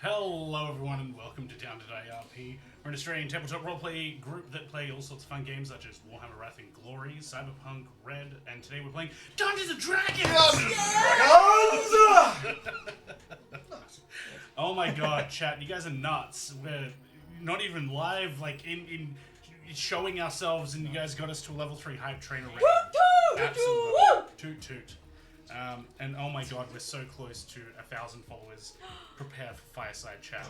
Hello everyone and welcome to Down2DieRP. We're an Australian tabletop roleplay group that play all sorts of fun games such as Warhammer Wrath and Glory, Cyberpunk, Red, and today we're playing Dungeons & Dragons! Oh my god, chat, you guys are nuts. We're not even live, like in showing ourselves, and you guys got us to a level 3 hype train already. Absolutely. Toot toot. And oh my god, we're so close to 1,000 followers. Prepare for fireside chats.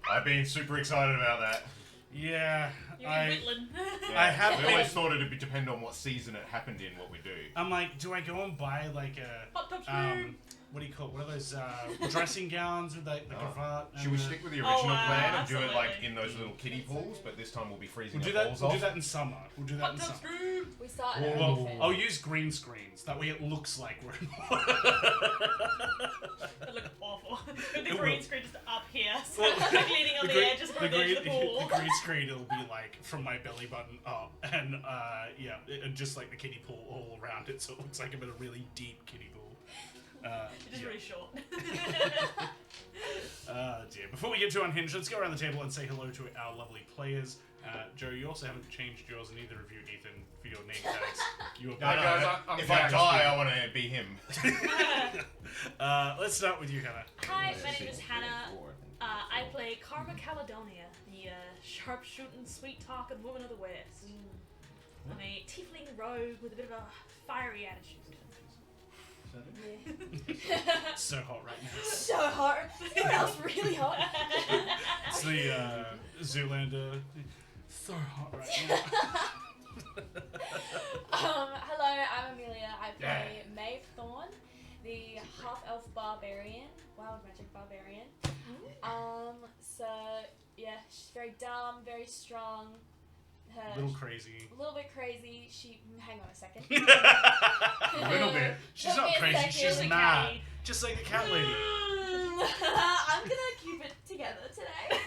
I've been super excited about that. Yeah, You're in Whitland. I have. I always thought it'd depend on what season it happened in, what we do. I'm like, do I go and buy like a Hot tub stream. what do you call it? What are those dressing gowns with like the cravat? Should we stick with the original plan and do it like in those little kiddie pools, but this time we'll be freezing We'll do our that. balls We'll off? do that in summer. We'll do that in Hot tub summer. stream. We start Well, at well, I'll use green screens. That way it looks like we're in water. That looked awful. With the It green will. screen just up here, so Well, leaning on the edge just from the edge of the pool. the green screen, it'll be like from my belly button up, and just like the kiddie pool all around it, so it looks like I'm in a really deep kiddie pool. It is really short. Dear. Before we get too unhinged, let's go around the table and say hello to our lovely players. Joe, you also haven't changed yours, and neither of you, Ethan, for your name tags. You are No, if I die, I want to be him. let's start with you, Hannah. Hi, my name is Hannah. I play Karma Caledonia, the sharp-shooting, sweet-talking woman of the West. I'm a tiefling rogue with a bit of a fiery attitude. So hot right now. So hot. What else really hot? It's the Zoolander. So hot right now. Hello, I'm Amelia. I play Maeve Thorn, the half-elf barbarian, wild magic barbarian. So yeah, she's very dumb, very strong. A little crazy. A little bit crazy. Hang on a second. A little bit. She's Give not me a crazy, second. she's Okay. mad. Just like the cat lady. I'm gonna keep it together today. I'm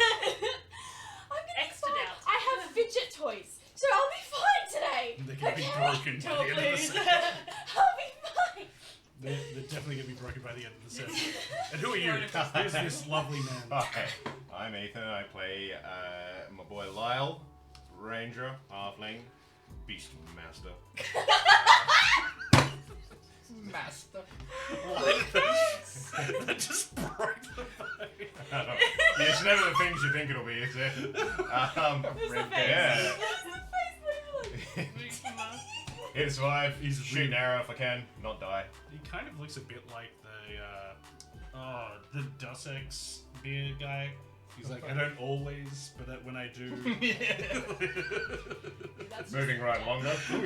gonna be Extra fine. doubt. I have fidget toys, so I'll be fine today. They're gonna be Okay? broken by the end of the Please. session. I'll be fine. They're definitely gonna be broken by the end of the session. And who are you? Who's this lovely man? Hi, I'm Ethan. I play my boy Lyle, Ranger, Halfling, Beast Master. Master. That just broke the phone. Yeah, it's never the things you think it'll be, is it? Who's the face? Yeah. Big Here to survive, He's shoot an arrow if I can, not die. He kind of looks a bit like the Dos Ex beer guy. He's like, I don't always, but when I do. That's Moving right longer. Ooh,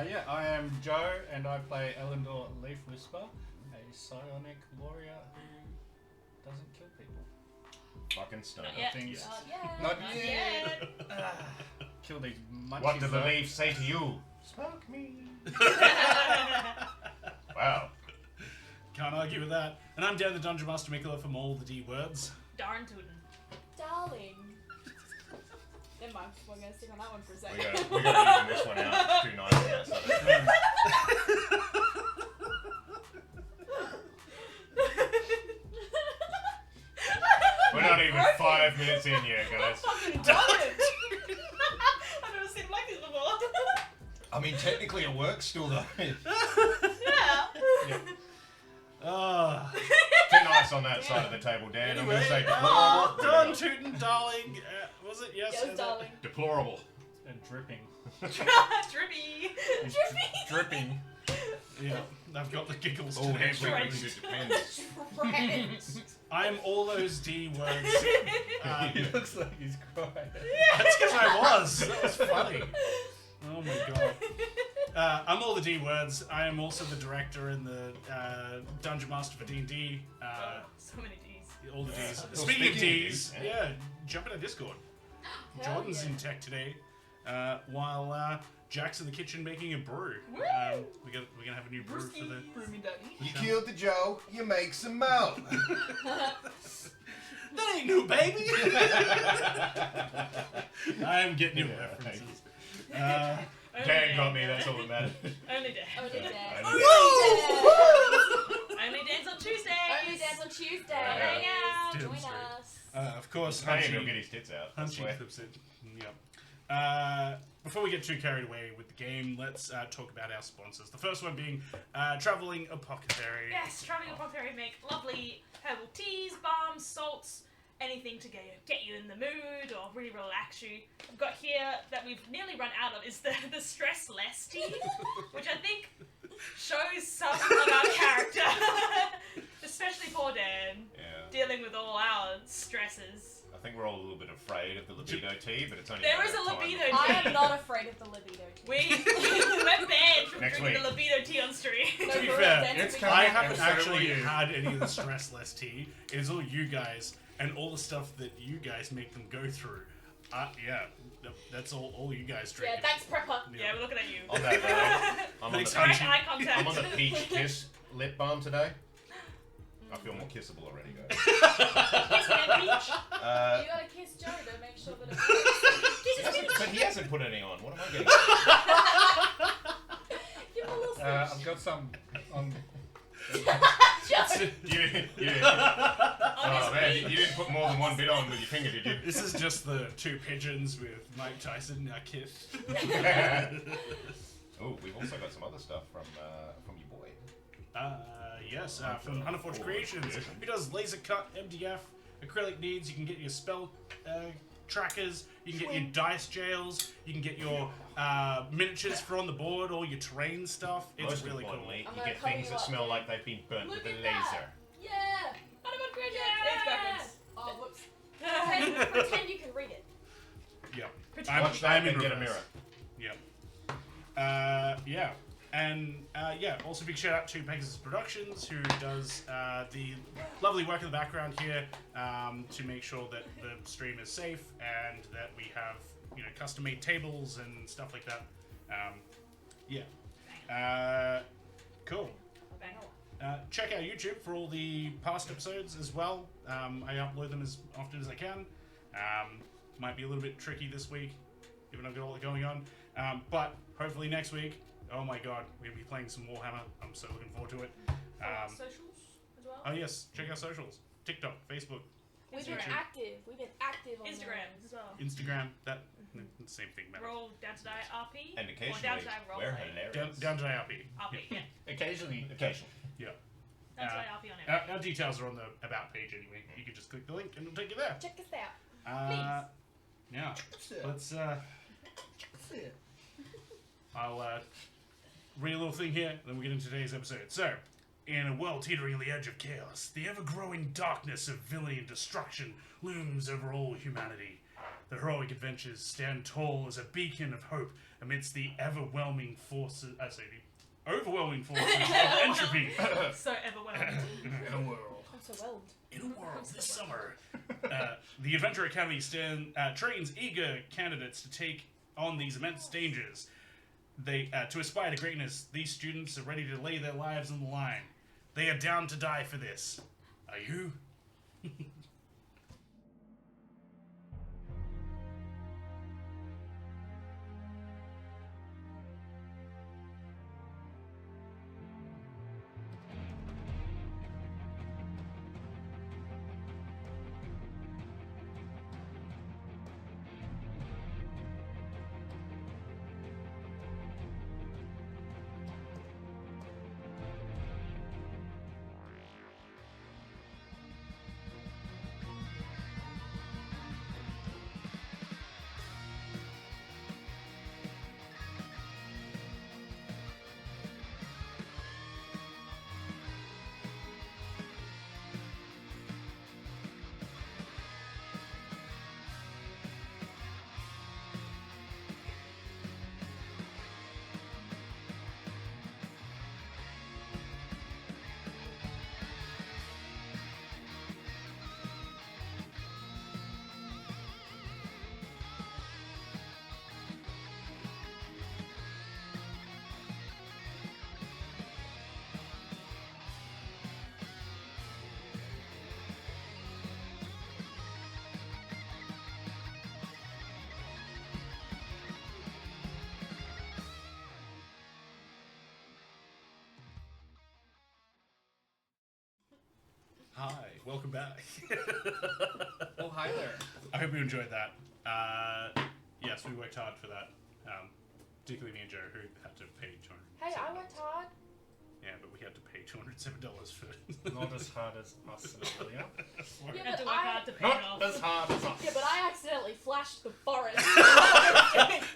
Yeah, I am Joe, and I play Elendor Leaf Whisper, a psionic warrior who doesn't kill people. Fucking stone. Not yet. Things. Not Not yet. yet. Kill these munchies. What did the though. leaf say to you? Smoke me. Wow. Can't argue with that. And I'm Dan the Dungeon Master Mikola from all the D words. Darn tootin'. Darling. Never mind. We're gonna stick on that one for a second. We gotta even this one out. It's too nice outside. We're not even 5 minutes in yet, guys. Fucking done it! I've never seen him like this before. I mean, technically it works still, though. Yeah. Too nice on that side of the table, Dan. I'm gonna say deplorable. Done, tootin', darling. Was it? Yes. Yes, darling. Deplorable. And dripping. Drippy. Dripping. Yeah, I've got the giggles Oh, today. next week we can do depends. Right. I'm all those D words. He looks like he's crying. That's because I was. That was funny. Oh my god. I'm all the D words. I am also the director and the Dungeon Master for D&D. So many D's. All the Ds. Well, Speaking of speaking of Ds, Ds, yeah, jump in our Discord. Hell Jordan's yeah. in tech today, while Jack's in the kitchen making a brew. Woo! We're gonna have a new brew for the. Brew me daddy. You killed the Joe, you make some more. That ain't new, baby. I am getting new references. Dan got me, that's all that matters. Only day. Only Dan. Only Only days on Tuesday. course, Can't even Hunchy get his tits out. I Hunchy swear. clips it. Yep. Before we get too carried away with the game, let's talk about our sponsors. The first one being Traveling Apothecary. Yes, Traveling Apothecary make lovely herbal teas, balms, salts, anything to get you in the mood or really relax you. I've got here that we've nearly run out of is the Stress Less tea, which I think shows some of our character, especially poor Dan, Yeah. dealing with all our stresses. I think we're all a little bit afraid of the libido tea, but it's only There matter is a of time. libido I tea. am not afraid of the libido tea. We're banned from Next drinking the week. libido tea on stream. No, To be for fair, real, it's that's coming. I because- haven't And so will actually you. had any of the Stress Less tea. It is all you guys and all the stuff that you guys make them go through. Yeah, that's all you guys drink. Yeah, thanks, Prepper. Yeah, we're looking at you. On that note, I'm on Thanks, the Direct Hunchy. eye contact. I'm on the Peach Kiss lip balm today. I feel more kissable already, guys. Kiss me, peach. You gotta kiss Joe to make sure that it works. But he hasn't put any on. What am I getting? Give him a little I've got some on. Oh man, you didn't put more than one bit on with your finger, did you? This is just the two pigeons with Mike Tyson, our kid. Oh, we've also got some other stuff from your boy. Yes, from Hunter Forge Creations. He does laser cut, MDF, acrylic needs. You can get your spell trackers. You can get your dice jails. You can get your miniatures for on the board, all your terrain stuff. It's Most really cool. importantly, I'm you gonna get cover things you that up, smell dude. like they've been burnt Look with a at laser. that. Yeah. Hunter Forge Yeah. Creations. It's backwards. Oh, whoops. Pretend you can read it. Yep. Watch that I'm in and get a reverse. mirror. Yep. Yeah. And also big shout out to Pegasus Productions, who does the lovely work in the background here to make sure that the stream is safe and that we have custom made tables and stuff like that. Cool. Bang. Check out YouTube for all the past episodes as well. I upload them as often as I can. Might be a little bit tricky this week, given I've got all that going on. But hopefully next week, oh my god, we're going to be playing some Warhammer. I'm so looking forward to it. Socials as well. Oh yes, check out socials. TikTok, Facebook, We've been Instagram. active. We've been active on Instagram those. as well. Instagram, that same thing, man. Roll Down2DieRP. And Or occasionally, Down2Die we're Roleplay. hilarious. Down to IRP. RP, yeah. Occasionally. Occasionally. Down2DieRP on it. Our details are on the About page anyway. You can just click the link and it'll take you there. Check us out. Yeah, let's I'll read a little thing here, then we'll get into today's episode. So, in a world teetering on the edge of chaos, the ever-growing darkness of villainy and destruction looms over all humanity. The heroic adventures stand tall as a beacon of hope amidst the overwhelming forces. The overwhelming forces of entropy. So overwhelmed. In a world. I'm so whelmed. In a world this summer, the Adventure Academy trains eager candidates to take on these immense dangers. To aspire to greatness, these students are ready to lay their lives on the line. They are down to die for this. Are you? Hi, welcome back. Oh, hi there. I hope you enjoyed that. Yes, we worked hard for that. Particularly me and Joe, who had to pay $200. Hey, I worked hard. Yeah, but we had to pay $207 for Not as hard as us, Amelia. You Yeah, have to but work I- hard to pay it Not off. as hard as us. Yeah, but I accidentally flashed the forest.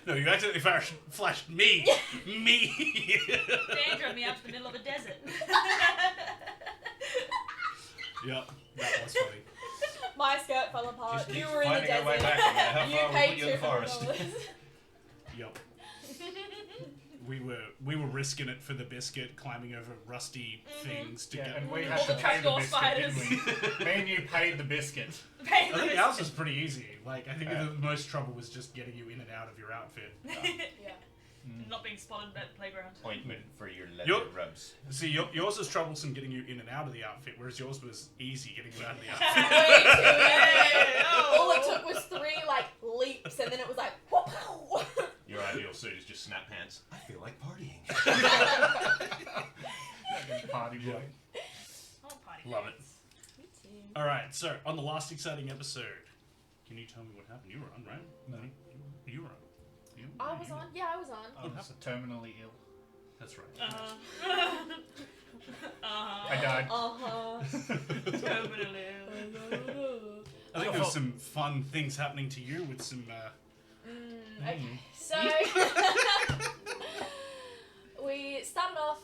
No, you accidentally flashed me. Me. Dan drove me out to the middle of the desert. Yep, that was funny. My skirt fell apart. Just You keep were in the finding our way desert. back no matter how You far we paid put you in the forest. $200. Yep. We were risking it for the biscuit, climbing over rusty things to Yeah, get. and we All had to the pay the trapdoor biscuit, didn't spiders. we? Me and you paid the biscuit. Pay I think the ours was pretty easy. Like I think Yeah. the most trouble was just getting you in and out of your outfit. Yeah. Not being spotted at the playground. Ointment for your leather Yup. rubs. See, yours was troublesome getting you in and out of the outfit, whereas yours was easy getting you out of the outfit. Way too Hey, oh. All it took was 3 leaps, and then it was like, whoop, pow. Your ideal suit is just snap pants. I feel like partying. Party boy. Oh, party. Love it. All right, so on the last exciting episode, can you tell me what happened? You were on, right? No. You were on. I was on. Yeah, I was on. I was terminally ill. That's right. I died. Uh-huh. Terminally. I think there was some fun things happening to you with some. Okay, so we started off.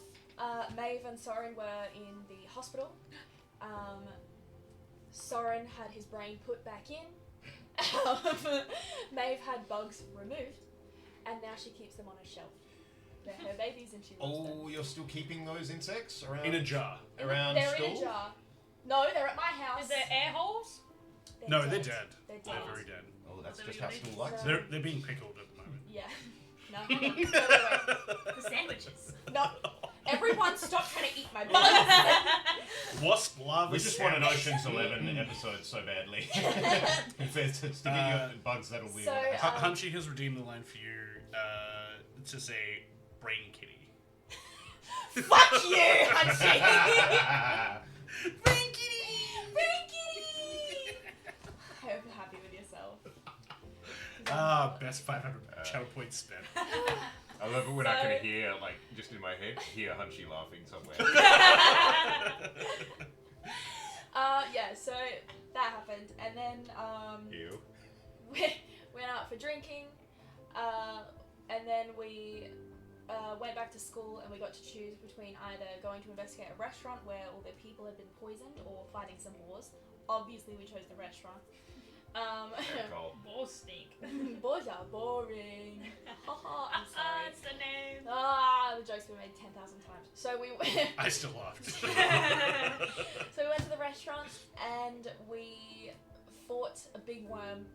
Maeve and Soren were in the hospital. Soren had his brain put back in. Maeve had bugs removed, and now she keeps them on a shelf. They're her babies, and she loves them. Oh, you're still keeping those insects around? In a jar. Around They're school? in a jar. No, they're at my house. Is there air holes? No, they're dead. They're They're dead. very dead. Oh, that's What just do how we school need? likes it. They're being pickled at the moment. Yeah. No, hang on. Wait. The sandwiches. No. Everyone stop trying to eat my bugs. Wasp larva. We just want an sandwich. Ocean's 11 episode so badly. If it's sticking you bugs, that'll be So, what Hunchy has redeemed the line for you to say brain kitty. Fuck you, Hunchy. Brain kitty! Brain kitty. I hope you're happy with yourself. Best 500 channel points spent. I love it when I So- can hear, like, just in my head, hear Hunchy laughing somewhere. Yeah, so that happened, and then Ew. we went out for drinking, and then we went back to school, and we got to choose between either going to investigate a restaurant where all the people had been poisoned or fighting some wars. Obviously, we chose the restaurant. Very cold. Ball snake. Boys are boring. Haha, I'm sorry. That's the name. The jokes were made 10,000 times. So we went. I still laughed. So we went to the restaurant and we fought a big worm,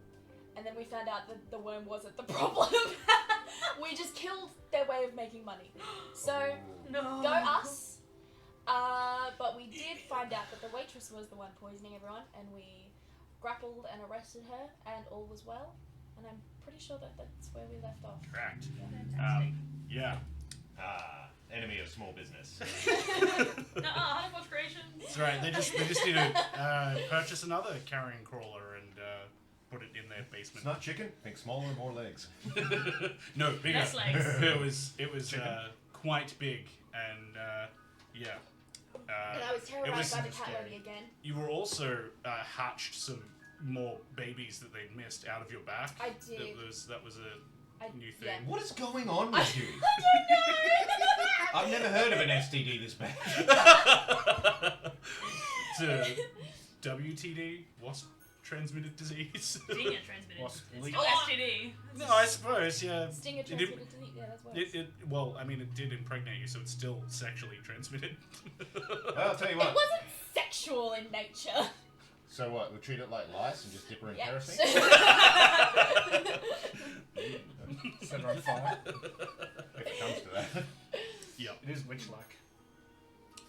and then we found out that the worm wasn't the problem. We just killed their way of making money. So No. go us. But we did find out that the waitress was the one poisoning everyone, and we grappled and arrested her, and all was well. And I'm pretty sure that that's where we left off. Correct. Fantastic. Yeah. Enemy of small business. Honeypot Creations. That's right. They just need to purchase another carrion crawler and put it in their It's basement. not chicken. Think smaller, more legs. No, bigger. Less legs. It was quite big, and yeah. And I was terrorized was by the super cat scary. lady again. You were also hatched some more babies that they'd missed out of your back. I did. That was a new thing. Yeah. What is going on with you? I've never heard of an STD this bad. It's a WTD, wasp transmitted disease. Stinger transmitted. Wasp It's leak. still STD. No, I suppose, yeah. Stinger It did- transmitted disease. Yeah, that's worse. Well, I mean, it did impregnate you, so it's still sexually transmitted. Well, I'll tell you It what. wasn't sexual in nature. So what? We'll treat it like lice and just dip her in Yeah. kerosene? Set her on fire. If it comes to that. Yep. It is witch-like.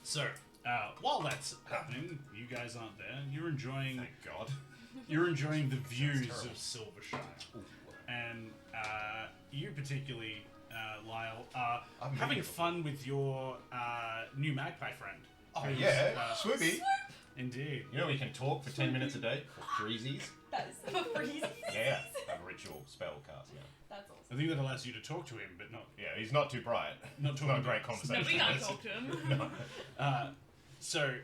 So, while that's happening, you guys aren't there. You're enjoying. Thank God. You're enjoying the views terrible. of Silvershire, and you particularly, Lyle, are I've met having you fun with your new magpie friend. Oh, who's, yeah. Swoopy. Indeed. You know we can talk for 10 minutes a day for threesies? For freeze. Yeah, a ritual spell cast. Yeah. That's I awesome. think that allows you to talk to him, but not Yeah, he's not too bright. not to Not a him. great No, conversation. we can't talk to him. So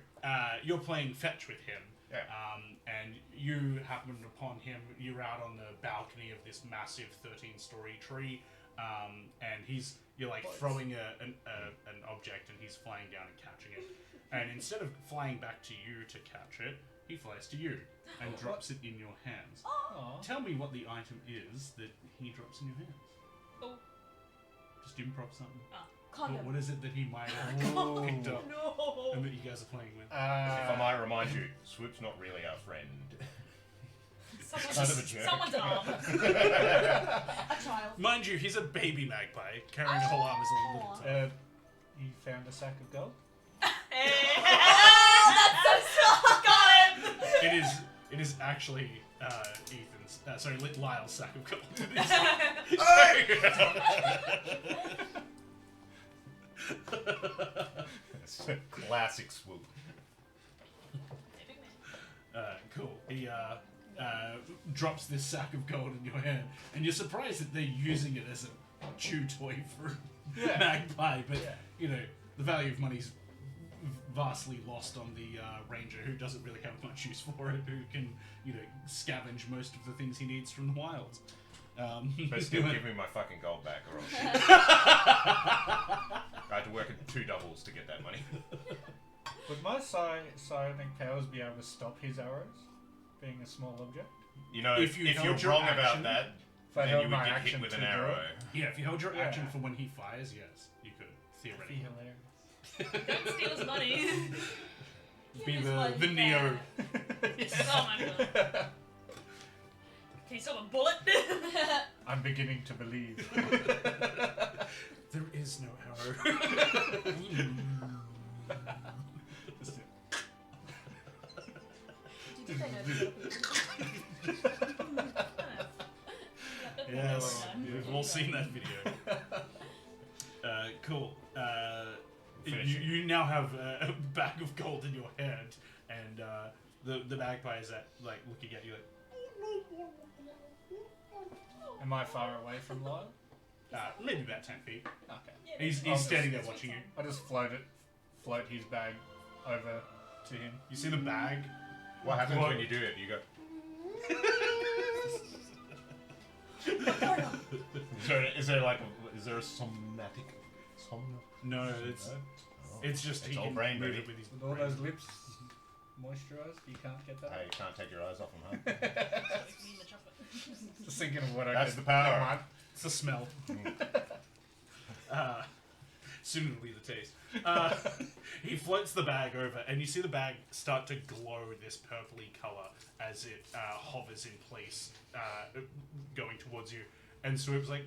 you're playing fetch with him, Yeah. and you happen upon him. You're out on the balcony of this massive 13-story tree, and you're like throwing an object, and he's flying down and catching it. And instead of flying back to you to catch it, he flies to you and drops it in your hands. Aw. Tell me what the item is that he drops in your hands. Oh. Just improv something. Condom. What is it that he might have picked up No. and that you guys are playing with? If I might remind you, Swoop's not really our friend. Kind of a jerk. Someone's arm. A child. Mind you, he's a baby magpie. Carrying a whole arm is a little tough. You found a sack of gold? Got him. It is actually Lyle's sack of gold. It's a classic Swoop. Cool. He drops this sack of gold in your hand, and you're surprised that they're using it as a chew toy for magpie. But you know, the value of money's vastly lost on the ranger, who doesn't really have much use for it, who can, you know, scavenge most of the things he needs from the wilds. But still give me my fucking gold back or else. I had to work at 2 doubles to get that money. Would my psionic powers be able to stop his arrows, being a small object? You know, If if, you held you're your wrong action- about that, If I then held you would my get action hit with to an do arrow. it, Yeah, if you held your Yeah. action for when he fires, yes, you could it'd be theoretically. hilarious. Don't steal his money. Be Here's the one Neo. Oh my god. Can you stop a bullet? I'm beginning to believe. There is no arrow. Do you think they know Yes, we've all seen that video. Cool. Finish it. You now have a bag of gold in your hand, and the magpie is like looking at you like. Am I far away from Lyle? Maybe about 10 feet. Okay. He's I'll standing just- there watching you. I just float his bag over to him. You see the bag. What happens What? when you do it? You go. Is there a somatic? No, it's just It's he all can brain, move baby. it with his With all brain. those lips moisturized, you can't get that. Hey, you can't take your eyes off them, huh? Just thinking of what I That's could. the power. Never mind. It's the smell. Soon it'll be the taste. He floats the bag over, and you see the bag start to glow this purpley color as it hovers in place, going towards you. And Swoop's like,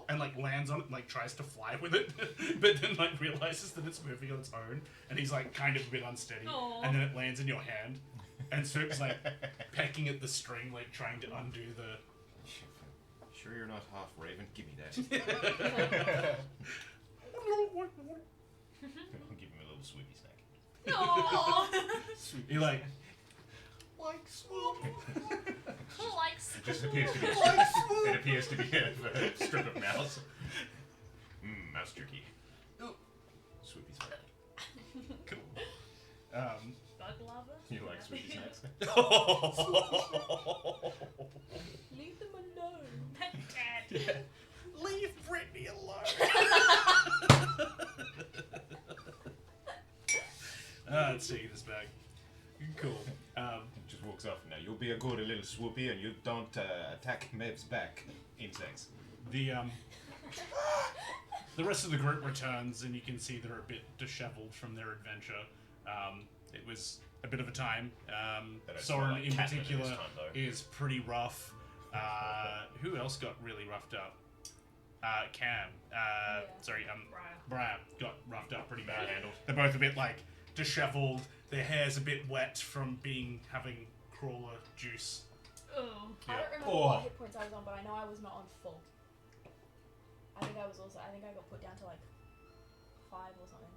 and like lands on it, like tries to fly with it, but then like realizes that it's moving on its own, and he's like kind of a bit unsteady, Aw. and then it lands in your hand, and Swoop's like pecking at the string, like trying to undo the. Sure you're not half raven? Give me that. Give him a little swoopy snack. No. He like Likes. It just appears to be. It appears to be a strip of mouse. Mouse jerky. Swoopy snack. cool. Bug lava. You like swoopy snacks? Leave them alone. Dad. Leave Brittany alone. Let's take this back. Cool. Just walks off. Now you'll be a good little swoopy, and you don't attack Mev's back. Insects. The rest of the group returns, and you can see they're a bit disheveled from their adventure. It was a bit of a time. They don't smell Soren like in cat litter particular this time, though. is pretty rough. Who else got really roughed up? Cam. Brian got roughed up pretty bad. Handled. They're both a bit like disheveled. Their hair's a bit wet from having crawler juice. Oh. I don't remember Oh. what hit points I was on, but I know I was not on full. I think I got put down to like 5 or something.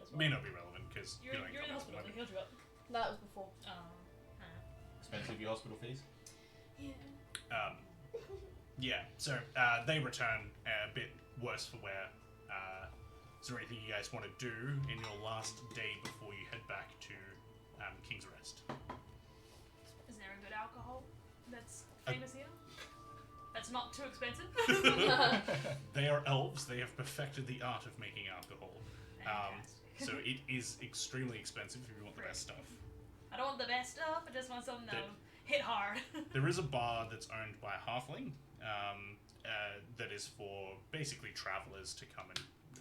As well. May not be relevant because You're in the hospital. They healed you up. That was before. Oh. expensive your hospital fees? Yeah. Yeah, so they return a bit worse for wear. Is there anything you guys want to do in your last day before you head back to King's Rest? Is there a good alcohol that's famous here? That's not too expensive? They are elves. They have perfected the art of making alcohol. Fantastic. So it is extremely expensive if you want the best stuff. I don't want the best stuff, I just want something that'll That- hit hard. There is a bar that's owned by a halfling that is for basically travelers to come and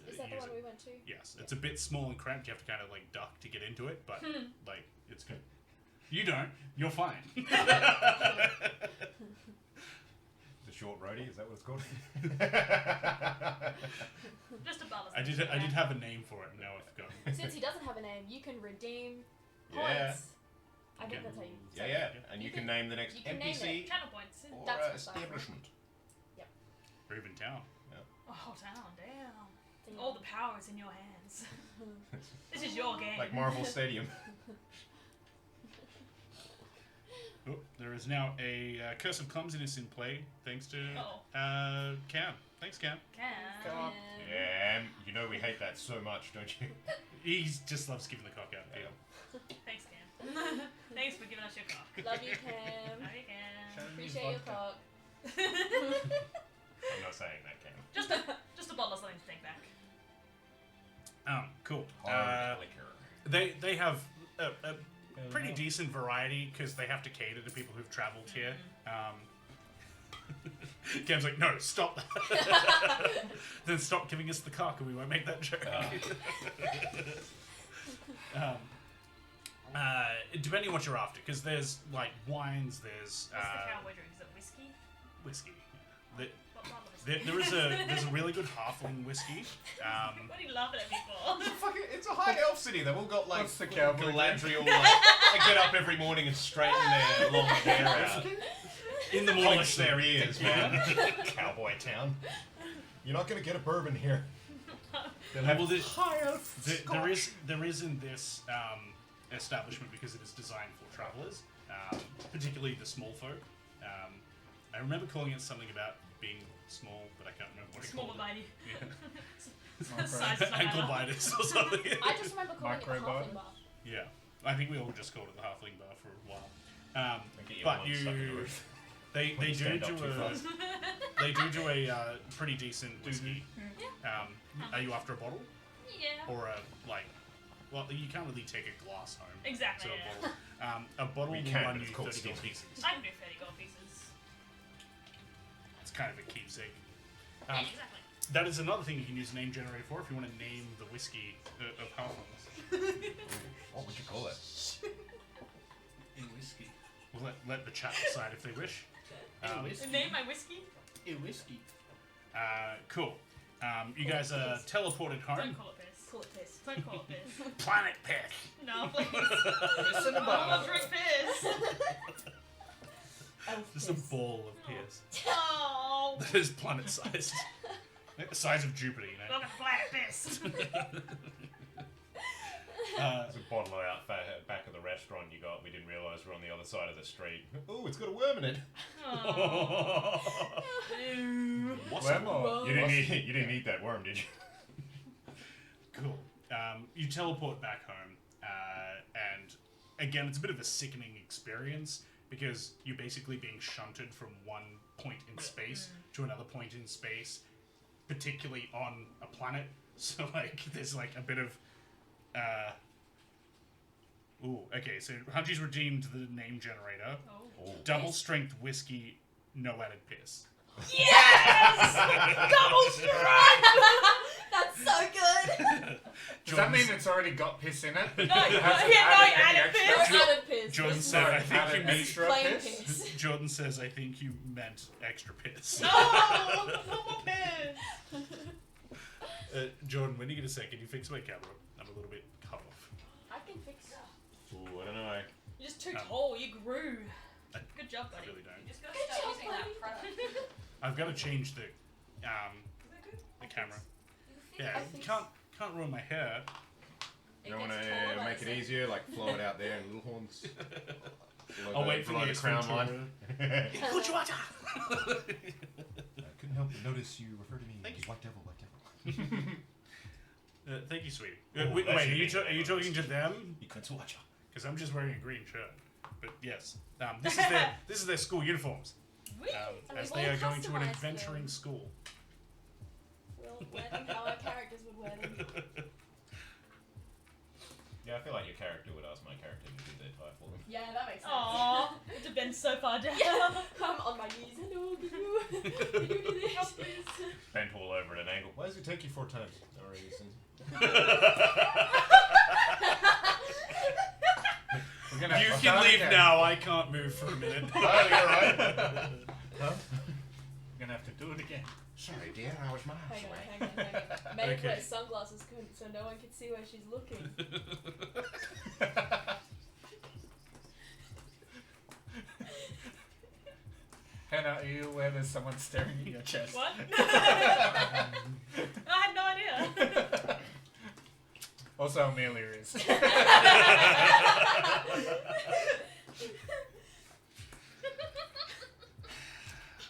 Is that the use one it. we went to? Yes, it's a bit small and cramped. You have to kind of like duck to get into it, but like it's good. You don't. You're fine. The short roadie, is that what it's called? Just a ballast. I did have a name for it, and now I've forgotten. Since he doesn't have a name, you can redeem Yeah. points. I think Okay. that's how you Yeah, say yeah. it. And you You can can- name the next you can name NPC Channel points. or That's precisely. establishment. Or even town. Oh, damn. So, yeah. All the power is in your hands. This is your game. Like Marvel Stadium. Oh, there is now a curse of clumsiness in play, thanks to Cam. Thanks, Cam. Can. Yeah, you know we hate that so much, don't you? He just loves giving the cock out. Yeah. Thanks, Cam. Thanks for giving us your cock. Love you, Cam. Love you, Cam. Show me Appreciate your vodka. cock. I'm not saying that, Cam. Just a bottle of something to take back. Cool. Hard liquor. They have a pretty decent variety because they have to cater to people who've travelled here. Cam's like, no, stop that. Then stop giving us the cock and we won't make that joke. Depending on what you're after, because there's like wines, there's What's the cowboy drink? Is it whiskey? whiskey. The- What bottle of whiskey? there's a really good halfling whiskey. What are you laughing at me for? It's a high elf city. They've all got like What's the cowboy Galadriel. They get up every morning and straighten their long hair out. In the morning, Polish their ears, man. Cowboy town. You're not gonna get a bourbon here. They'll have Well, high elf there is in this establishment because it is designed for travelers, particularly the small folk. I remember calling it something about being small, but I can't remember what it Small called but mighty. it. Size does not Ankle matter. biters or something. I just remember calling it the Micro bar. halfling bar. Yeah, I think we all just called it the halfling bar for a while. Get your But arms stuck in the you, roof. they When you do stand up do too a fast. they do a pretty decent whiskey. Are you after a bottle Yeah. or a like? Well, you can't really take a glass home. Exactly, So yeah. a bottle We will can, run but you it's called 30 gold stealing. pieces. I can do 30 gold pieces. It's kind of a keepsake. Yeah, exactly. That is another thing you can use name generator for if you want to name the whiskey of halflings. What would you call it? In whiskey. We'll let the chat decide if they wish. Name my whiskey? In whiskey. Cool. You guys are teleported Don't home. call it piss. Call it piss. Don't call it piss. Planet Piss. No, please. Piss in a I bar. will drink piss. Elf Just a piss. ball of piss. Oh. That is planet-sized. Like the size of Jupiter, you know. Welcome to Planet Piss. There's a bottle out back of the restaurant you got. We didn't realise we're on the other side of the street. Oh, it's got a worm in it. Oh. Ew. What's Worm it? or- You didn't eat that worm, did you? Cool. You teleport back home, and again, it's a bit of a sickening experience because you're basically being shunted from one point in space to another point in space, particularly on a planet. So, like, there's like a bit of. Ooh, okay, so Hunchy's redeemed the name generator. Oh. Double strength whiskey, no added piss. Yes! Double strike! That's so good. Does that mean it's already got piss in it? No, It hasn't yeah, no, added any added extra? piss. No added piss. Jordan Just said, No, I think added you meant. extra plain piss? piss. Jordan says, I think you meant extra piss. No! No more piss! Jordan, when you get a second, you fix my camera. I'm a little bit cut off. I can fix it. Ooh, I don't know. You're just too tall, you grew. Good job, I buddy. really don't. You just gotta Good start job, using buddy. that product. I've got to change the camera. Yeah, you can't ruin my hair. You don't want to make it easier, like flow it out there in little horns. I'll wait for below the the crown Ventura. line. Kuchwata! I couldn't help but notice you refer to me Thank as you. White Devil, White Devil. Thank you, sweetie. Oh, Wait, that are should you, be are you talking to them? You couldn't watch her. Because I'm just wearing a green shirt. But yes, this is their school uniforms. Whee! And As we've they all are going to an customised adventuring them. school. We'll wear them how our characters would wear them. Yeah, I feel like your character would ask my character to do their tie for them. Yeah, that makes sense. Aww, it have been so far down. I'm on my knees. Hello, can you do this, please? Bent all over at an angle. Why does it take you 4 times? No reason. We're gonna have You to can start leave again. now. I can't move for a minute. Oh, you're right. Huh? We're gonna have to do it again. Sorry, dear, I was miles Hang on, away. hang on, hang on. Maeve Okay. wears sunglasses so no one can see where she's looking. Hannah, are you aware there's someone staring at your chest? What? I had no idea. Also, Amelia is.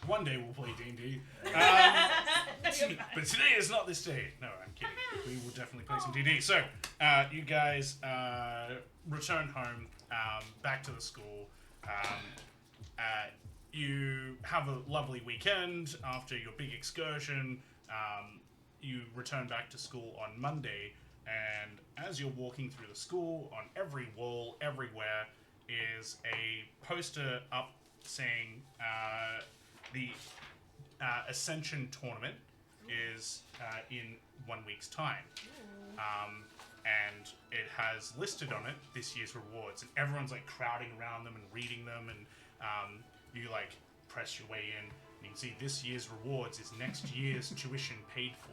One day we'll play D&D. No, you're fine. But today is not this day. No, I'm kidding. We will definitely play some D&D. So, you guys return home, back to the school. You have a lovely weekend after your big excursion. You return back to school on Monday, and as you're walking through the school, on every wall, everywhere, is a poster up saying the Ascension tournament is in 1 week's time. And it has listed on it this year's rewards, and everyone's like crowding around them and reading them, and you like press your way in, and you can see this year's rewards is next year's tuition paid for.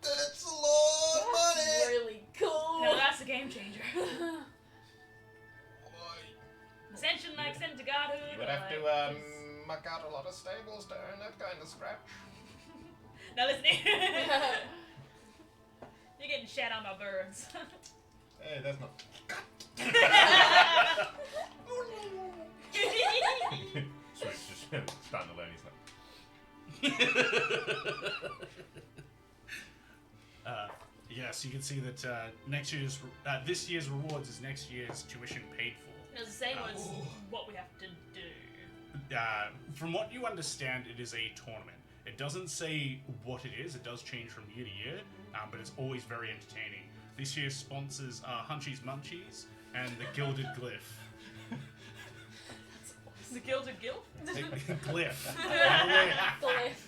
That's a lot of money! Really cool. No, that's a game changer. Ascension like sent to godhood. You would or have like to this- muck out a lot of stables to earn that kind of scratch. Now listen here. You're getting shat on by birds. Hey, that's not. Sweet's just starting to learn his stuff. Yes, you can see that this year's rewards is next year's tuition paid for. No, the same was what we have to do. From what you understand, it is a tournament. It doesn't say what it is. It does change from year to year, but it's always very entertaining. This year's sponsors are Hunchies Munchies and the Gilded Glyph. The Gilded Guild? Glyph. Glyph.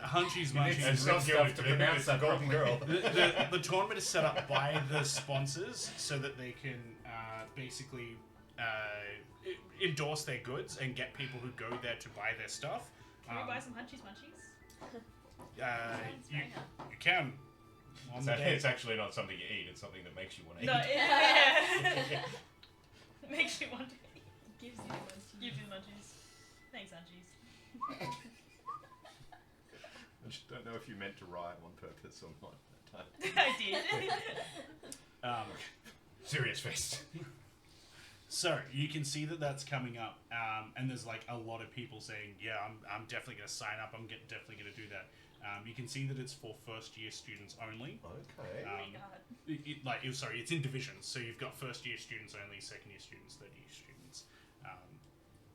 Hunchies You need Munchies. some stuff to pronounce that golden girl. The tournament is set up by the sponsors so that they can basically endorse their goods and get people who go there to buy their stuff. Can we buy some Hunchies Munchies? You can. On the day. It's actually not something you eat, it's something that makes you want to No, eat. yeah. It makes you want to eat. Gives you the munchies. Gives you the munchies. Thanks, Hunchies. I just don't know if you meant to rhyme on purpose or not at that time. I did. Serious face. So you can see that that's coming up, and there's like a lot of people saying, "Yeah, I'm definitely going to sign up. I'm definitely going to do that." You can see that it's for first year students only. Okay. Oh my god. It's in divisions. So you've got first year students only, second year students, third year students,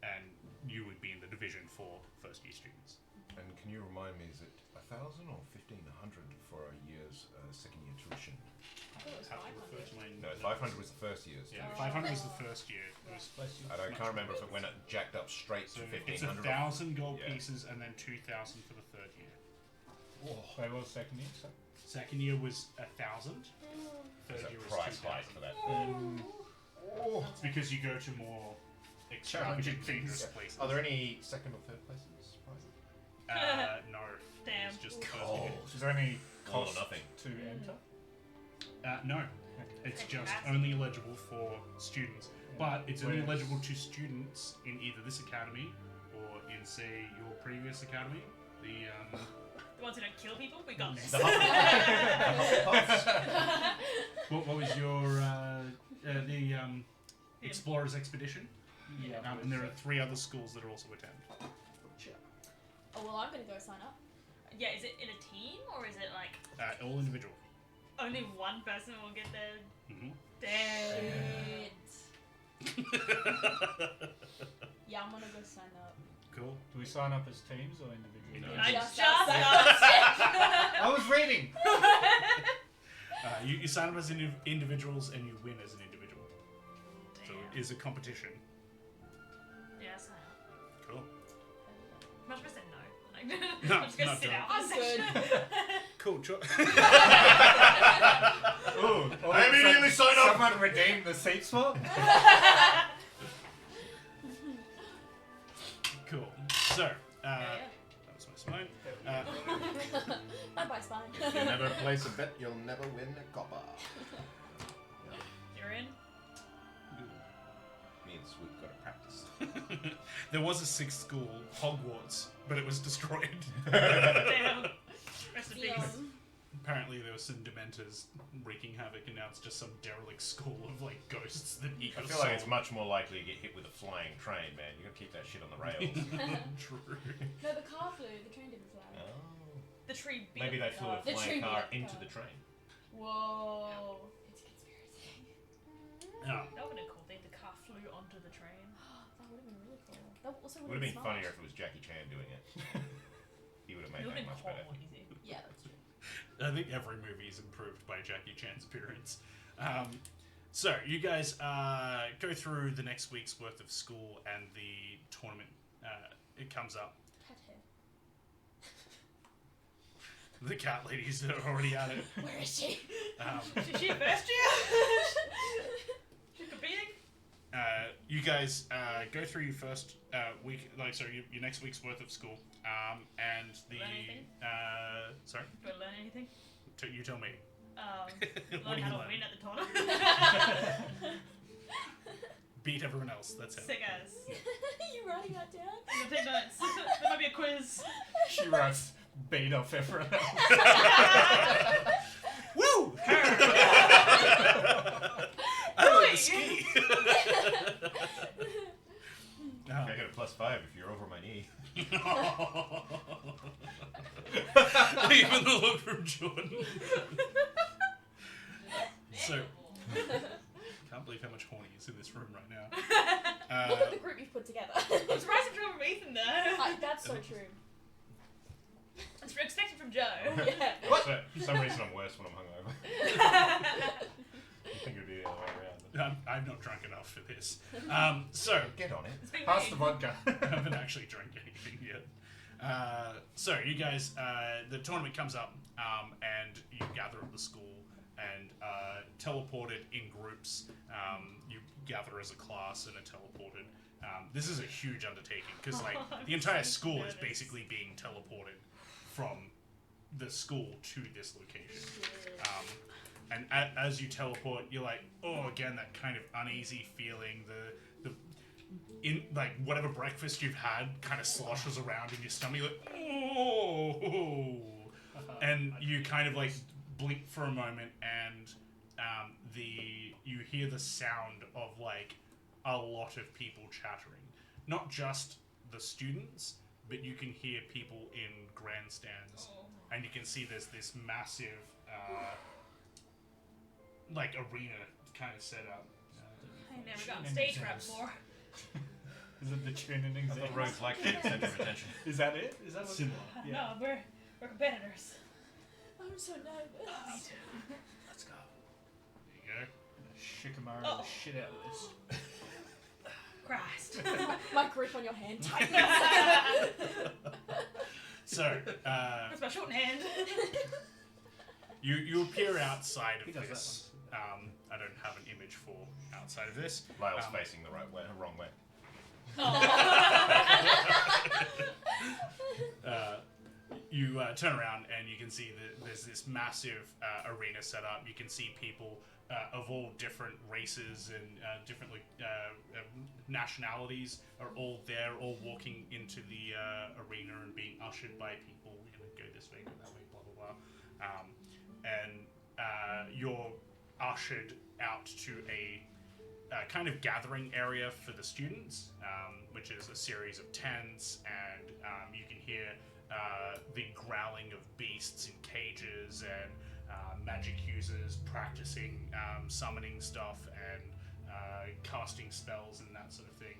and you would be in the division for first year students. And can you remind me, is it 1,000 or 1,500 for a year's second year tuition? I thought it was Have to refer 500. to my No, notes. 500 was the first year's. Yeah, Oh. 500 was the first year. It was I can't remember if it went jacked up straight so to it's 1,500. 1,000 gold Yeah. pieces and then 2,000 for the third year. Wait, what was second year? So? Second year was 1,000. There's Third a year was price 2,000. hike for that. It's because you go to more extravagant dangerous places. Are there any second or third places? Prizes? No. Damn. It's just the first Cold. year. Is there any All or cost nothing. to enter? No. It's just Fantastic. only eligible for students. But it's only Whereas- eligible to students in either this academy or in, say, your previous academy. The ones who don't kill people? We got this. The Hufflepuffs. What was your the Explorers Expedition? Yeah. And there are 3 other schools that are also attend. Oh, well, I'm gonna go sign up. Yeah, is it in a team or is it like All individual. only one person will get there? Mm-hmm. Damn. Yeah, I'm gonna go sign up. Cool. Do we sign up as teams or individually? No. I Just just us. I was reading! You sign up as individuals and you win as an individual. So Damn. it is a competition. Yeah, sign up. Cool. Much better said no. Like, No, I'm just gonna not sit done. out. I'm good. Cool. Ooh, I immediately sign up. Someone redeemed the seat swap? Cool. So, Yeah. that was my spine. Bye bye, Spine. If you never place a bet, you'll never win a copper. You're in? Means we've got to practice. There was a 6th school, Hogwarts, but it was destroyed. Damn. Rest in peace. Dion. Apparently there were some dementors wreaking havoc, and now it's just some derelict school of like ghosts that eat I your feel like it's soul. much more likely to get hit with a flying train, man. You gotta keep that shit on the rails. True. No, the car flew. The train didn't fly. Oh. The tree beat Maybe they flew a The flying tree car beat into the the train. Whoa. It's a conspiracy. Yeah. That would have been cool. The car flew onto the train. That would have been really cool. That also Would have been smart. funnier if it was Jackie Chan doing it. He would have It made would have that been much better. cool easy. Yeah, that's true. I think every movie is improved by Jackie Chan's appearance. So you guys go through the next week's worth of school and the tournament. It comes up. Cat hair. The cat ladies are already at it. Where is she? Is she a first year? She's competing? You guys go through your first week, your next week's worth of school, and the Learn anything? sorry, Do I learn anything? You tell me. What Learn do how you to learn? win at the tournament. Beat everyone else. That's it. Sick as. You writing that down? I'm gonna take notes. There might be a quiz. She writes beat off everyone else. Woo! I Really? like to ski. I got a +5 if you're over my knee. Even the look from Jordan. So, can't believe how much horny is in this room right now. Look at the group you've put together. I'm surprised it's from Ethan though. That's so true. It's expected from Joe. Yeah. For some reason I'm worse when I'm hungover. I think it would be the other way around. I'm not drunk enough for this. So, Get on it. It's been Pass made. the vodka. I haven't actually drank anything yet. So you guys, the tournament comes up, and you gather at the school and teleported in groups. You gather as a class and are teleported. This is a huge undertaking because like the entire school is basically being teleported from the school to this location. And as you teleport, you're like, oh, again, that kind of uneasy feeling. The in like whatever breakfast you've had kind of sloshes around in your stomach. You're like, oh, and you kind of like blink for a moment, and you hear the sound of like a lot of people chattering. Not just the students, but you can hear people in grandstands, and you can see there's this massive like arena kind of set up. I never got on stage rap before. Is it the tuning I exam? thought rogues like the center of attention. Is that it? Is that what Similar. Yeah. No, we're competitors. I'm so nervous. Let's go. There you Shikamaru Oh. the shit out of this. Christ. My grip on your hand tightens. go. So, That's my short hand. you appear outside He of does this. I don't have an image for outside of this. Lyle's facing the right way, wrong way. You turn around and you can see that there's this massive arena set up. You can see people of all different races and different nationalities are all there, all walking into the arena and being ushered by people. We're gonna go this way, go that way, blah blah blah. And you're ushered out to a kind of gathering area for the students, which is a series of tents, and you can hear the growling of beasts in cages and magic users practicing summoning stuff and casting spells and that sort of thing.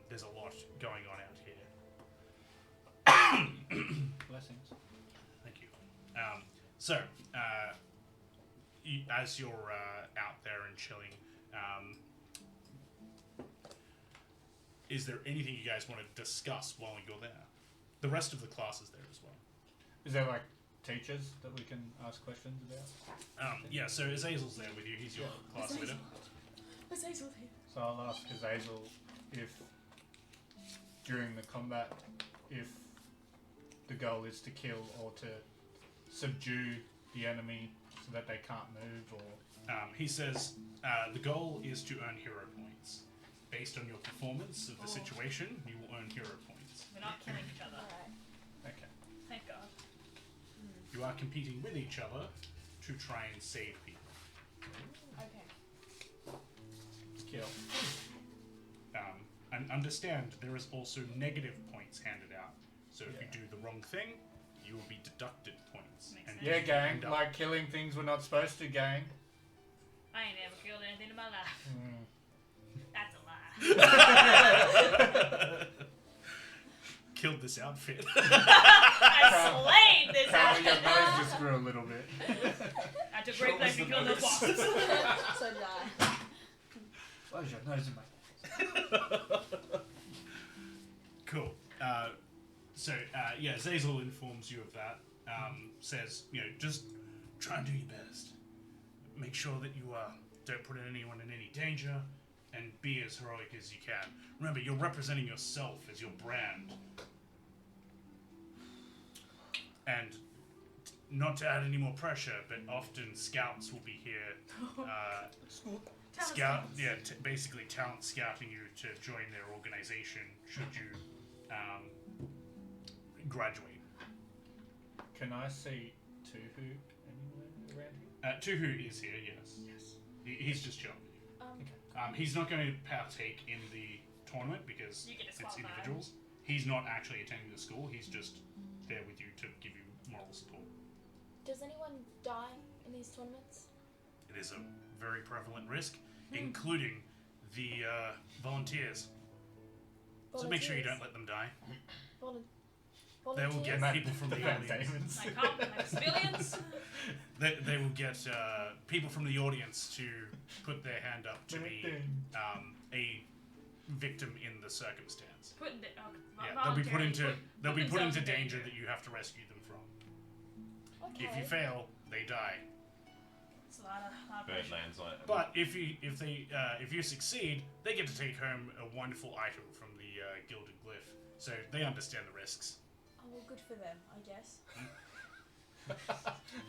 There's a lot going on out here. Blessings. Thank you. So, as you're out there and chilling, is there anything you guys want to discuss while you're there? The rest of the class is there as well. Is there like teachers that we can ask questions about? Yeah, so Azazel's there with you. He's your class leader. Azazel here. So I'll ask Azazel if during the combat, if the goal is to kill or to subdue the enemy so that they can't move, or He says the goal is to earn hero points. Based on your performance of the situation, you will earn hero points. We're not killing each other. Alright. okay. Thank God. You are competing with each other to try and save people. Okay. Kill. And understand there is also negative points handed out. So if you Yeah. do the wrong thing, you will be deducted points. Makes And sense. you Yeah, gang. end up- Like killing things we're not supposed to, gang. I ain't never killed anything in my life. Mm. That's a lie. Killed this outfit. I slayed this Apparently your outfit. nose just grew a little bit. I took great pleasure in killing those bosses. So did I. Where's your nose in my... Cool. Zazel informs you of that. Says, just try and do your best. Make sure that you don't put anyone in any danger, and be as heroic as you can. Remember, you're representing yourself as your brand. And not to add any more pressure, but often scouts will be here. Basically talent scouting you to join their organization should you graduate. Can I see Tuhu anywhere around here? Tuhu is here, yes. He's just chilling with you. He's not going to partake in the tournament because You get it's disqualified. individuals. He's not actually attending the school. He's just there with you to give you moral support. Does anyone die in these tournaments? It is a very prevalent risk, including the volunteers. So make sure you don't let them die. They will get Volunteers? people from the Van audience. Damens. Like civilians. They will get people from the audience to put their hand up to be a victim in the circumstance. Putting the, They'll be put into themselves in danger that you have to rescue them from. Okay. If you fail, they die. It's a lot of Bird pressure. lands on it. But if you succeed, they get to take home a wonderful item from the gilded glyph. So they understand the risks. Oh, well, good for them, I guess.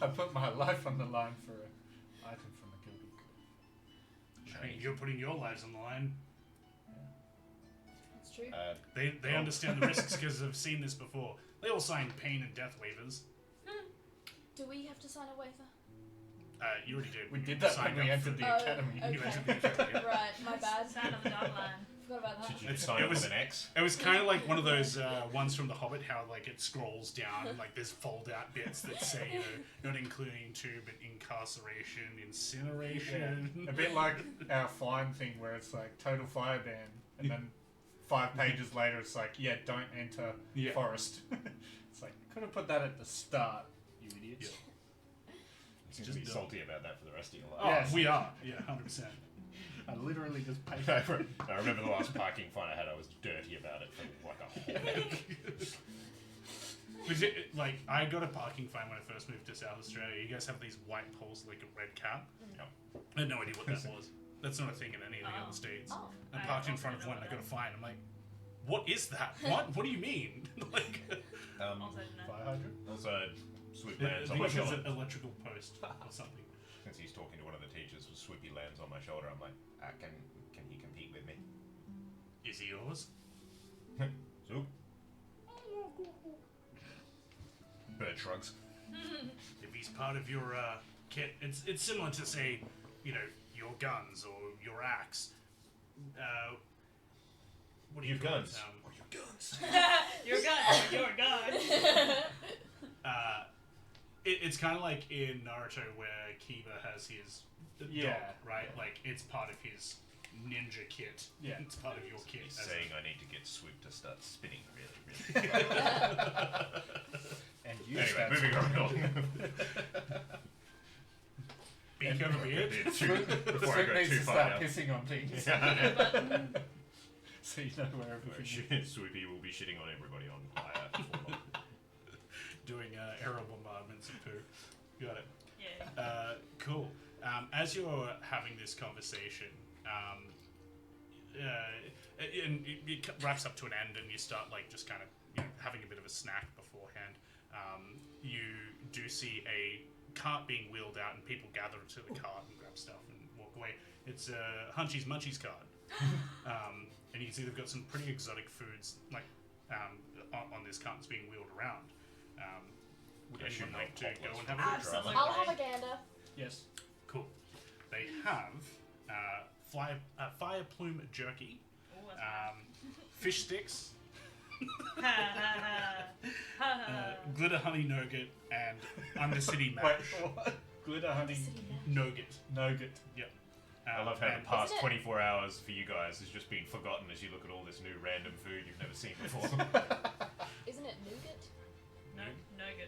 I put my life on the line for an item from the Gilded Cliff. I mean, you're putting your lives on the line. That's true. They understand the risks because they've seen this before. They all sign pain and death waivers. Do we have to sign a waiver? You already did. We You did that signed when we up entered for the Oh, academy. okay. You entered the academy. Yeah. Right, my bad. Sign on the dotted line. Forgot about that. Should you It's- sign it up was- with an X? It was kind of like one of those ones from The Hobbit, how like it scrolls down and like there's fold-out bits that say, not including to, but incarceration, incineration. A bit like our fine thing where it's like total fire ban, and then 5 pages later it's like, yeah, don't enter Yeah. forest. It's like, could have put that at the start, you idiots. Yeah. You're just going to be dumb. salty about that for the rest of your Oh, life. Yes. we are. Yeah, 100%. I literally just paid I remember the last parking fine I had, I was dirty about it for like a whole week. Like, I got a parking fine when I first moved to South Australia. You guys have these white poles like a red cap? Yep. I had no idea what that was. That's not a thing in any of the Oh. other states. Oh. I I parked in also front of didn't one know and I got a that. fine. I'm like, what is that? What? What do you mean? Like, Also didn't know. fire hydrant. Also, Swoop I lands on think my it was shoulder. an electrical post or something. Since he's talking to one of the teachers, Swoopy lands on my shoulder. I'm like, can he compete with me? Is he yours? Swoop. Bird shrugs. If he's part of your kit, it's similar to say your guns or your axe. What do you Your call guns. it? Or your guns. Your gun. Your gun. It's kind of like in Naruto where Kiba has his dog, right? Like it's part of his ninja kit. Yeah. It's part of your kit. He's as saying I need to get Swoop to start spinning really, really And you Anyway, start moving screaming. on. beak over beard. Before I Swoop go needs too to far start down. pissing on things. But, So you know where everything is. Swoopy will be shitting on everybody on fire. before long. Doing aerial bombardments of poo. Got it. yeah. Cool. As you're having this conversation, and it wraps up to an end, and you start like just kind of having a bit of a snack beforehand. You do see a cart being wheeled out, and people gather to the cart and grab stuff and walk away. It's a Hunchy's Munchies cart, and you can see they've got some pretty exotic foods like on this cart that's being wheeled around. Would Yeah, anyone should like make to go potless and for have a look? Absolutely. I'll have a gander. Yes. Cool. They have fire plume jerky, Ooh, that's fish sticks, nice. glitter honey nougat, and Undercity Wait, mash what? Glitter honey nougat. nougat. Yep. I love how and the past Isn't it- 24 hours for you guys has just been forgotten as you look at all this new random food you've never seen before. Isn't it nougat? No, no good.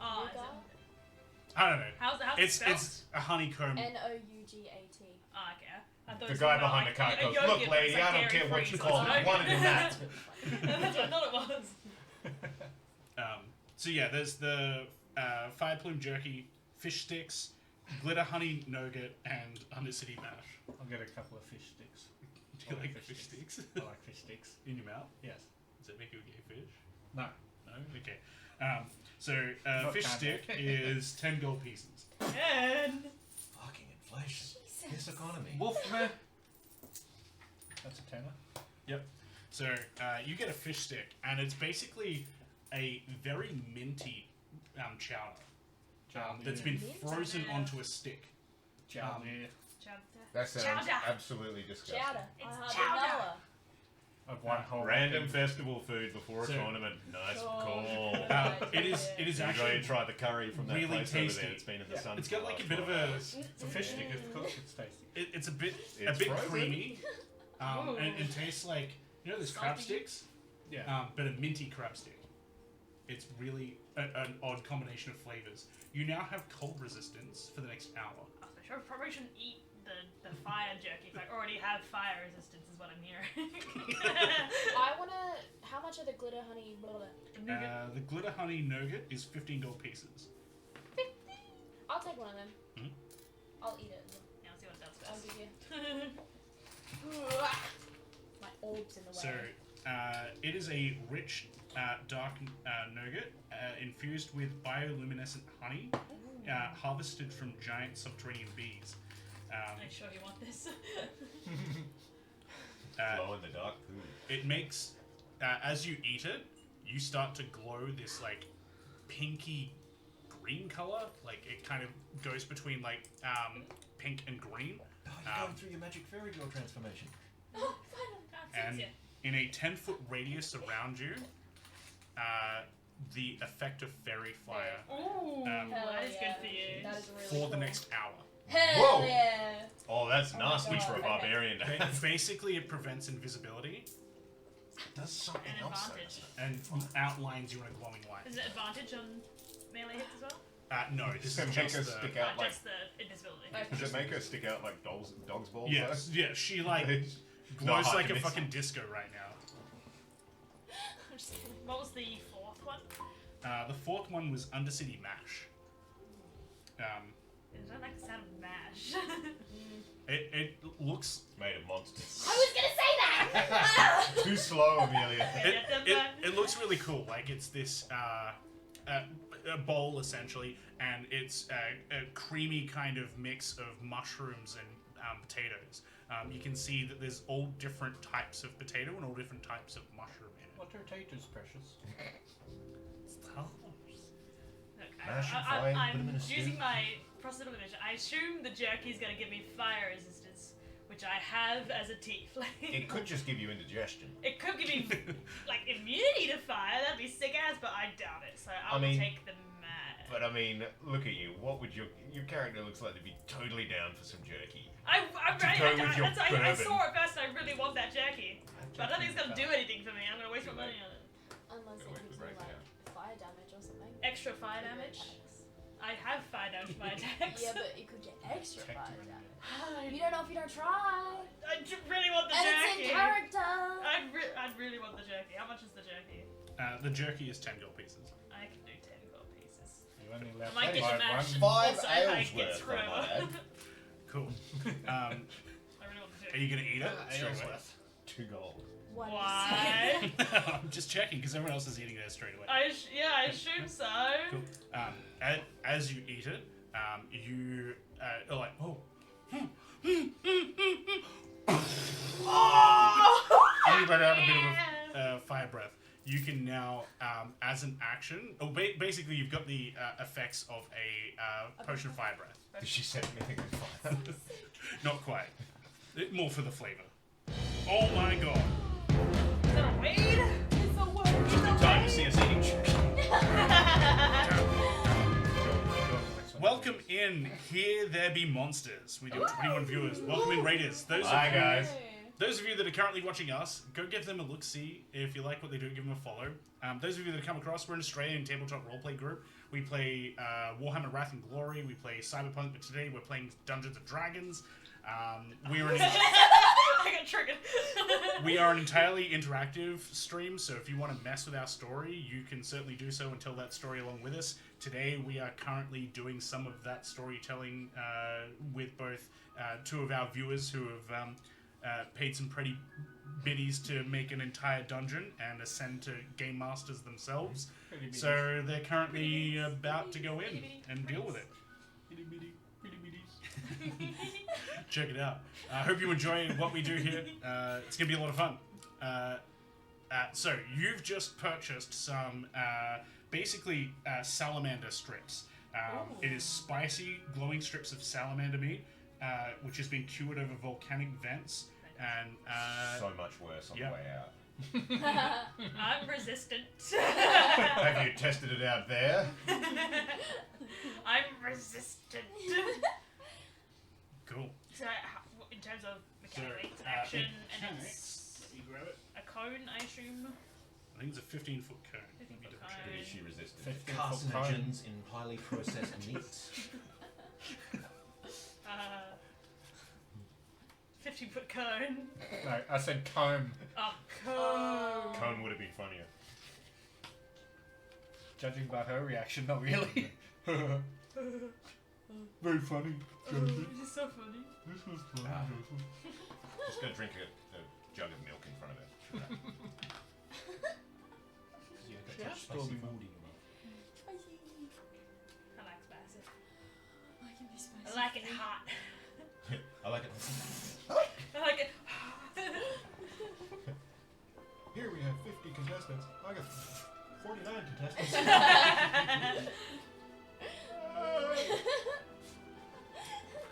Oh, is Nougat? it? I don't know. How's It's spelled? it's a honeycomb. Nougat. Oh, okay. I thought The it was guy about, behind like, the cart a goes, yogurt, "Look, but lady, it's, like, I don't care what dairy-free, you so call it's it. not You wanted yogurt. that." That's what I thought it was. So yeah, there's the fire plume jerky, fish sticks, glitter honey nougat, and Undercity mash. I'll get a couple of fish sticks. Do you I like fish sticks I like fish sticks. in your mouth? Yes. Does that make you a gay fish? No. No. Okay. So Not fish kind stick of. is 10 gold pieces. And Fucking inflation. Jesus. This economy. Wolfman. That's a tenner. So you get a fish stick, and it's basically a very minty chowder that's been Mint? frozen onto a stick. Chowder. chowder. That sounds Chowder. absolutely disgusting. Chowder. It's I hardly chowder. know her. Of one whole Random thing. festival food before a So- tournament. Nice Cool. call. It is You gotta actually try the curry from that really place over tasty. there. It's been in the Yeah. sun. It's for got the like a last bit of 12 a hours. It's a fish stick. Of course, it's tasty. it's a bit It's frozen. creamy, Ooh. and tastes like those crab Salty. sticks, Yeah. but a minty crab stick. It's really an odd combination of flavors. You now have cold resistance for the next hour. Oh, so I probably shouldn't eat the fire jerky if I already have fire resistance, is what I'm hearing. I wanna. How much are the glitter honey? Blah, blah. Nougat. The glitter honey nougat is 15 gold pieces. I'll take one of them. Mhm. I'll eat it. Yeah, I'll see what it does I'll first. give you. My orbs in the way. So it is a rich dark nougat infused with bioluminescent honey harvested from giant subterranean bees. I'm sure you want this. Glow in the dark food. It makes as you eat it, you start to glow this like pinky green color. Like it kind of goes between like pink and green. Oh, you're going through your magic fairy girl transformation. Oh, finally. And in a 10-foot radius around you, the effect of fairy fire Ooh, Hell that is yeah. good for you. That is really for cool. the next hour. Hell Whoa. yeah. Oh, that's Oh my nasty God. for a Okay. barbarian. Ba- Basically, it prevents invisibility Does something An else. advantage. and outlines you in a glowing light. Is it advantage on melee hits as well? No, this Does is it make just her the... stick out like? Just the invisibility. Okay. Does it make her stick out like dog's balls? Yes, yeah, she like though? glows hard like to a miss. fucking disco right now. I'm just kidding. What was the fourth one? The fourth one was Undercity Mash. I don't like the sound of mash. It looks Made of monsters. I was gonna say that! Too slow, Amelia. it looks really cool. Like it's this a bowl essentially, and it's a creamy kind of mix of mushrooms and potatoes. You can see that there's all different types of potato and all different types of mushroom in it. What are taters, precious? Okay. Mash it fine, put 'em in a I'm using stew. my prosthetic vision. I assume the jerky is going to give me fire resistance, which I have as a tiefling. It could just give you indigestion. It could give me like immunity to fire. That'd be sick ass, but I doubt it. So I will mean, take the mad. But I mean, look at you. What would your character looks like to be totally down for some jerky? I'm to ready. go with your I bourbon. saw it first, and I really want that jerky. But I don't think it's gonna do anything for me. I'm gonna waste my money on it. Unless it Wait, gives break you it like fire damage or something. Extra fire damage. I have fire damage by attacks. Yeah, but you could get extra Protect fire you. damage. You don't know if you don't try. I really want the And it's jerky. in character. I'd really want the jerky. How much is the jerky? The jerky is 10 gold pieces. I can do 10 gold pieces. You only allowed I might get to the buy mash. one. 5 Also, I ales get worth, screwed. I might add. Cool. I really want the Are jerky. you gonna eat it? Ales Straight away. worth 2 gold. What is Why? I'm just checking because everyone else is eating it straight away. I assume so. Cool. As you eat it, you are like, oh. And you let out a bit of a fire breath. You can now, as an action, basically you've got the effects of a potion of fire breath. Did she set anything on fire? Not quite. More for the flavor. Oh my god. Is that a weed? It's a word. Good time to see us eating chicken. Welcome in. Here there be monsters. We do 21 viewers. Welcome in, raiders. Hi guys. Those of you that are currently watching us, go give them a look-see. If you like what they do, give them a follow. Those of you that have come across, we're an Australian tabletop roleplay group. We play Warhammer Wrath and Glory. We play Cyberpunk, but today we're playing Dungeons and Dragons. We're an I got triggered. We are an entirely interactive stream, so if you want to mess with our story, you can certainly do so and tell that story along with us. Today, we are currently doing some of that storytelling with both two of our viewers who have paid some pretty biddies to make an entire dungeon and ascend to game masters themselves. So they're currently about to go in and deal with it. Check it out. I hope you enjoy what we do here. It's going to be a lot of fun. So, you've just purchased some, basically, salamander strips. It is spicy, glowing strips of salamander meat, which has been cured over volcanic vents. And So much worse on yeah. the way out. I'm resistant. Have you tested it out there? I'm resistant. cool. So, in terms of mechanics, So, action, and mechanics, it's let me grab it. a cone, I assume. I think it's a 15-foot cone. 15-foot Let me double check. cone. But is she resistant? Carcinogens in highly processed meats. 15-foot cone. No, I said comb. Oh, cone. Cone would have been funnier. Judging by her reaction, not really. Very funny. This is so funny. This was funny. Just go drink a jug of milk in front of it. Spicy food. Spicy. I like spicy. I can be spicy. I like it hot. I like it. I like it. Here we have 50 contestants. I got 49 contestants.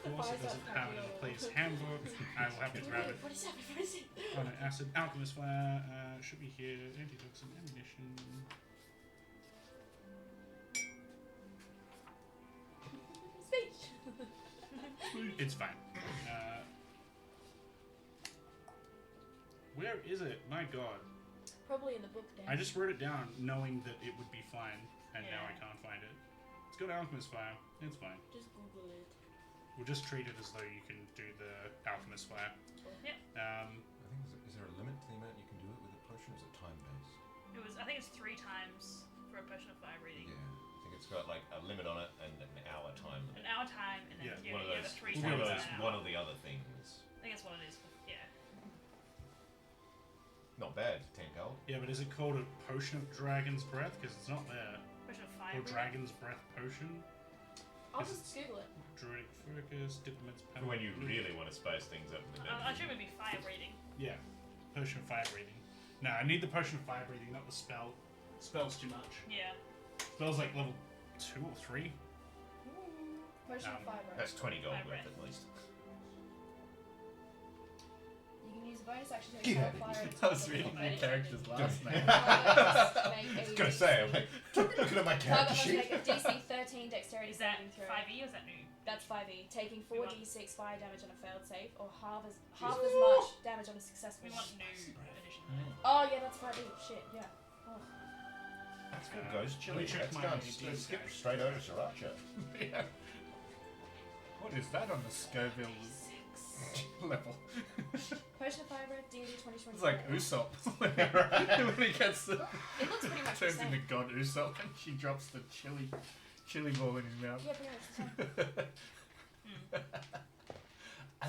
Of course, it doesn't have another place handbook. I will have to grab it. 47, 47. On an acid alchemist fire, should be here. Antitoxin ammunition. Speech. It's fine. Where is it? My god. Probably in the book then. I just wrote it down knowing that it would be fine, and now I Yeah. can't find it. Let's go to alchemist fire. It's fine. Just Google it. We'll just treat it as though you can do the alchemist fire. Yep. I think is there a limit to the amount you can do it with a potion? Or is it time based? I think it's 3 times for a potion of fire breathing. Yeah, I think it's got like a limit on it and an hour time limit. An hour time, and then Yeah, you One of get those, it 3 one of times those, an one hour. of the other things. I think that's what it is. Yeah. Not bad, 10 gold. Yeah, but is it called a potion of dragon's breath? Because it's not there. Potion of fire Or breathing. dragon's breath potion. I'll just Google it. Druidic focus, diplomat's For when you really want to spice things up in the I assume dungeon. it'd be fire breathing. Yeah, potion of fire breathing. No, I need the potion of fire breathing, not the spell. Spell's too much. Yeah. Spell's like level 2 or 3. Potion of fire breath. That's 20 gold Fire worth breath. at least. You can use a bonus action to Get expel out of fire. here. at I was top reading of the any character's enemy. last name. I was gonna say, I'm like, looking at my character Target must sheet. make a DC 13 dexterity Is that saving throw. 5e or is that new? That's 5e, taking We want- 4d6 fire damage on a failed save, or half as much damage on a successful We one. want new edition. Oh yeah, that's 5e. Shit, yeah. Oh. That's good, guys. Let Chili. me check Let's my go and AD skip stats. straight over to Sriracha. Yeah. What is that on the Scoville level? Potion of fire breath, D&D 2020. It's like Usopp. When he gets the, It looks pretty much the turns same. into God Usopp and she drops the chili ball in his mouth. Yeah, pretty much the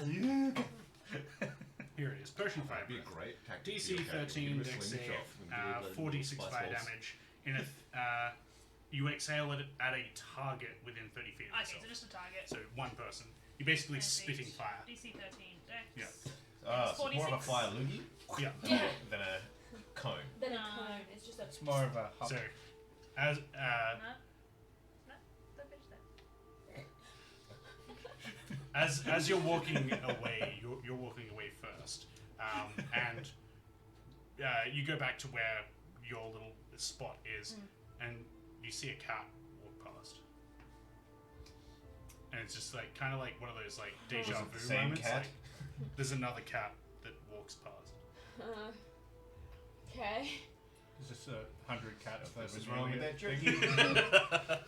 same. Here it is. Potion Fire That'd be a Breath. great tactic. DC 13 dex save, 4d6 fire damage. In a, you exhale it at a target within 30 feet of Okay, yourself. so just a target. So one person. You're basically And spitting these- fire. DC 13 dex. Yeah. So more of a 46. fire loogie Yeah. Yeah. than a cone. Then a No. cone. It's just a. It's more of a hub. So, as No? No? Don't finish that. as you're walking away, you're walking away first, and you go back to where your little spot is, and you see a cat walk past, and it's just like kind of like one of those like deja Was it the vu same moments. cat? Like, there's another cat that walks past. Okay. Is this a 100 cats versus What's wrong with Amelia that thing? jerky?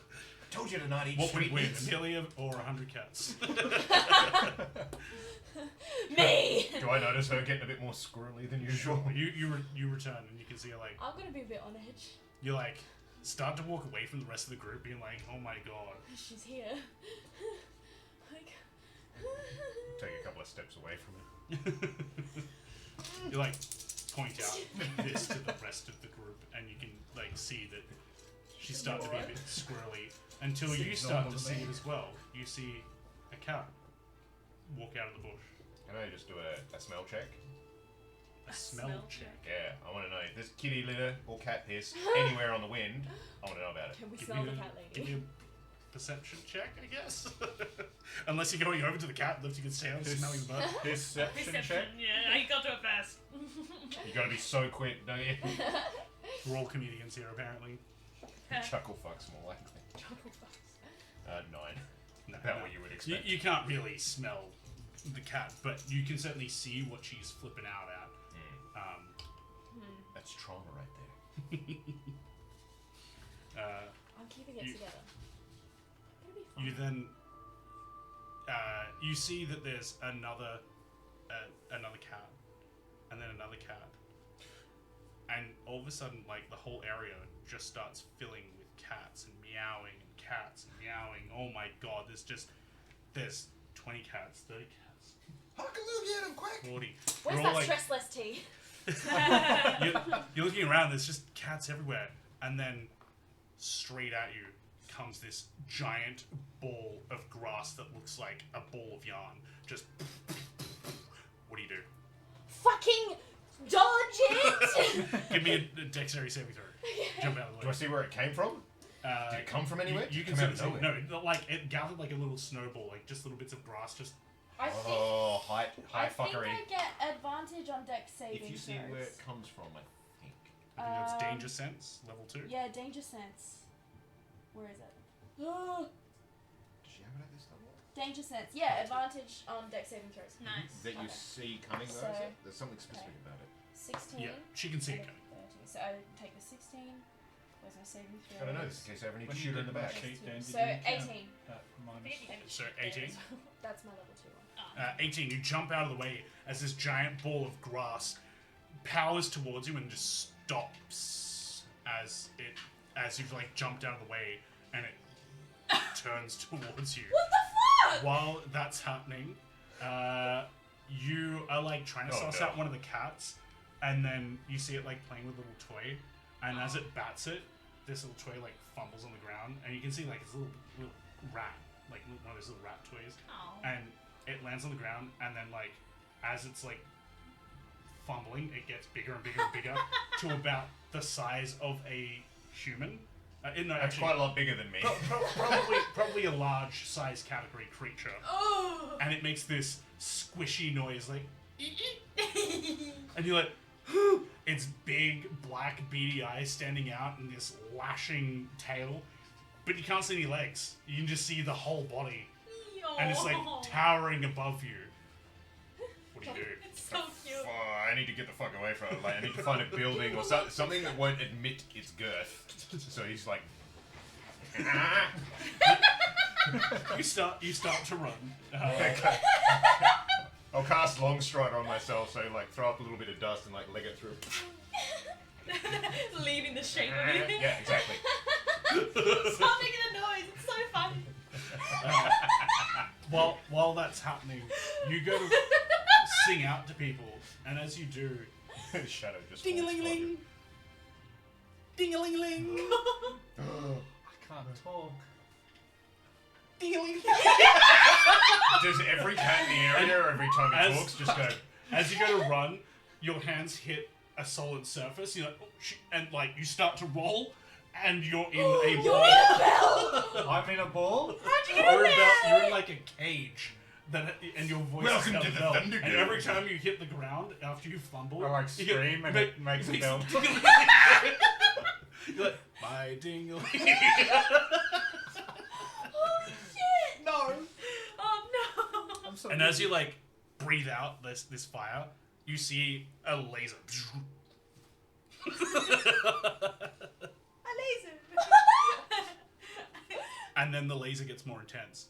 Told you to not eat What would sweet win, meats. Amelia or 100 cats? Me! Do I notice her getting a bit more squirrely than usual? You return and you can see her like I'm gonna be a bit on edge. you like start to walk away from the rest of the group, being like, oh my god. She's here. Like. Take a couple of steps away from her. You like point out this to the rest of the group, and you can like see that she's starting to be a bit squirrely until you Seems start normal to to see me. it as well. You see a cat walk out of the bush. Can I just do a smell check? A smell smell check. Yeah, I want to know if there's kitty litter or cat piss anywhere on the wind. I want to know about it. Can we Give smell me the a- cat Give lady? me a perception check, I guess. Unless you're going over to the cat, lifting its tail, smelling the butt. Deception check? Reception, yeah, you got to it first. You gotta be so quick, don't you? We're all comedians here, apparently. Chuckle fucks more likely. 9. No, About no. what you would You, expect. you can't really smell the cat, but you can certainly see what she's flipping out at. That's trauma right there. I'm keeping it You- together. It'll be fine. You then you see that there's another cat, and then another cat, and all of a sudden, like the whole area just starts filling with cats and meowing and cats and meowing. Oh my god! There's 20 cats, 30 cats, Hockaloo, get him quick! 40. Where's You're all that like, stressless tea? you're looking around, there's just cats everywhere, and then straight at you comes this giant ball of grass that looks like a ball of yarn. Just what do you do? Fucking dodge it! Give me a dexterity saving throw. Jump out of the Do I way. see where it came from? Did it come from anywhere? You can Come out of see nowhere? no, like it gathered like a little snowball, like just little bits of grass. Just I think, Oh, high I think fuckery. I get advantage on dex saving If you see throws. where it comes from, I think. I think that's Um, danger sense level 2. Yeah, danger sense. Where is it? Does she have it at this level? Danger sense. Yeah, advantage on dex saving throws. Nice. That you Okay. see coming though? So- is it? There's something specific about it. 16. Yeah, she can see it and coming. 13. So I take the 16. Where's my saving throw? I don't know, just in case I ever need When to you shoot her in did the my back. sheet, Dan, did So you count 18. that minus? So 18. That's my level 2 one. 18, you jump out of the way as this giant ball of grass powers towards you and just stops as you've like jumped out of the way, and it turns towards you. What the fuck? While that's happening, you are like trying to Oh, suss no. out one of the cats, and then you see it like playing with a little toy, and as it bats it, this little toy like fumbles on the ground, and you can see like it's a little rat, like one of those little rat toys, Oh. and it lands on the ground, and then like as it's like fumbling, it gets bigger and bigger and bigger to about the size of a human, No, That's actually, quite a lot bigger than me. probably a large size category creature, Oh. and it makes this squishy noise like, and you're like, its big black beady eyes standing out in this lashing tail, but you can't see any legs. You can just see the whole body, and it's like towering above you. What do you do? It's so cute. Oh, I need to get the fuck away from it. Like, I need to find a building or something that won't admit its girth. So he's like, You start to run. I'll cast Long Strider on myself, so like throw up a little bit of dust and like leg it through. Leaving the shape of you. Yeah, exactly. Stop making a noise. It's so funny. While that's happening, you go to sing out to people, and as you do, The shadow just ding-a-ling-ling, ding-a-ling-ling, I can't talk. ding-a-ling. Does every cat in the area, every time he As- talks, just go, As you go to run, your hands hit a solid surface. You're like, oh, shit, and like you start to roll, and you're in a ball. I'm in a ball? How'd you get in there? You're in like a cage. And your voice Welcome is to the bell. Thunderdome. And every time you hit the ground after you fumble, I like you go, scream and "Make- it makes a makes bell. ding-a-ling." You're like, my ding-a-ling. Holy shit! No! Oh no! I'm so And as you like breathe out this fire, you see a laser. A laser. And then the laser gets more intense.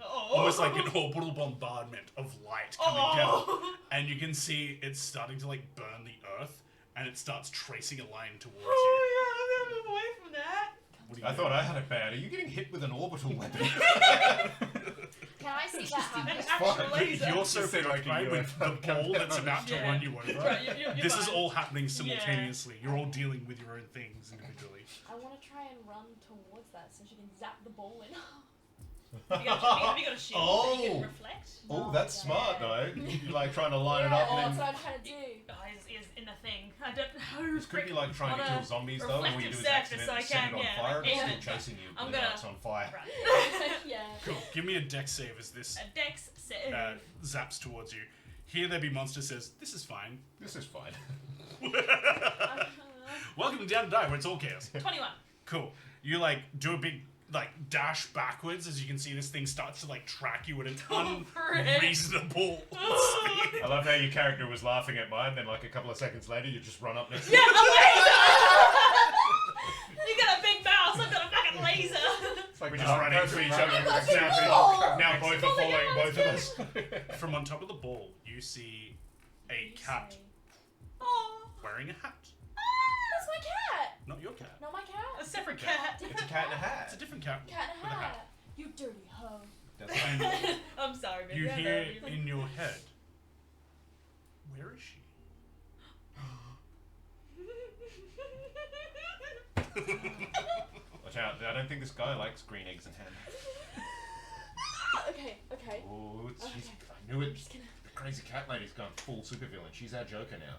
Oh. Almost like an orbital bombardment of light coming down. Oh. And you can see it's starting to like burn the earth, and it starts tracing a line towards you. Oh yeah, I'm gonna move away from that. What do you I do? thought I had it bad. Are you getting hit with an orbital weapon? Can I see that An happen? actual laser. You're so Just say like a preoccupied with the UFO ball that's about to Yeah. run you over. Right, you're This is fine. all happening simultaneously. You're all dealing with your own things individually. I want to try and run towards that so she can zap the ball in. Have you got a shield that you Oh. can reflect? Oh, No, that's I smart don't. though. You're like trying to line it Yeah, up that's and what then. I'm trying to do. Is in the thing. I don't know. This could be like trying to On kill a zombies though, and what you do is reflective surface, accidentally I set it can, on yeah, fire, like it's aim still it. chasing you, I'm but now gonna- it's on fire. Right. Yeah. Cool. Give me a dex save as this A dex save. zaps towards you. Here there be monster says, "This is fine." This is fine. Welcome to Down to Die, where it's all chaos. 21. Cool. You like do a big like dash backwards as you can see this thing starts to like track you at an frick. unreasonable speed. I love how your character was laughing at mine, then like a couple of seconds later you just run up next to Yeah, it. a laser! You got a big mouse, I've got a fucking laser! It's like We just run into each other. Now both are following both of us. From on top of the ball, you see a cat Oh, wearing a hat. That's my cat. Not your cat. Not my cat. a separate cat. It's a cat in a It's a hat. different cat. Cat in with a a hat. hat. You dirty hoe. And I'm sorry, baby. you I hear love you. in your head, where is she? Watch out, I don't think this guy likes green eggs and ham. Okay, okay. Oh, she's, Okay. I knew it. Just gonna. The crazy cat lady's gone full supervillain. She's our Joker now.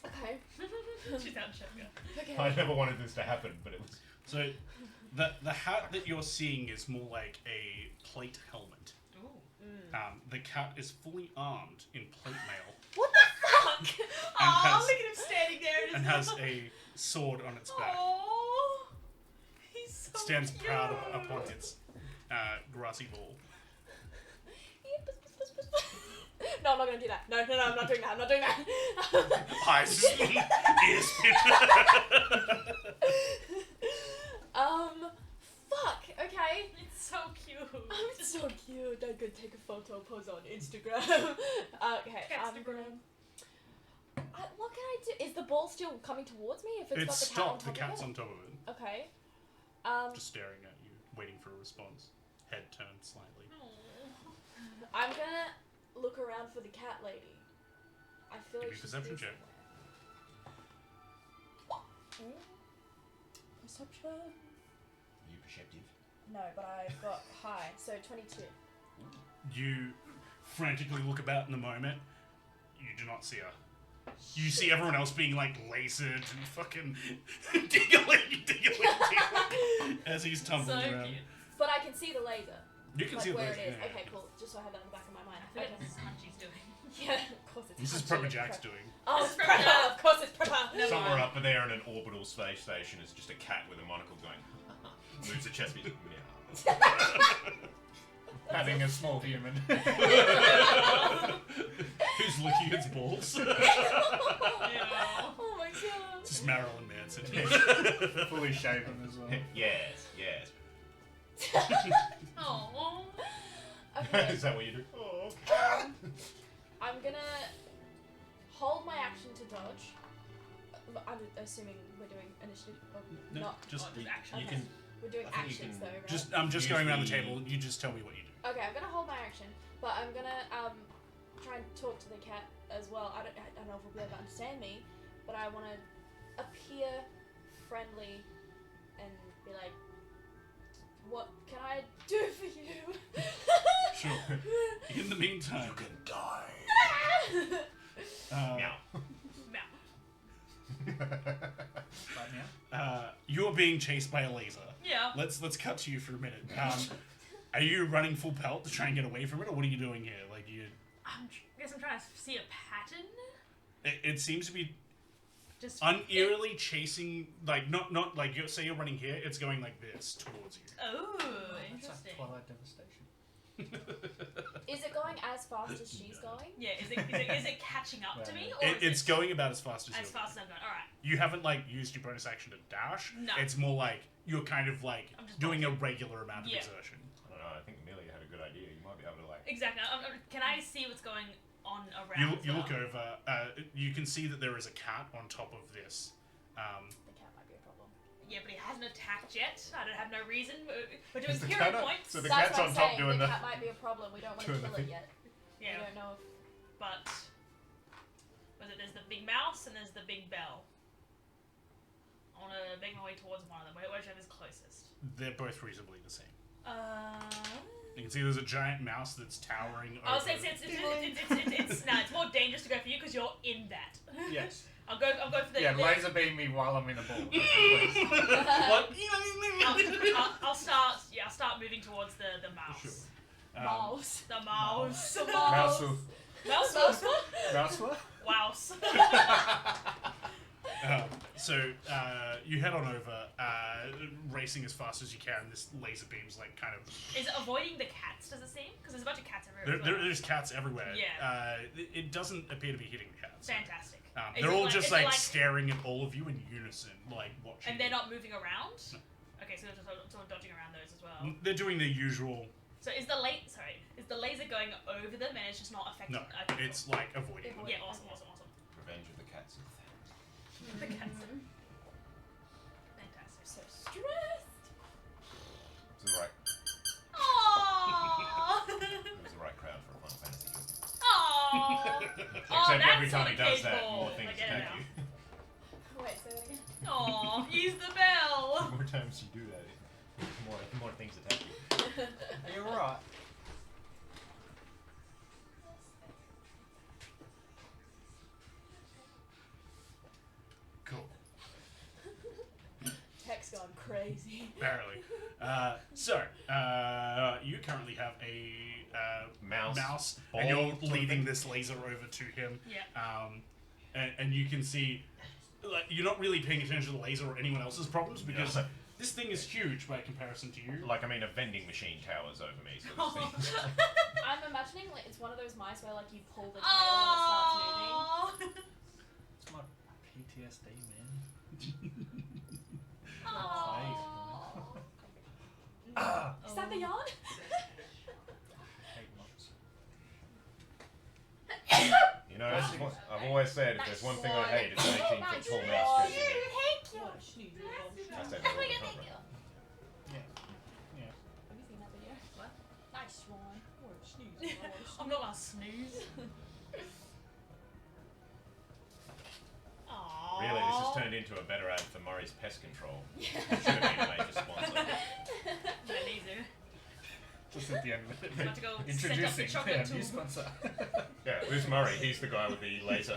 Okay. She's out sugar. Okay. I never wanted this to happen, but it was. So, the hat that you're seeing is more like a plate helmet. Ooh. The cat is fully armed in plate mail What the fuck? Aw, has- look at him standing there. and has a sword on its back. Aww. He's so It stands cute. proud upon its grassy ball. No, I'm not gonna do that. No, I'm not doing that. I'm not doing that. Eyes, ears, Fuck. Okay. It's so cute. I'm so cute. I could take a photo, post on Instagram. Okay, I'm gonna. What can I do? Is the ball still coming towards me? If it's It's got the cat stopped. The on top cat's of on top of it, it? Okay. just staring at you, waiting for a response. Head turned slightly. I'm gonna look around for the cat lady. I feel Give like me a she's perception here check. somewhere. Perception. Are you perceptive? No, but I've got high, so 22. You frantically look about in the moment. You do not see her. You see everyone else being like lasered and fucking diggling as he's tumbling So around. cute. But I can see the laser. You can Like see the where laser. it is. Yeah. Okay, cool. Just so I have that in the back of my mind. I feel like Okay. this is Hunchy's doing. Yeah, of course it's This is Punchy. Prepper Jack's doing. Oh, This it's is Prepper Prepper. Jack. Of course it's Prepper. No. Somewhere up there in an orbital space station is just a cat with a monocle going. Moves the chest piece. Meow. Having a small human. Who's licking its balls? Oh my god. This is Marilyn Manson. Fully shaven as well. Yes, yes. Oh. Okay. Is that what you do? Oh. I'm gonna hold my action to dodge. I'm assuming we're doing initiative. Or No, not. just action. You Okay. can. We're doing I think you actions can though, right? just I'm just Use going around the the- table. You just tell me what you do. Okay, I'm gonna hold my action, but I'm gonna try and talk to the cat as well. I don't know if we'll be able to understand me, but I want to appear friendly and be like, "What can I do for you?" Sure. In the meantime, can die. uh, Meow. Meow. Right now. You're being chased by a laser. Yeah. Let's cut to you for a minute. Are you running full pelt to try and get away from it, or what are you doing here? Like you, Guess I'm trying to see a pattern. it seems to be Just uneerily chasing. Like not like say you're running here. It's going like this towards you. Oh, That's interesting. like Twilight Devastation. Is it going as fast as she's going? Yeah, is it catching up to me, or It's is it going about as fast as as you're fast as I'm going? All right. You haven't like used your bonus action to dash. No. It's more like you're kind of like I'm just doing a regular amount of Yeah. exertion. I don't know. I think Amelia had a good idea. You might be able to like. Exactly. Can I see what's going on around? You as look well? over. You can see that there is a cat on top of this. The cat might be a problem. Yeah, but he hasn't attacked yet. I don't have no reason. We're doing Is the hero cat up? points. So the That's cat's what on I'm top saying. doing the the- cat might be a problem. We don't want to doing the kill it thing. yet. Yeah, We don't know if but there's the big mouse and there's the big bell. I want to make my way towards one of them. Whichever is closest. They're both reasonably the same. Uh. You can see there's a giant mouse that's towering over. I'll say it's more dangerous to go for you because you're in that. Yes. I'll go for the. Yeah, laser beam me while I'm in a ball. Please. What? I'll start moving towards the mouse. Sure. mouse. The mouse. The Mouse. Mouse. Mouse. Wouse. So you head on over, racing as fast as you can. This laser beam's like kind of. Is it avoiding the cats? Does it seem? Because there's a bunch of cats everywhere. as well. There's cats everywhere. Yeah. It doesn't appear to be hitting the cats. Fantastic. Is They're it all just is it like staring at all of you in unison, like watching. And they're you. not moving around. No. Okay, so they're sort of dodging around those as well. They're doing the usual. So is the laser going over them and it's just not affecting? No, okay, it's like avoiding. Avoid- yeah, awesome. Revenge of the cats. The cats. Mm-hmm. Fantastic. So stressed. It's the right. Aww. It was the right crowd for a Final Fantasy game. Aww. Except every that's time what he a does kid that, ball. more I things get it attack now. you. Wait, say that again. Aww. Use the bell. The more times you do that, the more things attack you. You're right. Cool. Tech's gone crazy. Apparently. You currently have a Mouse. and Ball you're sort of leading thing. this laser over to him. Yeah. And you can see, like, you're not really paying attention to the laser or anyone else's problems because Yeah. this thing is huge by comparison to you. Like, I mean, a vending machine towers over me, sort of thing. I'm imagining like it's one of those mice where like you pull the tail and it starts moving. Aww. It's my PTSD, man. Is that the yarn? Hate mops. You know, I've always said if there's one thing I hate, it's an 18-foot tall mouse chasing me. I said that all the time, right? Yeah. Yeah. Have you seen that video? What? Nice one. Or a snooze. I'm not gonna snooze. Aww. Really, this has turned into a better ad for Murray's Pest Control. It should have been a major sponsor. Don't need to. Just at the end of it. About to go set up the Introducing chocolate our tool. new sponsor. Yeah, Liz Murray, he's the guy with the laser.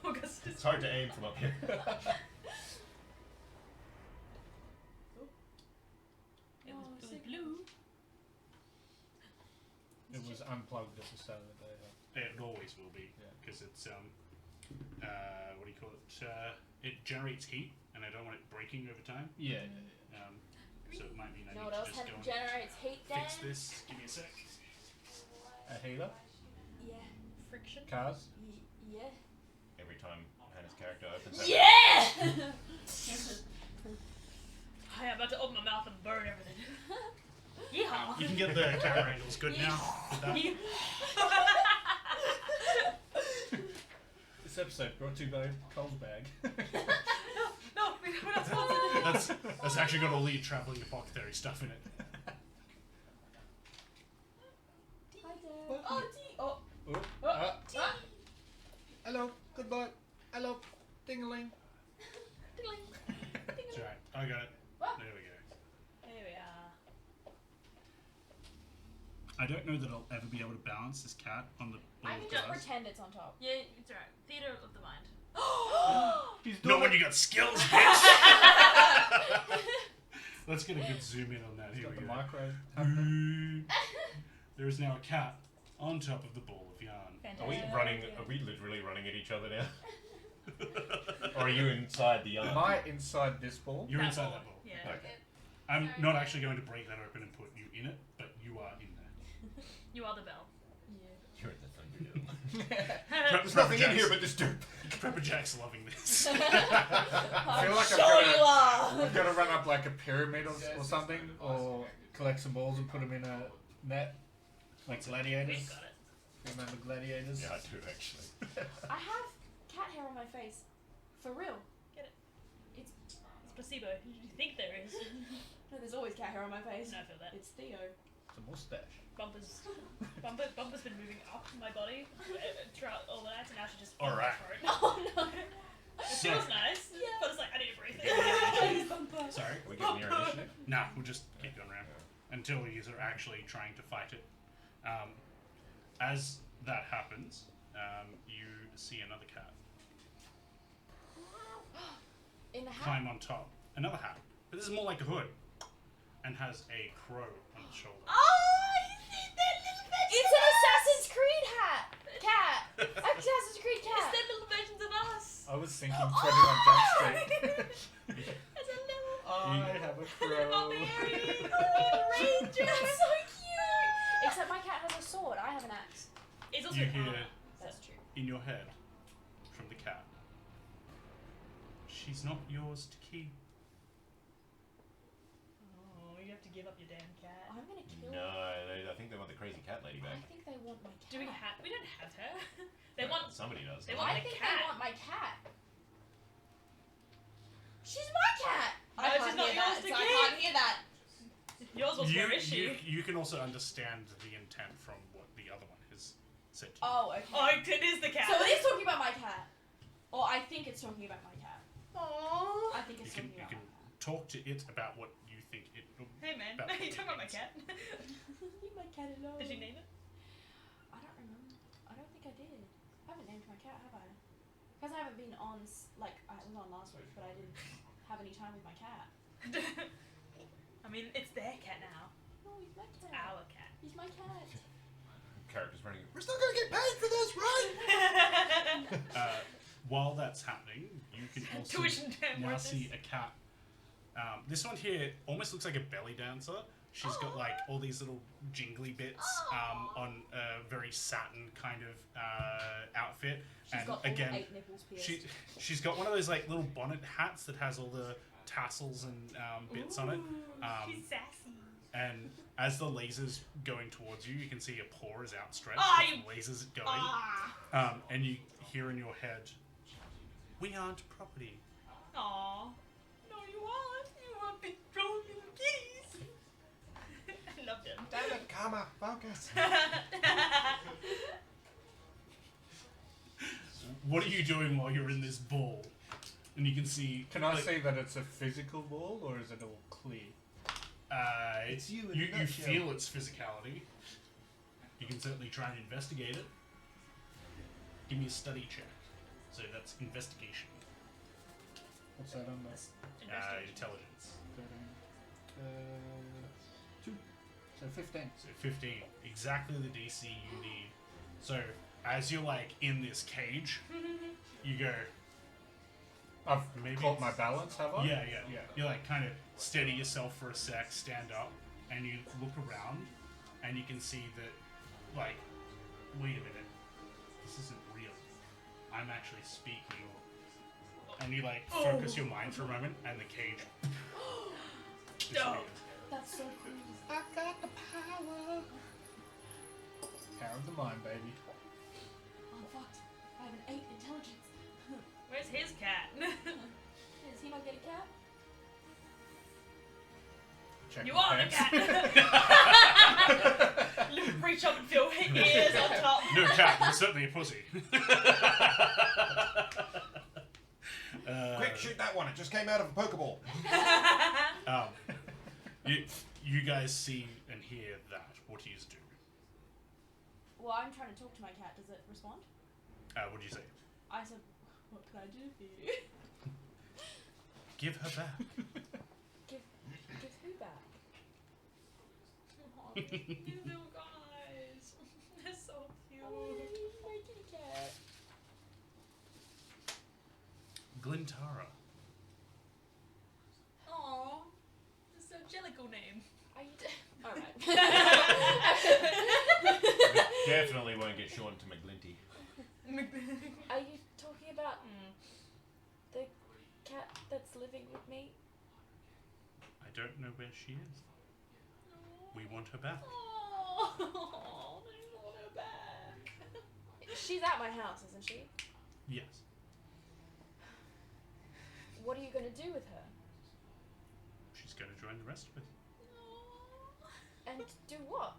Augustus. It's hard to aim from up here. It was blue. It was unplugged at the start of the day. It always will be, Yeah. because it's what do you call it? It generates heat, and I don't want it breaking over time. Yeah. So it might mean I You know need what to else just go and generates heat, Dan? fix this. Give me a sec. A healer? Yeah. Friction. Cars? Yeah. Every time Hannah's character opens that. Yeah! I am about to open my mouth and burn everything. Yeehaw! You can get the camera angles good now. With that. This episode brought to you by Cole's Bag. No, we're not sponsored. That's actually got all the traveling apothecary stuff in it. Hi, Dan. Oh, T. Oh. Hello, goodbye. Hello, ding-a-ling. Ding-a-ling. It's alright. I got it. What? There we go. There we are. I don't know that I'll ever be able to balance this cat on the ball I of can just glass. pretend it's on top. Yeah, it's alright. Theater of the mind. He's Not doing when it. you got skills, bitch! Let's get a good zoom in on that. He's Here got we the go. micro happening. There is now a cat on top of the ball of yarn. Are we Fantastic. running? Are we literally running at each other now? Or are you inside the Am yarn? I inside this ball? You're That inside ball. that ball. Yeah. Okay. I'm not actually going to break that open and put you in it, but you are in there. You are the bell. You're in the Thunderdome. Prep- There's nothing in Jack's- here but this dirt. Prepper Jack's loving this. I feel like Sure you are! I've got to run up like a pyramid or something, or collect some balls and put them in a net, like gladiators. We've got it. Remember gladiators? Yeah, I do actually. I have cat hair on my face. For real. It's placebo. You think there is. No, there's always cat hair on my face. No, I feel that. It's Theo. It's a mustache. Bumper's been moving up my body throughout all the nights, and now she just Alright. for it. Oh no. It feels nice, but it's like I need to breathe. Sorry. We get near initiative. Nah, we'll just keep going around until you are actually trying to fight it. As that happens, you see another cat In the hat. climb on top. Another hat. But this is more like a hood. And has a crow on the shoulder. Oh, you see that little version It's an Assassin's Creed hat. Cat. Assassin's Creed cat. It's that little versions of us. I was thinking 21 Jump Street. It's a little I have a little crow. berry, little ranger. That's so cute. Except my cat has a sword. I have an axe. It's also You an hear armor. That's true. in your head from the cat. She's not yours to keep. Oh, you have to give up your damn cat. I'm gonna kill. No, I think they want the crazy cat lady I back. think they want my cat. Do we have? We don't have her. They want. Somebody does. They don't want I the think cat. they want my cat. She's my cat. No, I she's can't not hear yours that. to So I keep. can't hear that. Yours was where is she? You can also understand the intent from what the other one has said to you. Oh, okay. Oh, it is the cat. So it is talking about my cat. Or I think it's talking about my cat. Aww. I think it's You talking can about my cat. talk to it about what you think it. Hey man, About you talking about my means. cat? Leave my cat alone. Did you name it? I don't remember. I don't think I did. I haven't named my cat, have I? Because I haven't been on, like, I was on last week, but I didn't have any time with my cat. I mean, it's their cat now. No, he's my cat. Our cat. He's my cat. Characters running. We're still gonna get paid for this, right? While that's happening, you can also Tuition damn now worth see this. a cat. This one here almost looks like a belly dancer. She's got like all these little jingly bits on a very satin kind of outfit. She's And got again, all 8 nipples pierced. she's got one of those like little bonnet hats that has all the tassels and bits on it. She's sassy. And as the laser's going towards you, you can see a paw is outstretched. Ah, with the lasers going. Ah. And you hear in your head, "We aren't property." Aw. No, you aren't. You want big strong little kitties. I love them. Damn it, Karma, focus. What are you doing while you're in this ball? And you can see. Can I like, see that it's a physical ball or is it all clear? It's you in a You nutshell. feel its physicality. You can certainly try and investigate it. Give me a study check. So that's investigation. What's that under? Investigation. Intelligence. 13. 2. So 15. So 15. Exactly the DC you need. So as you're like in this cage, you go. I've Maybe caught it's- my balance, have I? Yeah. Yeah. You like kind of steady yourself for a sec, stand up, and you look around, and you can see that, like, wait a minute, this isn't real. I'm actually speaking. And you like focus your mind for a moment, and the cage. No. That's so cool. I got the power. Power of the mind, baby. I'm fucked. I have an 8 intelligence. Where's his cat? Does he not get a cat? Check You my are the pants. cat! Reach up and feel ears on top. No, cat, you're certainly a pussy. Quick, shoot that one. It just came out of a Pokeball. You guys see and hear that. What do you do? Well, I'm trying to talk to my cat. Does it respond? What do you say? I said, what can I do for you? Give her back. Give who back? Aw, you little guys. They're so cute. Oh, my kitty cat. Glintara. Aww. It's a jellicle name. Are you alright. Definitely won't get Sean to McGlinty. Are you talking about the cat that's living with me? I don't know where she is. We want her back. Oh, they want her back. She's at my house, isn't she? Yes. What are you going to do with her? She's going to join the rest of us. And do what?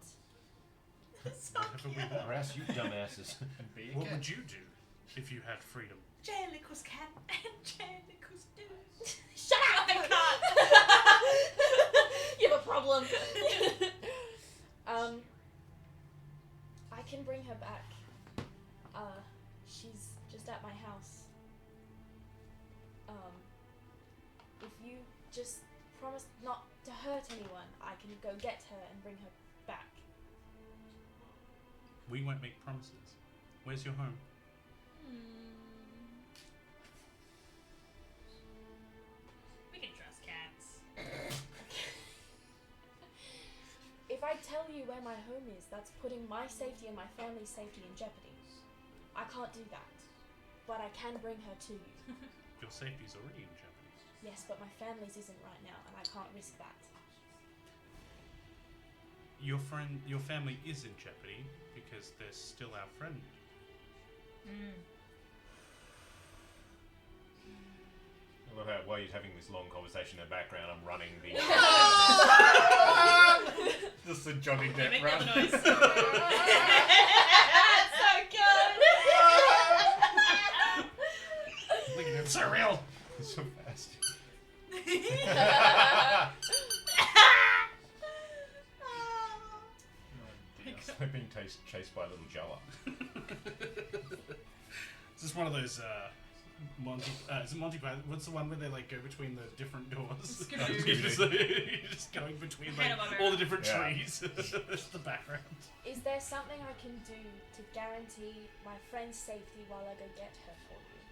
So Whatever we cute. want. Harass you dumbasses. And be a What cat. would you do if you had freedom? Jellicles can and jellicles do. Shut up! I You have a problem. I can bring her back. She's just at my house. If you just promise not to hurt anyone, I can go get her and bring her back. We won't make promises. Where's your home? We can trust cats. If I tell you where my home is, that's putting my safety and my family's safety in jeopardy. I can't do that. But I can bring her to you. Your safety's already in jeopardy. Yes, but my family's isn't right now, and I can't risk that. Your family is in jeopardy because they're still our friend. I love how while you're having this long conversation in the background, I'm running the. Just a Johnny You Depp make run. the other noise. That's so good! Look at it, so real. so fast. I've been chased by a little Jawa. This is one of those is it Monty Python? What's the one where they like go between the different doors? Scooby-Doo. You're just going between like Hanna-Barbera. all the different Yeah. trees. That's the background. Is there something I can do to guarantee my friend's safety while I go get her for you?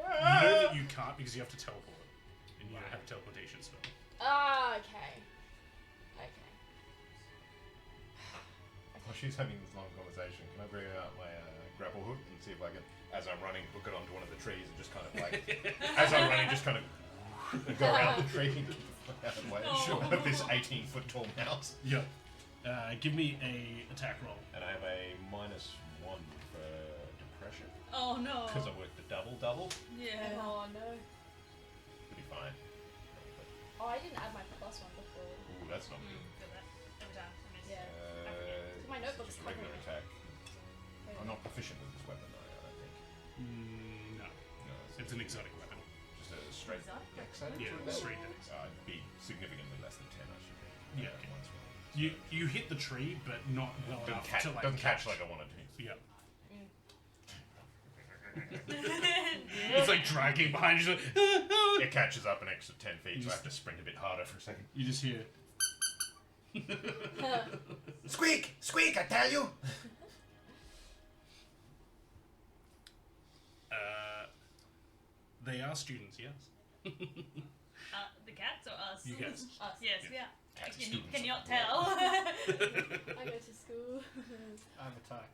You know that you can't because you have to teleport, and you don't have a teleportation spell. Ah, okay. Okay. While she's having this long conversation, can I bring out my grapple hook and see if I can, as I'm running, hook it onto one of the trees and just kind of like, as I'm running, just kind of go around the tree and get the fuck out of the way. Oh. Of this 18-foot tall mouse. Yep. Give me a attack roll. And I have a -1 for depression Oh no. because I worked the double. Yeah. Oh no. Pretty fine. Oh, I didn't add my plus one before. Ooh, that's not good. Do that every time. I miss. Yeah. My It's notebook's just a regular covering it. attack. I'm not proficient with this weapon, though, I don't think. No, No, it's an exotic weapon. just a straight Exotic? dex. Exotic? Yeah, That's straight dex. It'd be significantly less than 10, I should think. Yeah. You hit the tree, but not well enough to like Doesn't catch like I wanted to. Yeah. It's like dragging behind you. Like, It catches up an extra 10 feet, so I have to sprint a bit harder for a second. you just hear. Squeak! Squeak, I tell you! They are students, yes. The cats or us? You guys. Us. Yes, Yeah. yeah. Cats are Can you students. not tell? I go to school. I have a tie.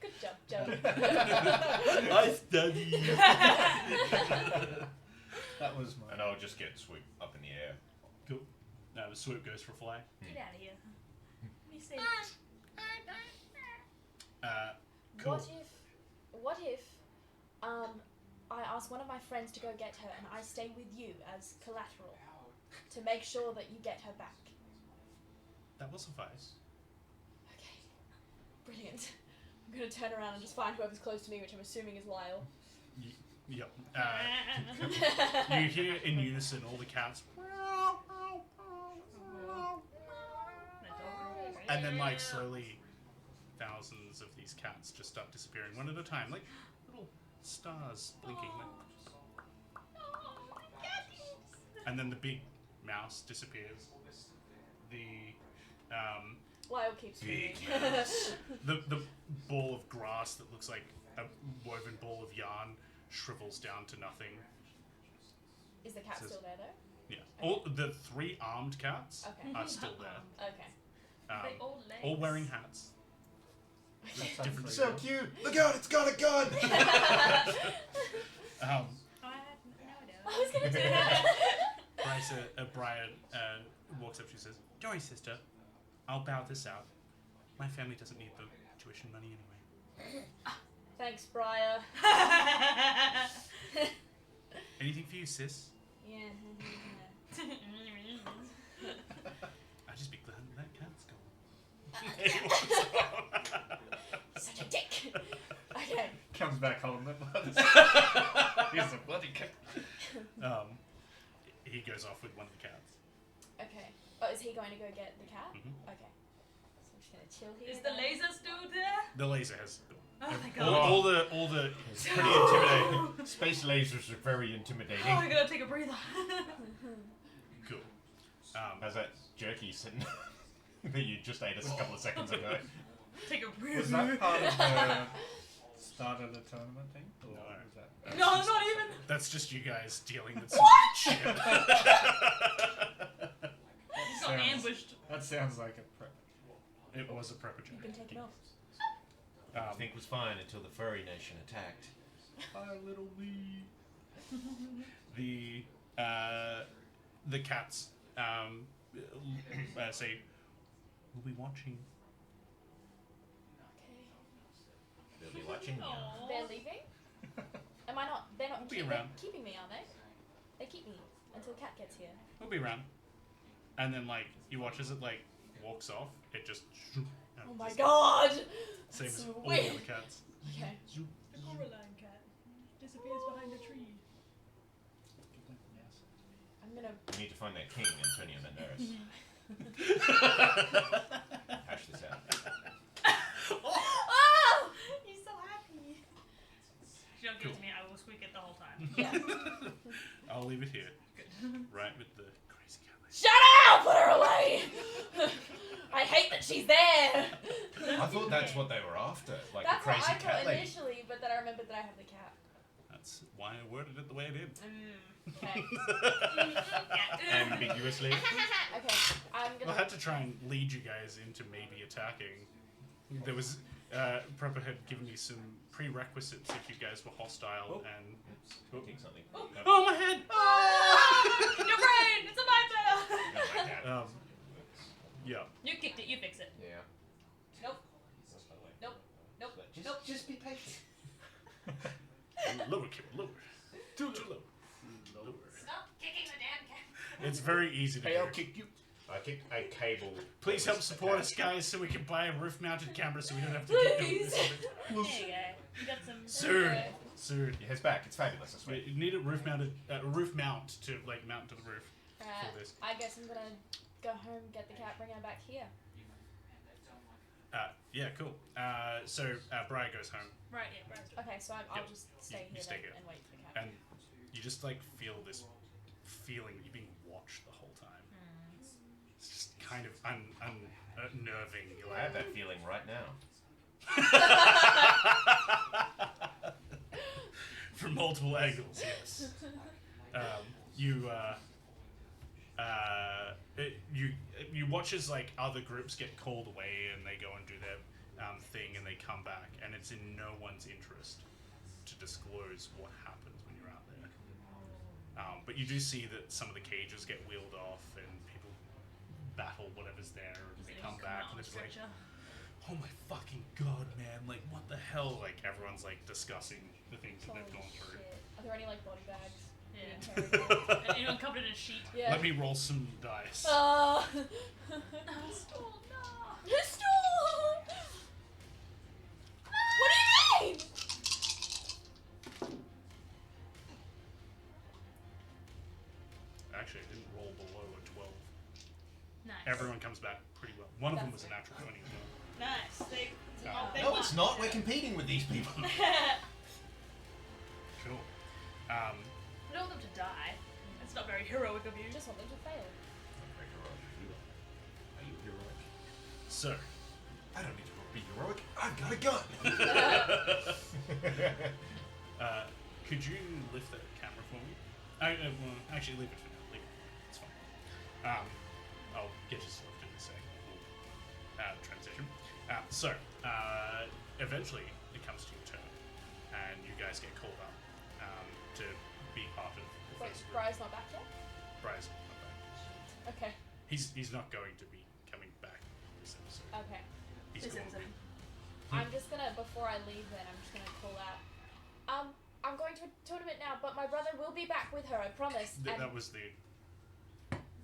Good job, Joe. I study. That was my. And I'll just get swoop up in the air. Cool. No, the swoop goes for fly. Get out of here. Let me see. Cool. What if I ask one of my friends to go get her and I stay with you as collateral to make sure that you get her back? That will suffice. Okay. Brilliant. I'm gonna turn around and just find whoever's close to me, which I'm assuming is Lyle. Yep. You hear in unison all the cats. And then, like, slowly, thousands of these cats just start disappearing one at a time, like little stars blinking. And then the big mouse disappears. Lyle keeps moving. The ball of grass that looks like a woven ball of yarn shrivels down to nothing. Is the cat Says- still there though? Yeah. All the 3 armed cats Okay. are still there. Okay. They all legs. All wearing hats. That's Different unfair. So cute! Look out, it's got a gun! I had no idea. I was gonna do that. Brian walks up. She says, "Don't worry, sister. I'll bow this out. My family doesn't need the tuition money anyway." Thanks, Briar. Anything for you, sis? Yeah. I'd just be glad that cat's gone. Such a dick. Okay. Comes back holding it. Here's a bloody cat. He goes off with one of the cats. Okay. Oh, is he going to go get the cat? Mhm. Okay. So I'm just gonna chill here. Is the then. laser still there? The laser has Oh my all god. the It's pretty intimidating. Space lasers are very intimidating. Oh, I gotta take a breather. cool. How's that jerky sitting that you just ate us a couple of seconds ago? Take a breather. Was that part of the start of the tournament thing? Or No. was that? No, not even. That's just you guys dealing with some shit. He's got Sounds- ambushed. That sounds like a prep. It was a prepper You've been taken off. Everything was fine until the furry nation attacked. Hi, little me. The cats say, "We'll be watching." Okay. They'll be watching you. Aww. They're leaving? Am I not? They're not We'll be they're around. keeping me, are they? They keep me until Cat gets here. We'll be around. And then, like, you watch as it, like, walks off. It just... Oh my god! Same as all the Sweet. other cats. Okay. The Coraline cat disappears behind a tree. I'm gonna. We need to find that king, Antonio Banderas. Hash this out. Oh! He's so happy. If you don't give it to me, I will squeak it the whole time. Yeah. I'll leave it here. Right with the crazy cat lady. Shut up! Put her away! I hate that she's there! I thought that's what they were after, like That's a crazy what I cat thought lady. initially, but then I remembered that I have the cat. That's why I worded it the way I did. Okay. Ambiguously. Okay. I'm I gonna. had to try and lead you guys into maybe attacking. There was... Prepper had given me some prerequisites if you guys were hostile Oh. and... Cooking something. Oh. No, Oh, my head! Your brain! It's a mind no, my cat. Yeah. You kicked it, you fix it. Yeah. Nope. Nope. Nope. Just, Nope. just be patient. Lower, Kip, lower. Too low. Lower. Stop kicking the damn cat. It's very easy to Hey, do. I'll kick you. I kicked a cable. Please that help was support us, attached. guys, so we can buy a roof-mounted camera so we don't have to keep doing this. There you go. You got some. Soon. Soon. Yeah, it's back. It's fabulous. I swear. You need a roof-mounted, a roof mount to, like, mount to the roof. Alright, for this. I guess I'm gonna go home, get the cat, bring her back here. Yeah, cool. So Briar goes home, Right, yeah, Brian's good. Okay, so I'll Yep. just stay You here stay then here. and wait for the cat. and you just like feel this feeling that you're being watched the whole time. It's just kind of unnerving. You're I like, have that feeling right now. from multiple angles, yes. You watch as like other groups get called away and they go and do their thing and they come back, and it's in no one's interest to disclose what happens when you're out there. But you do see that some of the cages get wheeled off and people battle whatever's there, and they come back and it's like, oh my fucking god, man, like what the hell? Like everyone's like discussing the things that they've gone through. Shit. Are there any like body bags? Yeah. being carried out? And anyone covered in a sheet. Yeah. Let me roll some dice. Oh no! Stop! What do you mean? Actually, I didn't roll below a 12. Nice. Everyone comes back pretty well. One of them was That's a natural 20 as well. Nice. They No, won. it's not. We're competing with these people. Cool. I don't want them to die. It's not very heroic of you. Just want them to fail. Are you heroic? So, I don't need to be heroic. I've got a gun. could you lift that camera for me? Well, actually, leave it for now. Leave it. It's fine. I'll get you lifted in a second. Transition. Eventually, it comes to your turn, and you guys get called up to be part of the Wait, first group. Briar's not back yet? Briar's not back. Okay. He's not going to be coming back this episode. Okay. He's This going to episode. be. I'm just gonna, before I leave then, I'm just gonna call out. I'm going to a tournament now, but my brother will be back with her, I promise. And That was the.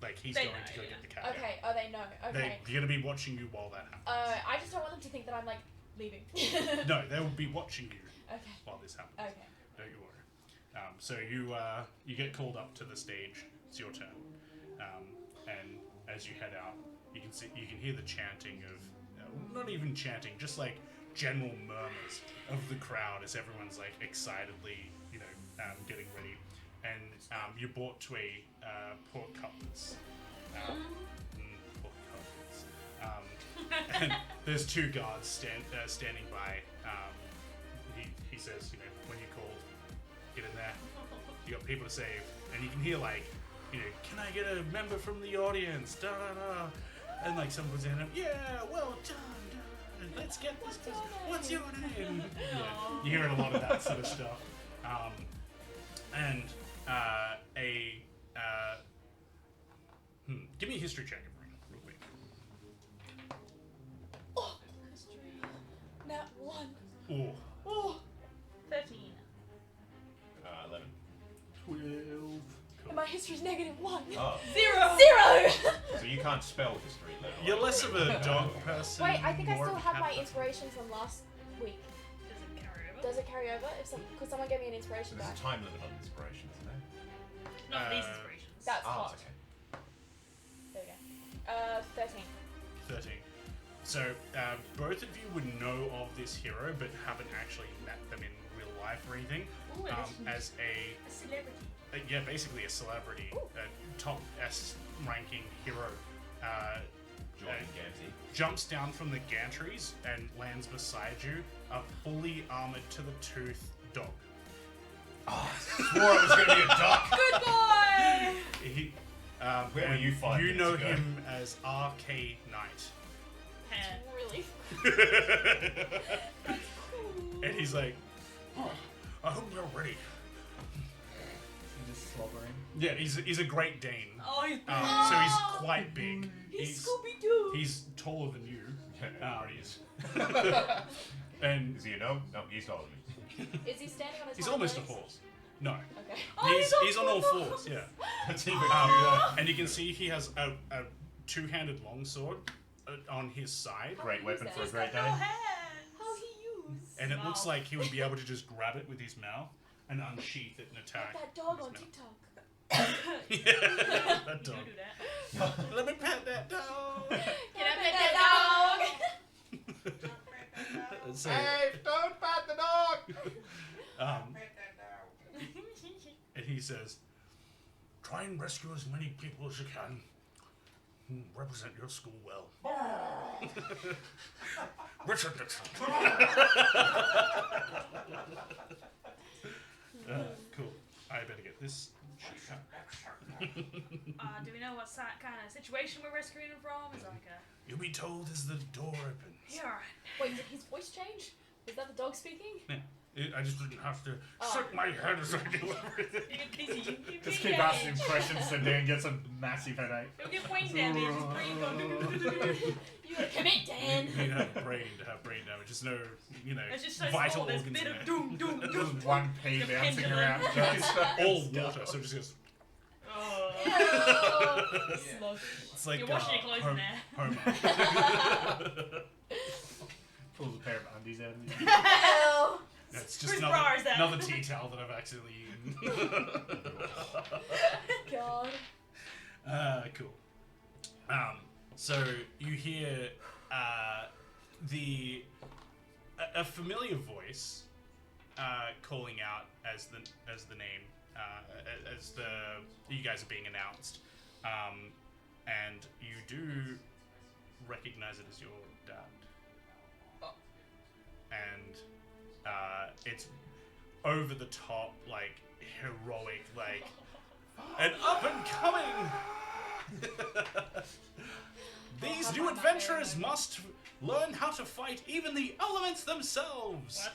Like, he's They going know, to go yeah. get the cat. okay, oh, they know. Okay. They're going to be watching you while that happens. I just don't want them to think that I'm like leaving. No, they will be watching you Okay. while this happens. Okay. Don't you worry. So you get called up to the stage. It's your turn, and as you head out, you can hear the chanting of not even chanting, just like general murmurs of the crowd as everyone's like excitedly, getting ready, and you're brought to a pork cutlets. Pork cutlets. And there's two guards standing by. He says, when you're called, get in there. You got people to save, and you can hear like, can I get a member from the audience? Da da da. And like someone's in, yeah, well done. Let's get this. What's your name? Yeah, you hear a lot of that sort of stuff. Give me a history check, Marina, real quick. Oh, history. Nat 1. Oh, Oh, 13. 11. 12. and Cool. my history's -1. Oh, 0! 0! so you can't spell history, let alone. You're less of a dog person. Wait, I think I more still of a have my cat person. inspiration from last week. Does it carry over? Does it carry over? Because someone gave me an inspiration There's back. a time limit on inspiration, isn't there? Not these Uh, inspirations. That's Ah, hot. okay. There we go. 13. 13. So, both of you would know of this hero, but haven't actually met them in real life or anything. Ooh, As a, a celebrity. yeah, basically a celebrity, top S ranking hero, Jordan Gansey. jumps down from the gantries and lands beside you, a fully armored to the tooth dog. Oh, I swore it was going to be a duck. Good boy! He, Where were and you 5 You minutes know ago? him as RK Knight. Hand. Really? And he's like, oh, I hope you're ready. And just slobbering. Yeah, he's a Great Dane. Oh, he's big. So he's quite big. He's Scooby-Doo. He's taller than you. Everybody is. And Is he a gnome? No, he's taller than me. Is he standing on his he's hind almost a legs? horse. No. Okay. Oh, He's on all fours, yeah. That's even cuter. And you can see he has a two-handed longsword on his side. Great weapon for a He's great got no Dane. hands. How he used? And it looks Wow. like he would be able to just grab it with his mouth and unsheath it and attack. Like that dog with on his TikTok. mouth. Yeah, that You dog. do that. Let me pet that dog. Can I pet that that dog? So, Hey, don't pat the dog! and he says, try and rescue as many people as you can. Represent your school well. Richard Nixon. Cool. I better get this. Do we know what kind of situation we're rescuing him from? Is it like a... You'll be told as the door opens. Yeah, alright. Wait, did his voice change? Was that the dog speaking? Yeah. I just didn't have to shake my head as I do everything. Just keep asking questions so Dan gets a massive headache. He'll get brain damage. His brain going... You gotta commit, Dan. You need to have a brain to have brain damage. Just no, It's just so vital small, there's a organs bit in of there. doom, doom, doom. Just one pea The bouncing pendulum. around. All water, so it just goes. Oh. Slug. It's like You're washing your clothes in there. Homer. Pulls a pair of undies out of his Hell. It's just Whose bra is that? another tea towel that I've accidentally eaten. God. Cool. So you hear a familiar voice calling out as the name as you guys are being announced, and you do recognize it as your dad, and it's over the top, like heroic, like an up and coming. These new adventurers must learn how to fight even the elements themselves.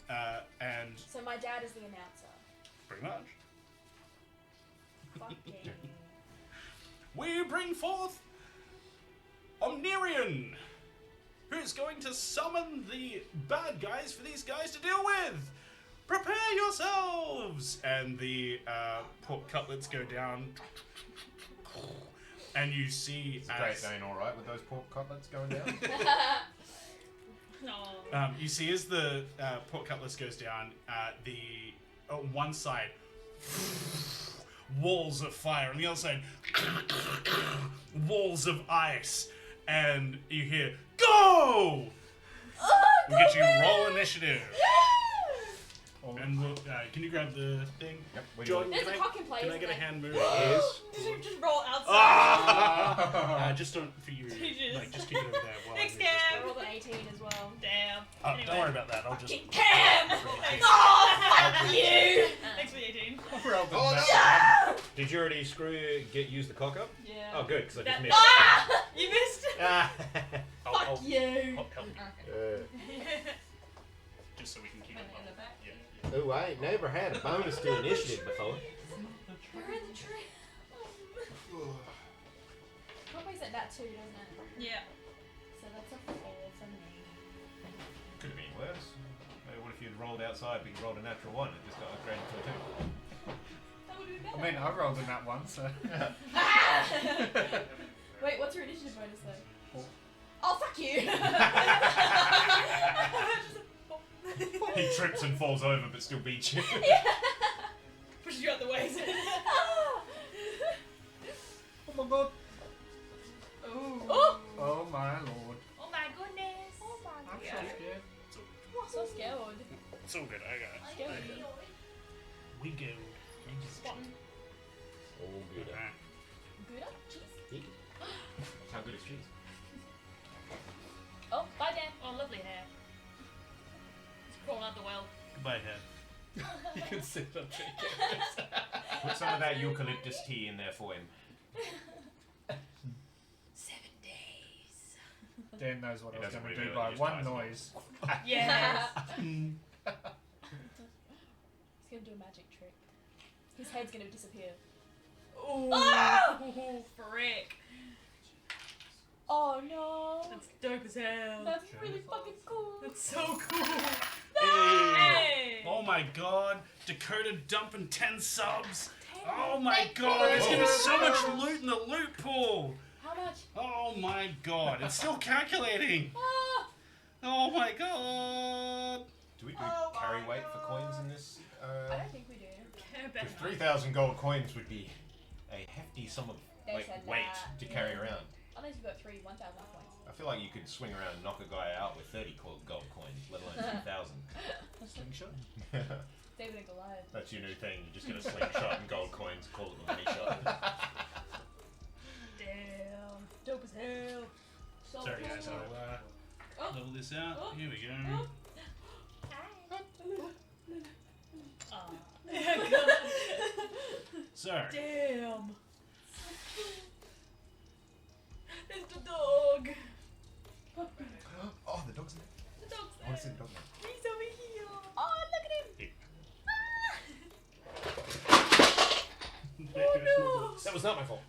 And So my dad is the announcer. pretty much, Fucking. we bring forth Omnirian, who is going to summon the bad guys for these guys to deal with. Prepare yourselves! And the pork cutlets go down. And you see Great Dane alright with those pork cutlets going down? No. you see as the pork cutlets goes down, the one side walls of fire, and the other side walls of ice, and you hear go. We'll get you roll initiative. And we'll, can you grab the thing? Yep, we Jordan, There's can a cock in play, can I isn't get a there? hand move? Yes. Just roll outside. Just don't for you. Jesus. Like, just keep it over there. While Thanks, I move this Cam. I thing. rolled an 18 as well. Damn. Anyway. Don't worry about that. I'll just. Fucking Cam! Thanks. Oh, fuck you! Thanks for the 18. Rolled the Oh, bat. Did you already use the cock up? Yeah. Oh, good, because I just That- missed. Ah! You missed? Ah. Fuck you! I'll help you, just so we can keep it level. Yeah. Ooh, I ain't never had a bonus to initiative before. We're in the tree. Probably said that too, doesn't it? Yeah. So that's a 4 for me. Could have been worse. Maybe what if you'd rolled outside but you rolled a natural 1 and just got upgraded to a 2? That would be I better. mean, I rolled in that one, so. Wait, what's your initiative bonus though? 4. Oh, fuck you! He trips and falls over but still beats you. Pushes you out the way. Oh my god. Oh. Oh my lord. Oh my goodness. Oh my I'm god. so scared. So scared. It's all good. I got it. Scared. We go. Oh, good. Gouda? Cheese? How good is cheese? Oh, bye Dan. Oh, lovely hair. It's crawling out the well. Goodbye, head. You can sit up there. Put some of that eucalyptus tea in there for him. 7 days. Dan knows what He I was doesn't going to really do know, by he just one ties me. noise. Yes. He's gonna do a magic trick. His head's gonna disappear. Ooh. Ah! Frick. Oh no! That's dope as hell. That's really fucking cool. That's so cool. Hey. Hey. Oh my god. Dakota dumping 10 subs. Oh my Thank god. There's gonna be so you. much loot in the loot pool. How much? Oh my god. It's still calculating. Ah! Oh my god. Do we do Oh carry my weight for coins in this? I don't think we do. Better Because not. 3,000 gold coins would be a hefty sum of They said weight that, to yeah. carry around. Unless you've got 3 1,000 points. I feel like you could swing around and knock a guy out with 30 gold coins, let alone 3,000. Slingshot. David and Goliath. That's your new thing. You just get a slingshot and gold coins, call it a money shot. Damn. Dope as hell. So Sorry guys, I'll level this out. Oh. Here we go. Oh. So, Damn. There's the dog. Oh, the dog's in there. The dog's I want to see there. the dog now. He's over here. Oh, look at him! there goes my books. That was not my fault.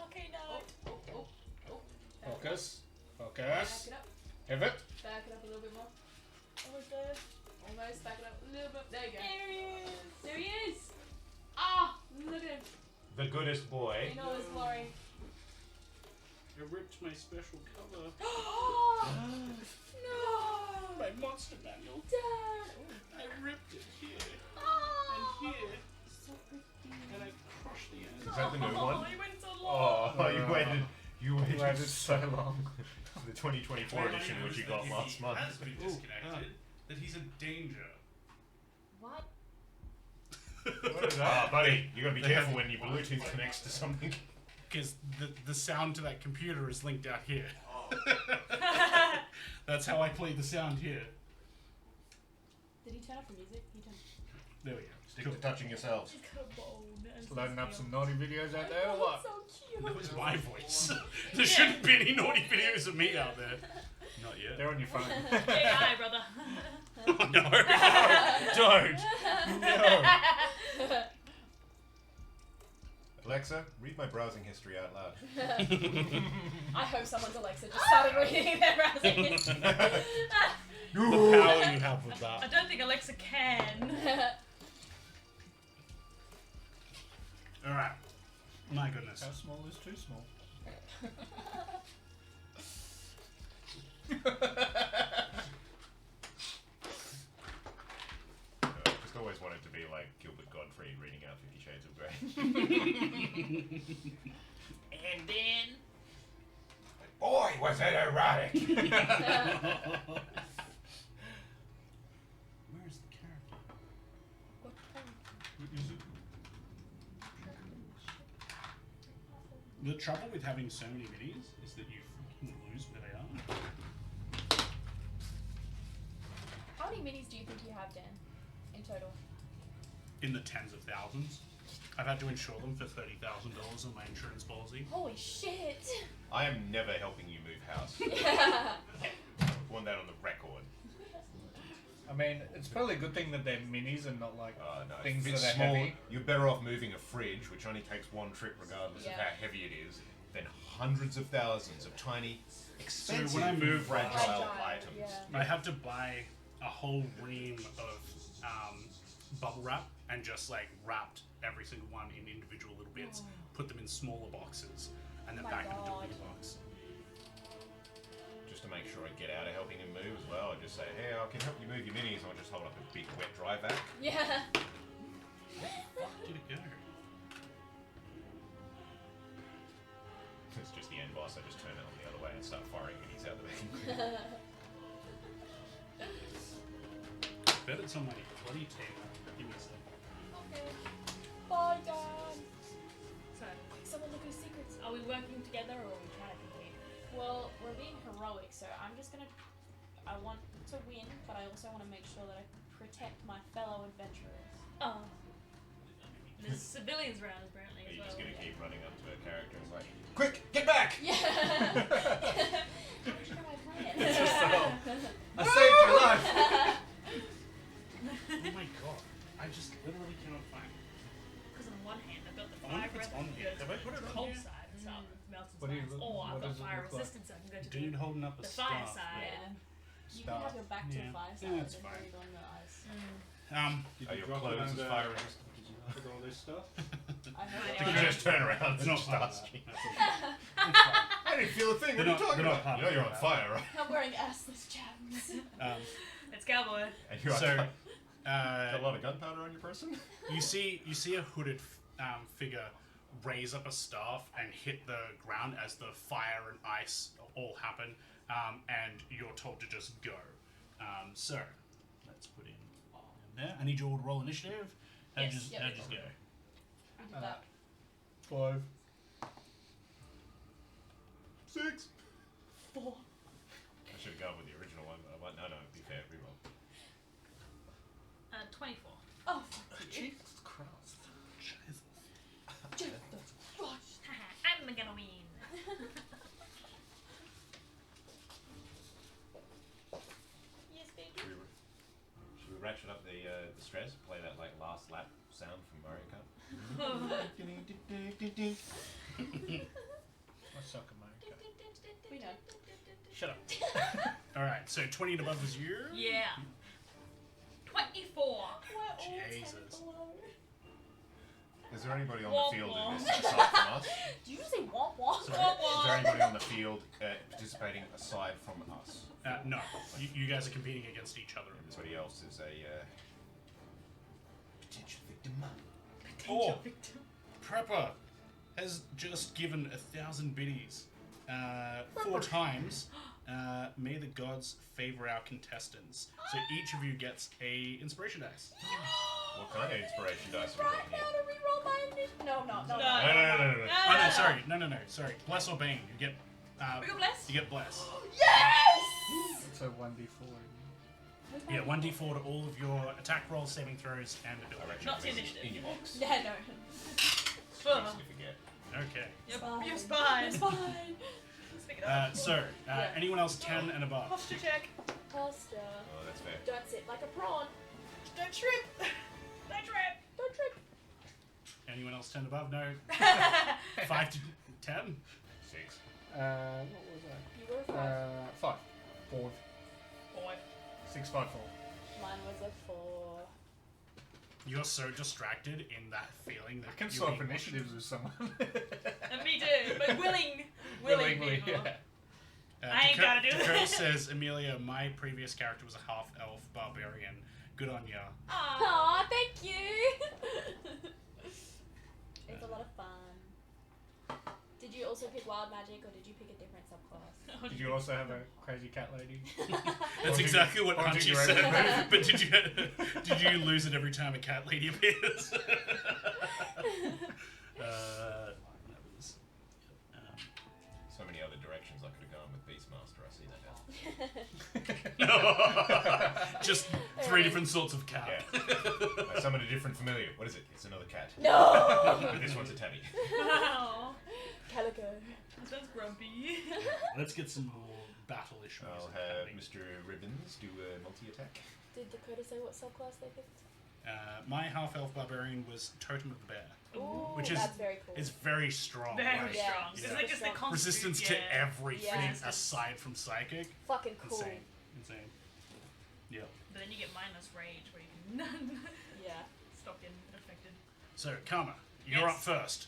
Okay, no. Focus. Back Focus. it up. Pivot. Back it up a little bit more. Almost there. Almost. Back it up a little bit. There you go. There he is. There he is! Ah! Look at him. The goodest boy. In all his glory. I ripped my special cover. No! My monster manual. Dad! I ripped it here Oh! and here, So pretty. and I crushed the end. Is that the new Oh, one? you went so long. Oh, you waited. You waited Waited so long. for the 2024 edition, which you got last month. Has been disconnected. That he's a danger. What? What is Ah, that? buddy, you gotta be careful when your Bluetooth connects to something. Because the sound to that computer is linked out here. That's how I play the sound here. Did he turn off the music? He turned. There we go. Stick to touching yourselves. He's got a bone. and Loading up some some naughty videos out there or what? So cute. That was my voice. There shouldn't be any naughty videos of me out there. Not yet. They're on your phone. AI, brother. Oh, no. Don't. No. Alexa, read my browsing history out loud. I hope someone's Alexa just started reading their browsing history. The power you have with I that. don't think Alexa can. Alright. My goodness. How small is too small? Just always wanted to be like Gilbert Gottfried reading out 50 Shades of Grey. And then. Boy, was it erotic! Where's the character? What is it? The trouble with having so many minis is that you fucking lose where they are. How many minis do you think you have, Dan? In total? In the tens of thousands. I've had to insure them for $30,000 on my insurance policy. Holy shit! I am never helping you move house. Yeah. I want that on the record. I mean, it's probably a good thing that they're minis and not like No, things if that it's are small, heavy. you're better off moving a fridge, which only takes one trip regardless of Yeah. how heavy it is, than hundreds of thousands of tiny, expensive, when I move fragile Fragile, items. yeah. I have to buy a whole ream of bubble wrap and just like wrapped every single one in individual little bits, put them in smaller boxes, and then Oh my back them into a God. bigger box. Just to make sure I get out of helping him move as well, I just say, hey, I can help you move your minis, and I'll just hold up a big wet dry vac. Yeah. Fuck did it go? It's just the end boss, I just turn it on the other way and start firing minis out the back. Bet it's on my bloody team. Give me a second. Okay. Bye, Dan. So, Someone look at his secrets. are we working together or are we trying to compete? Well, we're being heroic, so I'm just gonna. I want to win, but I also want to make sure that I protect my fellow adventurers. Oh. There's civilians around apparently Are as you well. just gonna keep running up to a character and like, quick, get back! Yeah. Here's my plan. I saved your life! Oh my god. I just literally cannot find it. Because on one hand, I've got the I wonder fire if it's breath on and here. go Have I to put it the on cold here? side and stuff. Mountain What do you spice. look- Or I've what got does it fire look like? resistance, I can go to Dude holding up a the staff. fire side. Yeah. You can Staff. have your back to Yeah. the fire Yeah, side that's and fine. really on the ice. Um, Are your clothes as fire resistant? With all this stuff? I I heard You know. it. just turn around and It's not just part of ask that. you. That's okay. I didn't feel a thing. What They're are you not- talking they're not about? part You know of you're the on combat. fire, right? I'm wearing assless chaps. It's cowboy. And you're So, got a uh, lot of gunpowder on your person? you see a hooded figure raise up a staff and hit the ground as the fire and ice all happen, and you're told to just go. So, let's put in there. I need you all to roll initiative. How'd Yes, you yep. just go? We did that. 5. 6. 4. I should have gone with the original one, but I went, no, be fair, reroll. 24. Oh, fuck you. Jesus Christ. Jesus. Jesus Christ. I'm gonna win. Yes, baby. Should we ratchet up the stress? Play that like last lap sound from Mario Kart? I suck at Mario Kart. We know. Shut up. Alright, so 20 and above is you? Yeah. 24. We're all Jesus. 10 below. Is there anybody on Womp the field womp. in this aside from us? Did you just say womp womp? Sorry, is there anybody on the field participating aside from us? No. You guys are competing against each other. Everybody else is a potential victim. Oh, Prepper has just given 1,000 biddies 4 times. May the gods favor our contestants. So each of you gets a inspiration dice. What kind of inspiration dice are we Right talking now here? to reroll my initiative. No. No. Oh no, sorry, no, sorry. Bless or bane. You get. We got blessed? You get bless. Yes! It's a 1d4. Yeah, 1d4 to all of your attack rolls, saving throws, and I ability. reckon Not this is initiative. in your box. Yeah, no. Easy to forget. Okay. Yep, Fine. you're fine. It's fine. Speak it up. So, Yeah. anyone else 10 and above? Posture check. Posture. Oh, that's fair. Don't sit like a prawn. Don't trip. Don't trip. Don't trip. Anyone else 10 above? No. 5 to 10? 6. What was that? You were a 5. 5. 4. Boy. 6, 5, 4. Mine was a 4. You're so distracted in that feeling that I can you're swap being initiatives with someone. And me too, but willing Willingly, people. yeah. I ain't gotta do Dakota that. says, Amelia, my previous character was a half-elf barbarian. Good on ya. Aw. Aw, thank you! It's a lot of fun. Did you also pick wild magic or did you pick a different subclass? Did you also have a crazy cat lady? That's Or exactly what or Archie you said. ready? But did you lose it every time a cat lady appears? That was, So many other directions I could have gone with Beastmaster. I see that now. just 3 different sorts of cat. Yeah. I summoned a different familiar. What is it? It's another cat. No! But this one's a tabby. Wow. Calico. This one's grumpy. Let's get some more battle-ish music I'll have happening. Mr. Ribbons do a multi-attack. Did Dakota say what subclass they picked? My half-elf barbarian was Totem of the Bear. Ooh, Which is- that's very cool. It's very strong. Very like, Yeah. strong. It's Yeah. like just the Strong. resistance to everything Yeah. aside from psychic. fucking cool. Insane. Yep. But then you get minus rage where you can Yeah. stop getting affected. So, Karma, you're Yes. up first.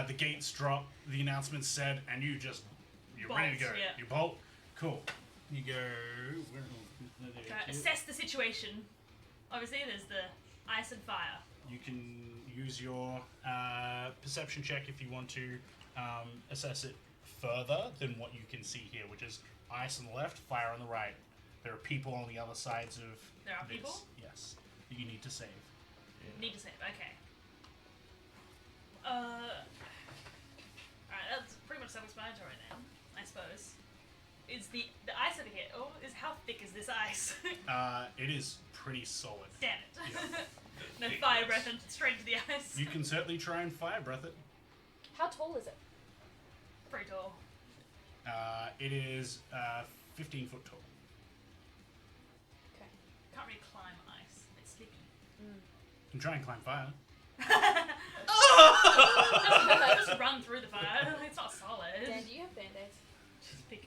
The gates drop, the announcement's said, and you're ready to Bolt, go. yeah. You bolt. Cool. You go. Assess the situation. Obviously, there's the ice and fire. You can use your perception check if you want to assess it further than what you can see here, which is ice on the left, fire on the right. There are people on the other sides of There are this. people? Yes. That you need to save. Need to save. Okay. Alright, that's pretty much self-explanatory then, I suppose. Is the ice over here? Oh, how thick is this ice? It is pretty solid. Damn it. Yeah. No Thick fire ice. breath and straight to the ice. You can certainly try and fire breath it. How tall is it? Pretty tall. It is 15 foot tall. Okay. Can't really climb ice. It's slippy. You can try and climb fire. Just run through the fire. It's not solid. Dan, do you have band-aids? Just pick.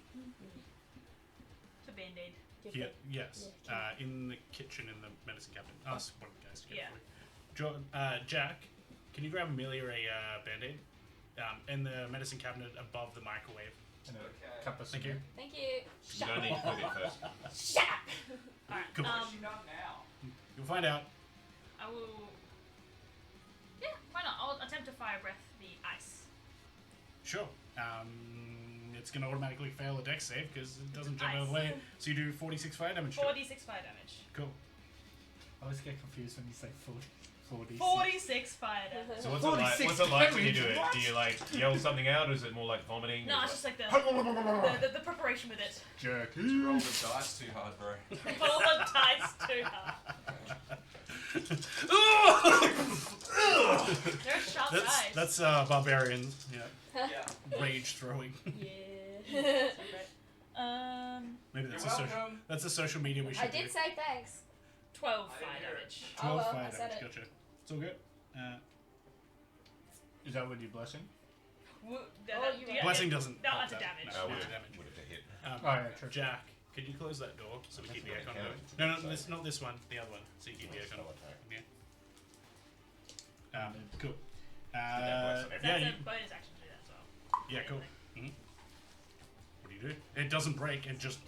It's a band-aid. Give Yeah, it. yes. Yeah, in the kitchen in the medicine cabinet. Ask one of the guys to get Yeah. it for you. Jack, Can you grab Amelia a band-aid? In the medicine cabinet above the microwave. And a Okay. cup of Thank you. cement. Thank you. You don't need to cook it first. Shut up. Alright, Cool. What's she done now? You'll find out. I will. Yeah, why not? I'll attempt to fire breath the ice. Sure. It's gonna automatically fail a dex save because it doesn't jump out of the Nice. way. So you do 46 fire damage. to it. 46 fire damage. Cool. I always get confused when you say 40. 46 fire damage. So what's it like? 46 What's it like when you do damage, it? what? Do you like yell something out, or is it more like vomiting? No, or it's is just like the preparation with it. Jerk. You rolled the dice too hard, bro. Roll the dice too hard. They're sharp dice. That's barbarian. Yeah. Yeah. Rage throwing. Yeah. Maybe You're that's a social. welcome. That's a social media we should I do. did say thanks. 12 I fire didn't hear it. damage. 12 well, fire I said damage. it. Gotcha. It's all good. Is that with your blessing? Blessing doesn't. No, help that's a that. damage. No, would it's it a damage. would it hit? Oh, yeah, true. Jack, could you close that door so we keep the That's aircon not going? counting. No, this, not this one. The other one. So you keep the aircon Spell going. attack. Yeah. Cool. bless it. Yeah, That's you, a bonus action to do that as well. yeah, cool. What do you do? It doesn't break. It just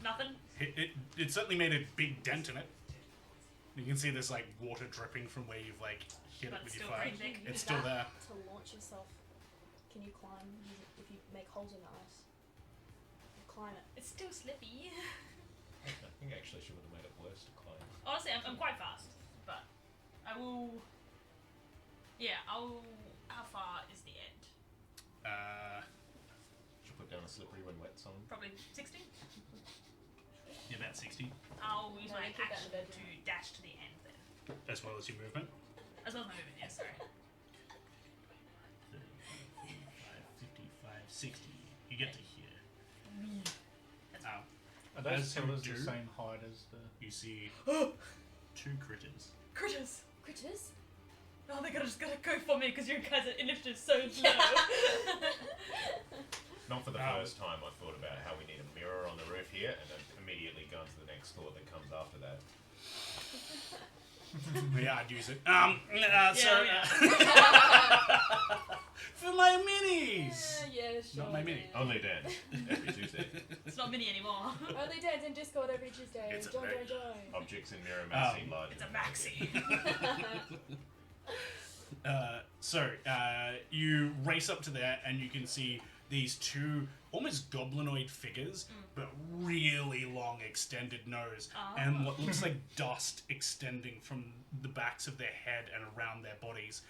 Nothing? it certainly made a big dent in it. You can see there's like water dripping from where you've like hit But it with it's your still fire. pretty thick. It's still there. To launch yourself. Can you climb if you make holes in the ice? You climb it. It's still slippy. I think actually she would have made it worse to climb. Honestly, I'm quite fast, but I will. Yeah, I'll. How far is the end? She'll put down a slippery when wet on. Probably 60. Yeah, about 60, I'll use No, my you keep that action in the to bedroom. dash to the end then, as well as your movement. as well as my movement. Yeah, sorry. 35, 55, 60. You get to here. Are As those you pillars do- the same height as the... You see two critters. Critters. Critters? Oh, they're just gonna go for me because your guys' initiative's so low. Not for the first time I thought about how we need a mirror on the roof here, and then immediately gone to the next thought that comes after that. Yeah, I'd use it. For my minis! Yeah, sure. Not my mini. man. Only dance every Tuesday. It's not mini anymore. Only dance in Discord every Tuesday. It's a Join, very- join, join. Objects in mirror may seem larger. It's a than maxi. You race up to there and you can see these two almost goblinoid figures, but really long extended nose, and what looks like dust extending from the backs of their head and around their bodies.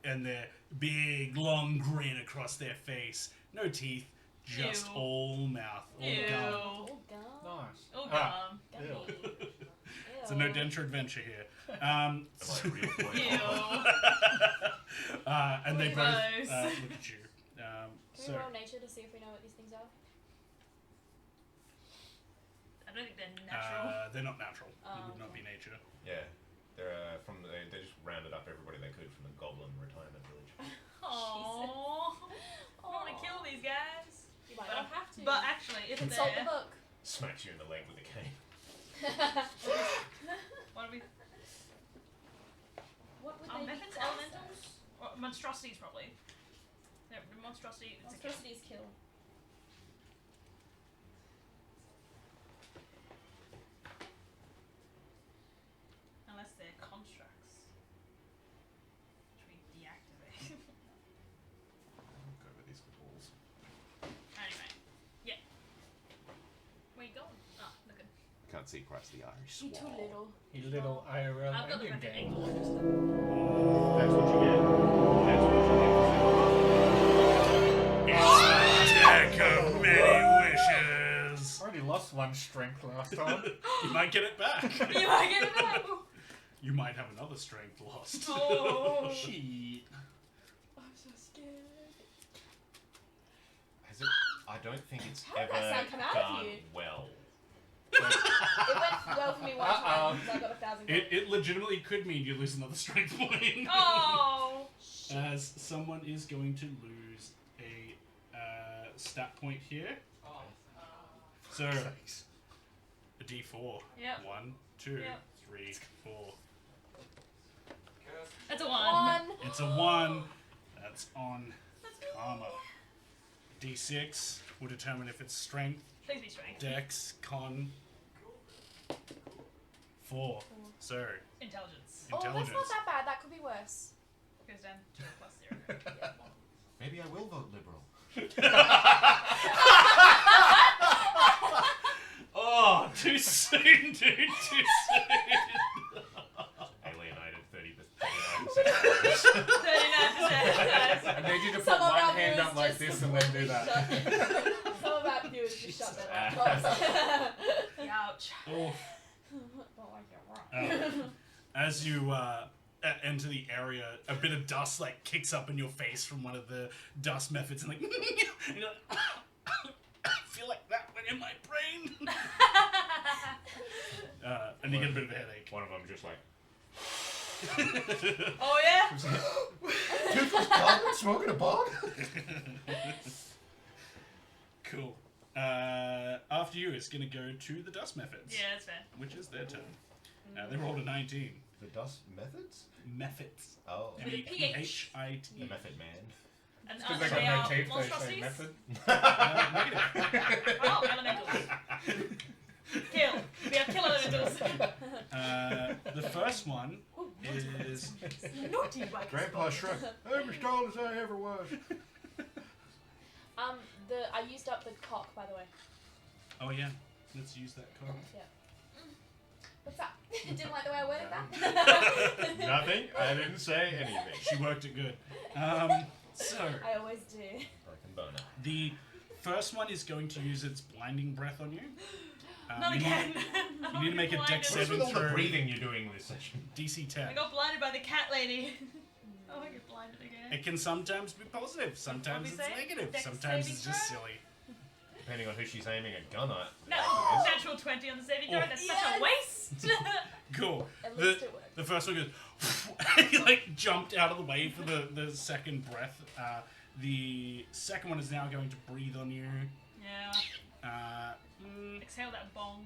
And their big long grin across their face. No teeth, just Ew. all mouth, all Ew. gum. Oh, gum. Nice. Oh, Ah, gum. Gummy. It's a no denture adventure here. Am I a real point? Ew. And they both Gross. look at you. Can So we roll nature to see if we know what these things are? I don't think they're natural. they're not natural. Oh, It would not okay. be nature. Yeah, they're they just rounded up everybody they could from the goblin retirement village. Aww. I want to kill these guys. You might But, not have to. but actually, if consult the they're... book. Smacks you in the leg with a cane. What are we... What would Are they weapons be? elementals? Or monstrosities, probably. No, monstrosity... It's a kill. Monstrosities kill. Unless they're constructs. Which we deactivate. Go with these balls. Anyway. Yeah. Where you going? Ah, look at... Can't see across the Irish You too little. you little IRL I've got the alien perfect game. angle. That's what you get. That's what you It's a deck of many wishes. I already lost one strength last time. You might get it back. You might get it back! You might have another strength lost. Oh. Shit. I'm so scared. Has it? I don't think it's How did ever that sound come out of done you? well. It went well for me one time because I got 1,000 gold. It legitimately could mean you lose another strength point. Oh! As someone is going to lose a stat point here. Oh. So, a d4. Yep. 1, 2, Yep. 3, 4. Curse. That's a 1. It's a 1. That's on Karma. D6 will determine if it's strength, Please be strength. dex, con. 4. So, Intelligence. Oh, that's intelligence. not that bad. That could be worse. Goes down 2 plus 0. Maybe I will vote Liberal. Oh, too soon, dude. Too soon. Alienated 39%. 39%. I need you to put Some of one our hand viewers up like just this and then do that. Some of our viewers just shut their laptops. Ouch. Oh. Don't like your rock. As you enter the area, a bit of dust like kicks up in your face from one of the dust methods, and like, and you're like I feel like that went in my brain. And you get a bit of a headache. One of them just like, Oh yeah? toothless dog smoking a bong? Cool. After you, it's going to go to the dust methods, Yeah, that's fair. which is their turn. They rolled a 19. The dust methods? Methods. Oh. With a PH. The MEPHIT. method man. And Because are they they got no our teeth, they say monstrosities? method. Oh, elementals. Kill. We have kill elementals. The first one is Naughty bikers. Grandpa Shrek. I'm as tall as I ever was. I used up the cock, by the way. oh yeah. Let's use that card. What's up? Didn't like the way I worded that? Nothing. I didn't say anything. She worked it good. So I always do. Broken boner. the first one is going to use its blinding breath on you. Not you need- again. you need to make a dex What's saving with all the throw. breathing you're doing this session? DC 10. I got blinded by the cat lady. Oh, I get blinded again. It can sometimes be positive, sometimes What it's we say? negative, Dex sometimes saving it's just throw? silly. Depending on who she's aiming a gun at. No, afterwards. natural 20 on the saving throw. Oh. That's such a waste. Cool. At The, least it worked. the first one goes, he like jumped out of the way for the second breath. The second one is now going to breathe on you. Yeah. Exhale that bong.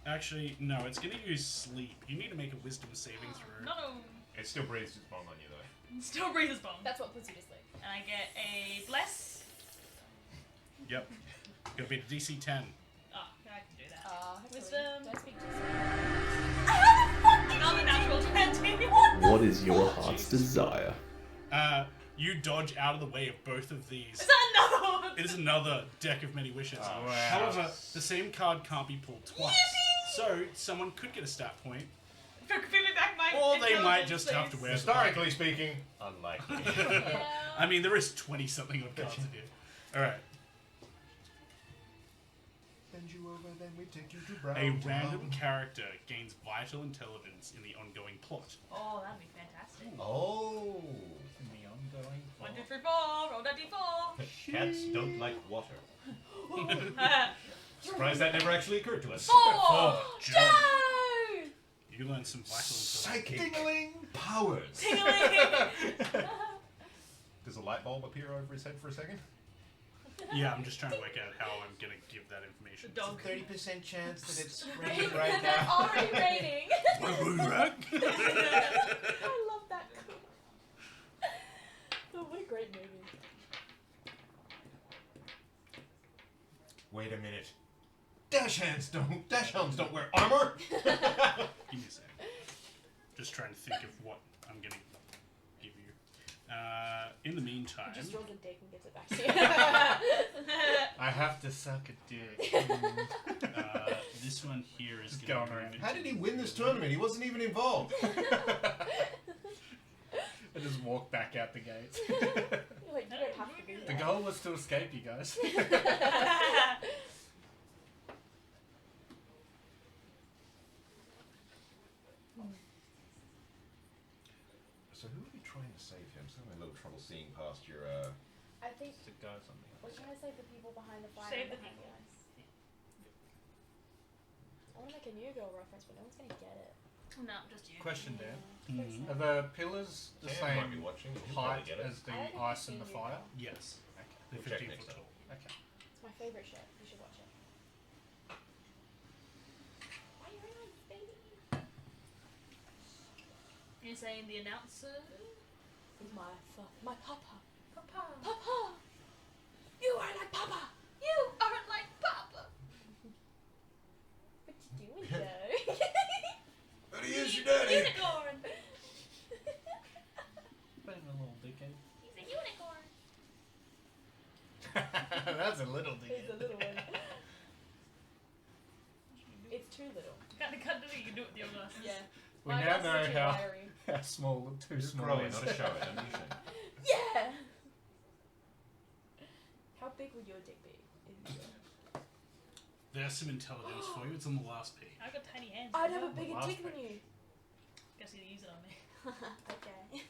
Actually, no, it's going to use sleep. You need to make a wisdom saving throw. No. It still breathes its bomb on you though. Still breathes bong. That's what puts you to sleep. And I get a bless. Yep. Gonna be a DC 10. Oh, yeah, I can do that. Hopefully. Wisdom. Don't speak to Another natural 20. What is your heart's desire? You dodge out of the way of both of these. Is that another one? It is another deck of many wishes. Oh, wow. However, the same card can't be pulled twice. So, someone could get a stat point, For giving back my or they might intelligence, just have to please. wear the Historically speaking, unlikely. Yeah. I mean, there is 20-something of cards in here. Alright. Bend you over, then we take you to Brown A random character gains vital intelligence in the ongoing plot. Oh, that'd be fantastic. Oh. In the ongoing 1, 2, 3, 4. Roll that d4. Cats don't like water. Uh, Surprised that never actually occurred to us. 4. Joe! No! You learn some vital intelligence. Psychic powers. Tingling. Does a light bulb appear over his head for a second? Yeah, I'm just trying to work out how I'm gonna give that information. The dog. 30% chance that it's It's already raining. I I love that. Oh, what a great movie. Wait a minute. Dachshunds don't wear armor. Give me a sec. Just trying to think of what I'm gonna give you. In the meantime, Just rolls a dick and gives it back to you. I have to suck a dick. this one here is Just gonna going around. move How did he win this tournament? He wasn't even involved. I just walk back out the gate. You're like, you don't have to do The that. goal was to escape, you guys. So who are you trying to save here? I'm still having a little trouble seeing past your. I think The guys on the we're trying to save the people behind the fire. Save and the behind people. ice. I want to make a New Girl reference, but no one's gonna get it. No, just you. Question, Dan. Mhm. Are the pillars the Sam might be same watching. He'll probably height get it. as the I don't think ice I've and the seen fire? Yes. Okay. They're We'll check 15 next foot time. tall. Okay. It's my favorite shit. You should watch it. Why are you on, baby? You You're saying the announcer? My papa. Papa. Papa! You are like papa! You aren't like Papa. What you doing, Joe? But he is your daddy. Unicorn. Playing a little dickhead. He's a unicorn. That's a little It's dickhead. a little one. It's too little. Can't do it. You can do it with your glasses. Yeah. We My now glasses know are too how, wiry. how small, too It's small growing, is. not a show. Don't you think? Yeah! How big would your dick be? There's some intelligence for you. It's on the last page. I've got tiny hands. I'd have a as well. bigger last dick than page. you. Guess you use it on me. Okay.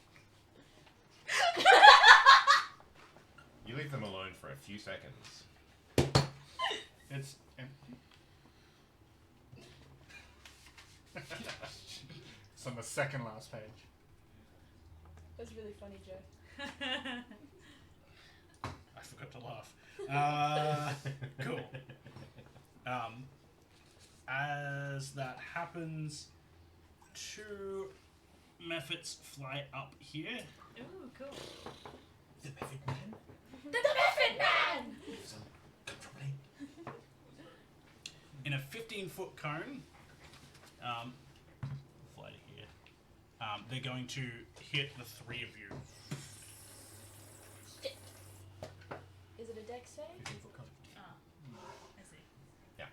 You leave them alone for a few seconds. It's empty. It's on the second last page. That's really funny, Joe. I forgot to laugh. Cool. As that happens, 2 methods fly up here. Ooh, cool. The Method Man? The Muffin Man! In a 15-foot cone, fly to here. They're going to hit the 3 of you. Is it a deck save? 15-foot cone. I see. Drop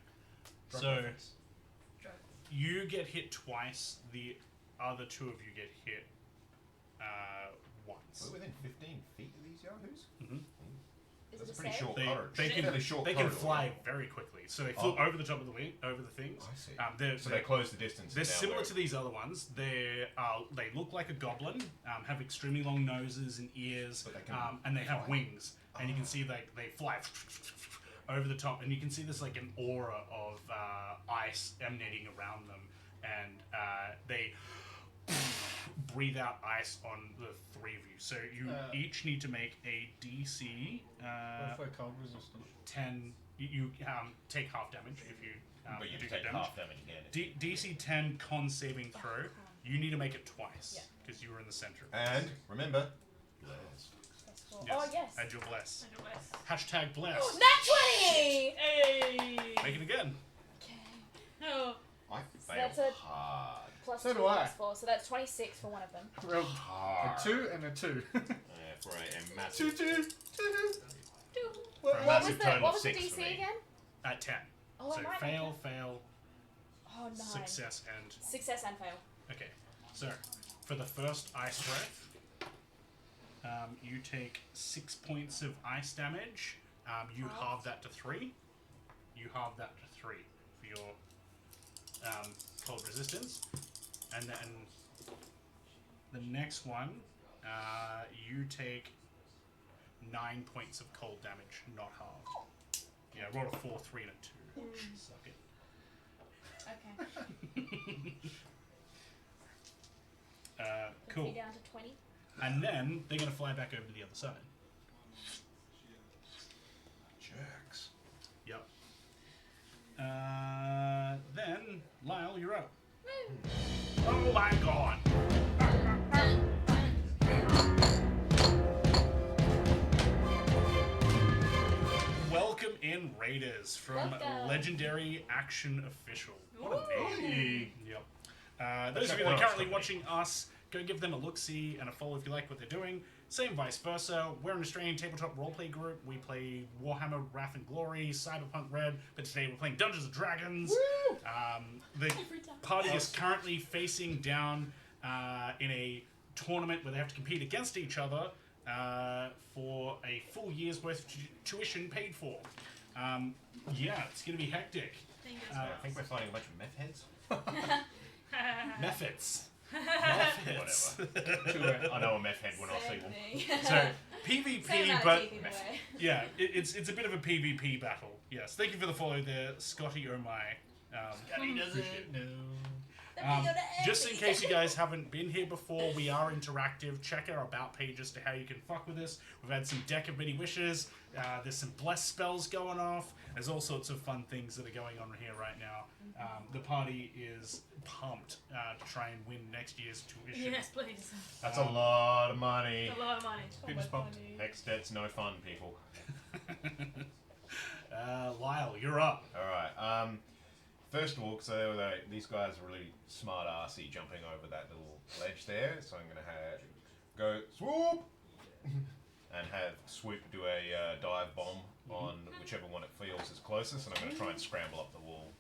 So reference. Drug. you get hit twice. The other 2 of you get hit once. We're within 15 feet of these yahoos? Mhm. Is That's it a pretty save? short They, corridor. they can Fairly short they can corridor, fly yeah. very quickly. So they flew Oh. over the top of the wing, over the things. I see. They're, So they close the distance. They're down similar where- to these other ones. They look like a goblin, have extremely long noses and ears, But they can and they have fly. wings. And you can see they fly over the top, and you can see there's like an aura of ice emanating around them, and they breathe out ice on the 3 of you. So you each need to make a DC What if we're cold resistant? 10. You take half damage if you But you do take get damage. half damage again. DC 10 con saving throw. You need to make it twice Yeah. because you were in the center. And remember, blessed. That's cool. Oh, yes. Add your bless. I do less. Hashtag bless. Nat 20! Hey! Make it again. Okay. No. I So fail that's a- hard. Plus So 2 do I. plus 4, so that's 26 for one of them. Well, Hard. a 2 and a 2. For a massive... 2, 2, 2. For a What was massive the, total what of was the 6 DC for me. again? At 10. Oh, So I might fail, make it. fail, Oh, 9. success, and Success and fail. okay. So for the first ice breath, you take 6 points of ice damage. You halve that to 3. You halve that to 3 for your cold resistance, and then the next one, you take 9 points of cold damage, not halved. Yeah, I rolled a 4, 3, and a 2. Suck it. Okay. Cool. Be down to 20. And then they're going to fly back over to the other side. Jerks. Yep. Then, Lyle, you're up. Oh my god! Welcome in Raiders from Welcome. Legendary Action Official. What a name. Yep. Those of you that Check one are off, currently company. watching us, go give them a look-see and a follow if you like what they're doing. Same vice versa. We're an Australian tabletop roleplay group. We play Warhammer, Wrath and Glory, Cyberpunk Red, but today we're playing Dungeons and Dragons. The party is currently facing down in a tournament where they have to compete against each other for a full year's worth of tuition paid for. Yeah, it's going to be hectic. Fingers I crossed. think we're fighting a bunch of meth heads. Methods. Whatever. I know a meth head when I see one. So Same PvP, amount but of teeth either way. yeah, it's a bit of a PvP battle. Yes, thank you for the follow there, Scotty. Oh my. He doesn't know. Just in case you guys haven't been here before, we are interactive. Check our about page as to how you can fuck with us. We've had some deck of many wishes. There's some bless spells going off. There's all sorts of fun things that are going on here right now. The party is pumped to try and win next year's tuition. Yes, please. That's a lot of money. It's a lot of money. Penis pumped. Next debt's no fun, people. Lyle, you're up. Alright, first of all, so these guys are really smart arsey jumping over that little ledge there, so I'm going to go swoop and have Swoop do a dive bomb on whichever one it feels is closest, and I'm going to try and scramble up the wall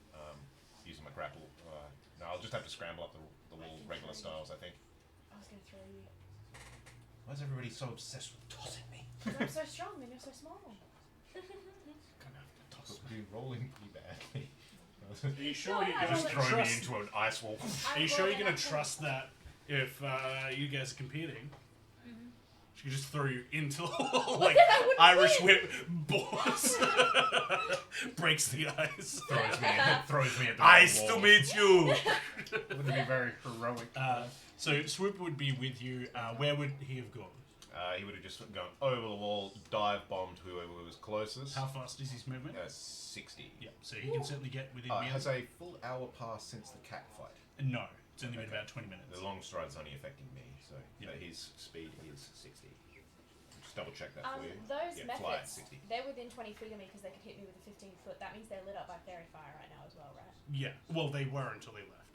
using my grapple. No, I'll just have to scramble up the wall regular styles, I think. I was gonna throw you. Why is everybody so obsessed with tossing me? I'm so strong and you're so small. But you're rolling pretty badly. Are you sure No, you're I going Just to throw me trust? into an ice wall. Are you sure you're going to trust that if you guys are competing? She could just throw you into the wall like that wouldn't Irish win. whip boss. Breaks the ice. Throws me at the Ice wall. to meet you. Wouldn't be very heroic. So Swoop would be with you. Where would he have gone? He would have just gone over the wall, dive bombed whoever was closest. How fast is his movement? 60. Yeah, so he can certainly get within melee. Has a full hour passed since the cat fight? No, it's only been about 20 minutes. The long stride's only affecting me, so Yeah. his speed is 60. Just double check that for you. Those Yeah, fly at methods, 60. they're within 20 feet of me because they could hit me with a 15 foot. That means they're lit up by fairy fire right now as well, right? Yeah, well, they were until they left.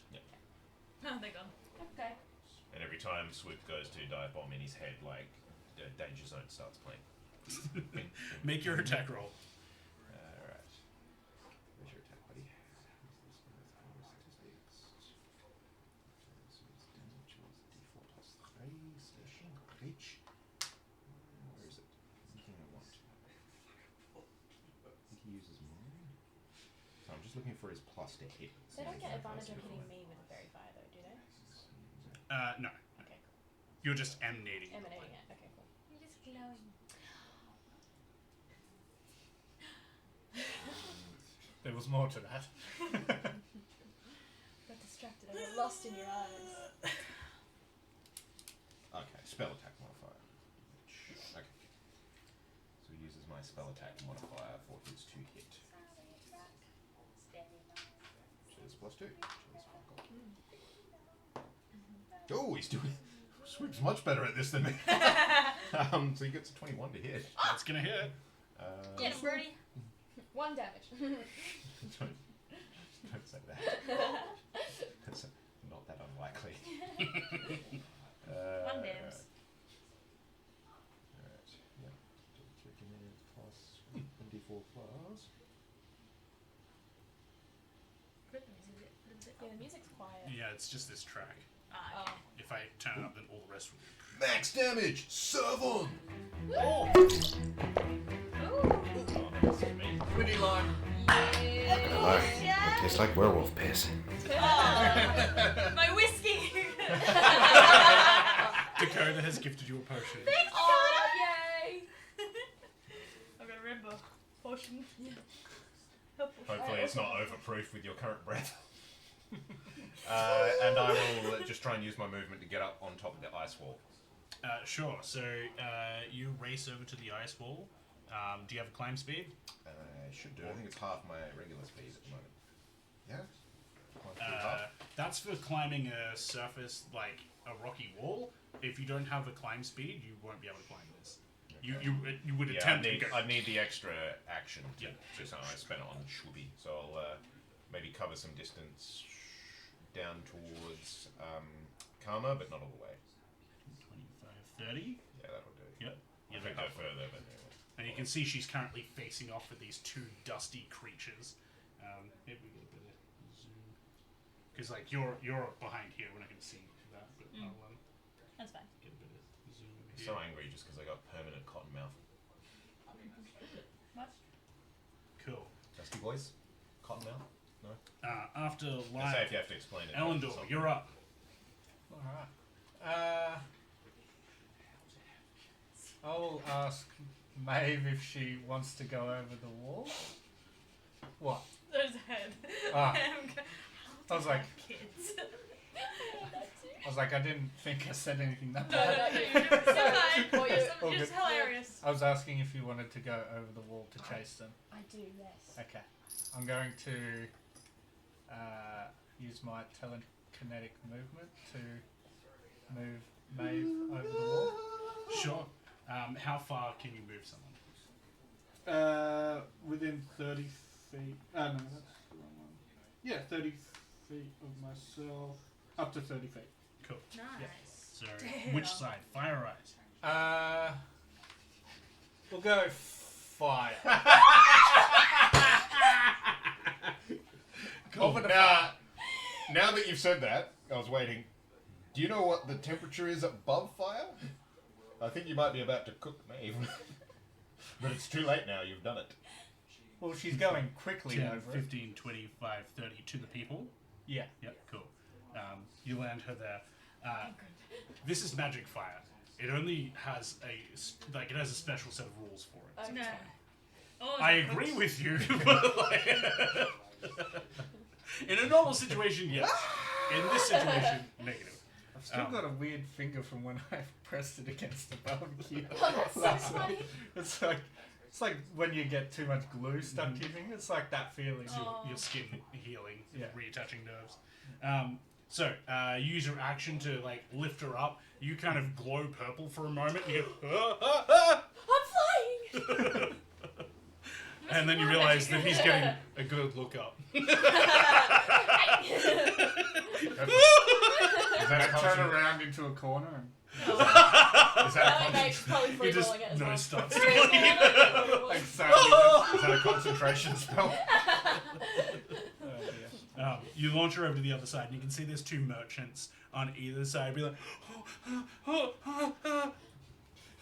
Oh, they're gone. Okay. And every time Swoop goes to dive bomb in his head, like, the Danger Zone starts playing. Make your attack roll. Alright. Where's your attack, buddy? Where is it? Anything I want. I think he uses mine. So I'm just looking for his plus to hit. They don't get advantage on hitting me with a fairy fire though, do they? No. Okay, cool. You're just emanating. Emanating it. Okay, cool. You're just glowing. There was more to that. Got distracted. I got lost in your eyes. Okay, spell attack modifier. Okay. So he uses my spell attack modifier for his to hit. Cheers, +2. Cheers, oh, he's doing. Swoop's much better at this than me. So he gets a 21 to hit. That's gonna hit. Get him, Birdie. 1 damage. Don't say that. That's not that unlikely. 1 damage. Alright, yeah. Checking in plus 1d4 plus. Yeah, the music's quiet. Yeah, it's just this track. Ah, Oh. If I turn it up, then all the rest will be. Max damage! Serve on! Ooh. Pretty line. Yeah. It tastes like werewolf piss. Oh, my whiskey. Dakota has gifted you a potion. Oh, yay! I'm gonna remember. Potion. Hopefully it's not overproof with your current breath. And I will just try and use my movement to get up on top of the ice wall. Sure. So you race over to the ice wall. Do you have a climb speed? I should do. I think it's half my regular speed at the moment. Yeah? Climb speed half? That's for climbing a surface like a rocky wall. If you don't have a climb speed, you won't be able to climb this. You would Yeah, attempt to go. I need the extra action to Yeah. just I spent it on Shwooby. So I'll maybe cover some distance down towards Karma, but not all the way. 25, 30. Yeah, that'll do. Yep. I could go further, but And you can see she's currently facing off with these two dusty creatures. Maybe we get a bit of zoom. Because like you're behind here, we're not going to see that, but I'll That's fine. get a bit of zoom over I'm here. so angry just because I got permanent cotton mouth. What? Cool. Dusty boys? Cotton mouth? No? After I say live, if you have to explain it. Elendor, something. you're up. Alright. I'll ask Maeve if she wants to go over the wall. What? There's a head. Ah. I I was like, kids. was like, I didn't think I said anything that No, bad. you're fine. Or you- Just, all just good. hilarious. I was asking if you wanted to go over the wall to chase them. I do, yes. Okay. I'm going to use my telekinetic movement to move Maeve over the wall. Sure. How far can you move someone? Within 30 feet. No, that's the wrong one. Yeah, 30 feet of myself. Up to 30 feet. Cool. Nice. So, Damn. which side? Fire or ice? We'll go fire. Cool. Now that you've said that, I was waiting. Do you know what the temperature is above fire? I think you might be about to cook Maeve. But it's too late now, you've done it. Well, she's going quickly 10, over it. 15, 25, 30 to the people. Yeah. Yep, cool. You land her there. This is magic fire. It only has it has a special set of rules for it. Okay. No. Oh, I it's agree cooked. with you, but like, in a normal situation, yes. In this situation, negative. I've still got a weird finger from when I pressed it against the barbecue. Oh, that's so funny. It's like when you get too much glue stuck to your finger. It's like that feeling. Oh. Your skin healing, Yeah. reattaching nerves. So use your action to like lift her up. You kind of glow purple for a moment. You go, I'm flying! and then you realize that he's getting a good look up. Is I that a turn concent- around into a corner and is that a Ellie concent- Maeve's probably You free just rolling it as well. nose starts to Free bleed. rolling. like sadly. is that a concentration spell? You launch her over to the other side, and you can see there's two merchants on either side. Be like,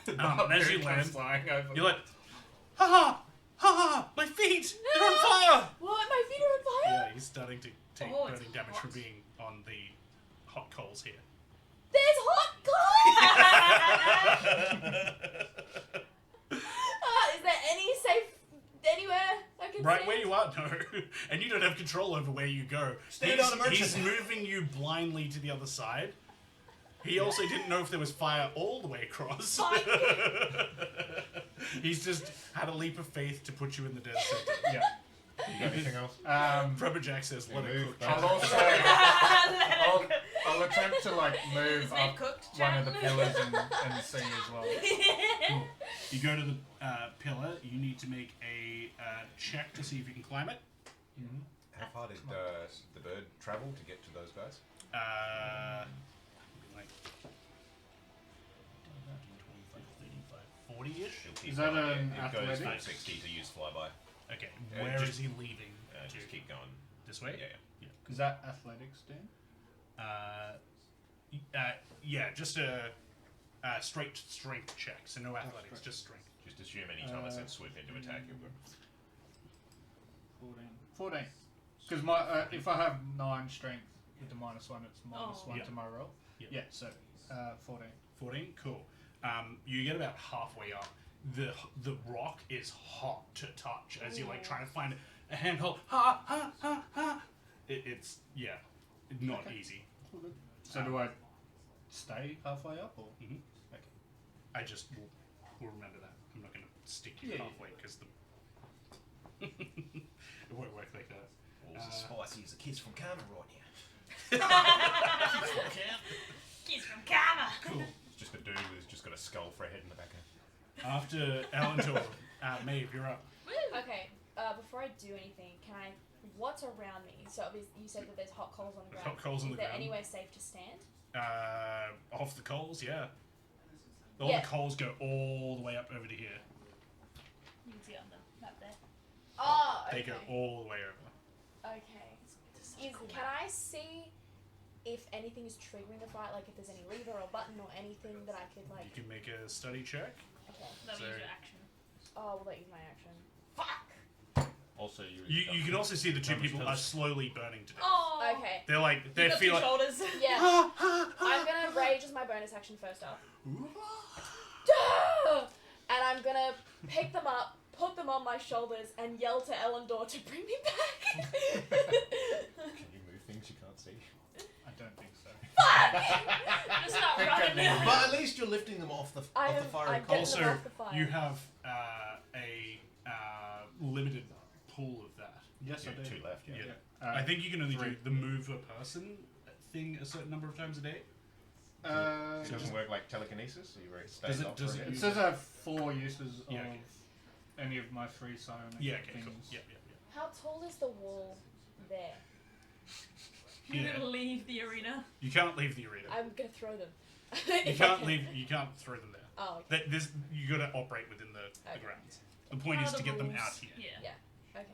and as you land, flying over. you're like, ha ha, my feet, they're on fire. What? My feet are on fire? Yeah, he's starting to take Oh, it's burning damage hot. from being on the hot coals here. There's hot coals! Is there any safe anywhere I can Right stand? where you are, no. And you don't have control over where you go. Stand on the merchant. He's moving you blindly to the other side. He also didn't know if there was fire all the way across. Fuck. He's just had a leap of faith to put you in the dead center. Yeah. You got anything else? Rubber Jack says, let it move cook. I'll also I'll attempt to like move Is Maeve up cooked, one of the Jack? pillars and see as well. You go to the pillar. You need to make a check to see if you can climb it. How far did the bird travel to get to those guys? Like 25, 40-ish. Is that an It goes from athletics? 60 to use flyby. Okay, Yeah, where is just- he leaving? To Just keep going. this way? Yeah. Is that athletics, Dan? Yeah, just a straight strength check. So no athletics, strength. just strength. Just assume any time I said swoop into attack, you'll go. 14. Because my if I have 9 strength with the -1, it's -1 Yeah. to my roll. Yeah. Yeah, so 14. 14, cool. You get about halfway up. The rock is hot to touch as you're like trying to find a handhold. It's not easy. So do I stay halfway up or? Mhm. Okay. I just will remember that. I'm not going to stick you Yeah, yeah. halfway because it won't work like that. Balls as spicy as the kids from Karma right now. Kids from Karma. Cool. It's just a dude who's just got a skull for a head in the back. After Alantor, Maeve, you're up. Okay, before I do anything, what's around me? So obviously you said that there's hot coals on the There's ground. hot coals on Is the there ground. anywhere safe to stand? Off the coals, yeah. All Yeah. the coals go all the way up over to here. You can see it on the map there. Oh, okay. They go all the way over. Okay. Can I see if anything is triggering the fight? Like if there's any lever or button or anything that I could like... You can make a study check. Okay. That'll So- use your action. Oh, will that use my action? Fuck! Also, you You can also see the two Numbers people are pillars. slowly burning to death. Oh. Okay. They're like, You they got feel two like. shoulders. Yeah. I'm gonna rage as my bonus action first off. And I'm gonna pick them up, put them on my shoulders, and yell to Elendor to bring me back. Can you move things you can't see? I don't think so. Fuck! Again. But at least you're lifting them off the I off the am- fiery I'm coal. getting them Also, off the fire. you have a limited pool of that. Yes, I Yeah, do. 2 left. Yeah. Yeah. I think you can only 3. do the move a person thing a certain number of times a day. It doesn't work like telekinesis. So you Does it- off does for it a It bit? says I have 4 uses Yeah, of okay. any of my 3 psionic Yeah, okay, things. cool. Yeah. How tall is the wall there? You're Yeah. gonna leave the arena. You can't leave the arena. I'm gonna throw them. You If I can't can. leave. You can't throw them there. Oh, okay. You got to operate within the Okay. grounds. The point What is are to the get them rules? out here. Yeah. Okay.